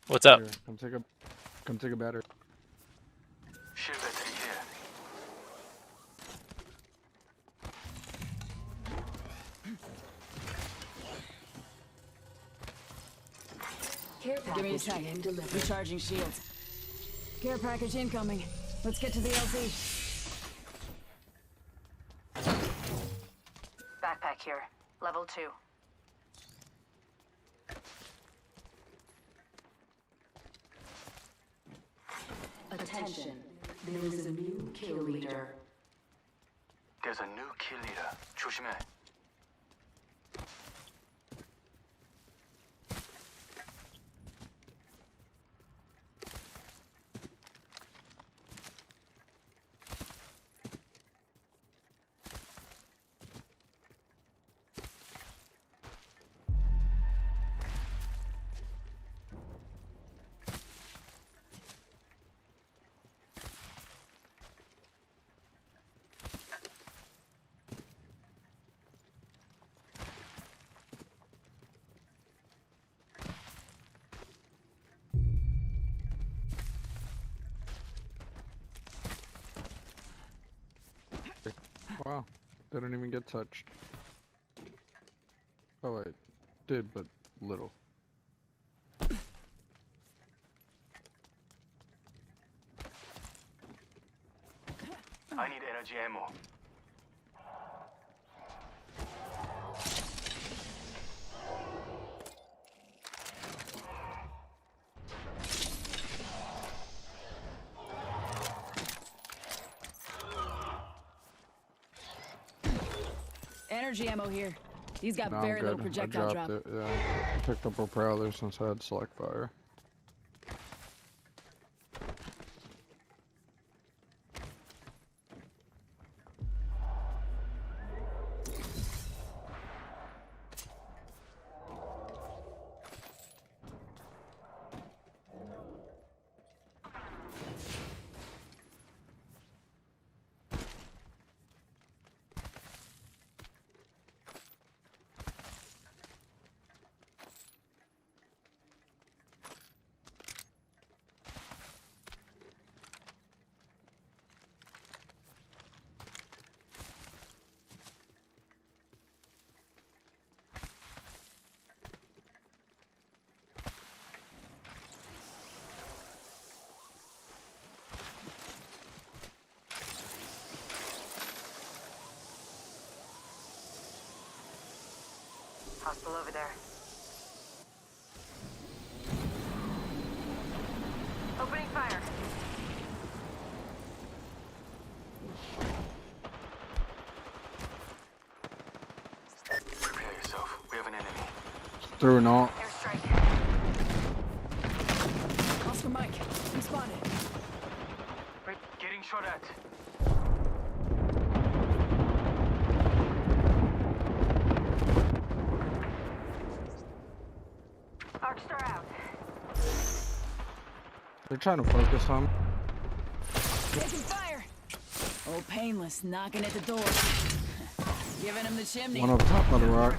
What's up? Here, come take a battery. Shield battery here. Care Give me a package sec. being delivered. Recharging shields. Care package incoming. Let's get to the LZ. Backpack here. Level 2. Attention. There is a new kill leader. There's a new kill leader. 조심해. Wow, didn't even get touched. Oh wait, did, but little. I need energy ammo. Energy ammo here. These got No, very I'm low good. projectile I dropped drop. it, yeah. Picked up a Prowler since I had select fire. Hostile over there. Opening fire. Through and all. Oscar Mike, I'm spotted. Getting shot at. Arcstar out. They're trying to focus on. Taking fire. Old Painless knocking at the door. Giving him the chimney. One up top of the rock.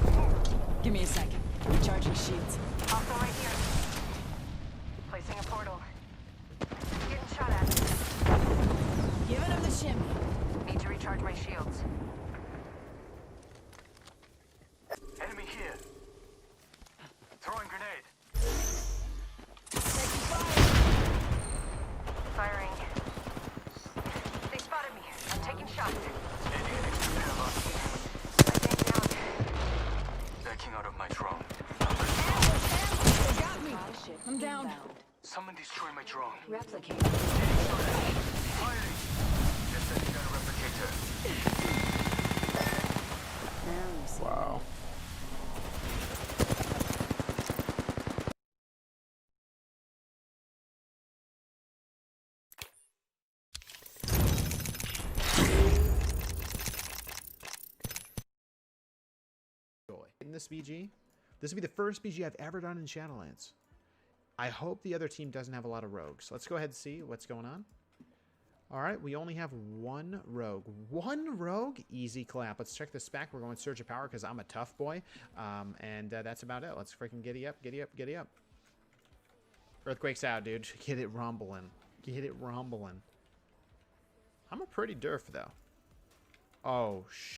Give me a second. Recharging shields. Also right here. Placing a portal. Getting shot at. Giving him the chimney. Need to recharge my shields. Enemy here. Throwing grenade. Taking fire. Firing. They spotted me. I'm taking shots. Backing out of my drone. They got me. I'm down. Someone destroy my drone. Replicate. Firing. Just setting down a replicator. Wow. In this BG, this will be the first BG I've ever done in Shadowlands. I hope the other team doesn't have a lot of rogues. Let's go ahead and see what's going on. All right, we only have one rogue. One rogue? Easy clap. Let's check the spec. We're going Surge of Power because I'm a tough boy. And that's about it. Let's freaking giddy up, giddy up, giddy up. Earthquake's out, dude. Get it rumbling. Get it rumbling. I'm a pretty derf, though. Oh,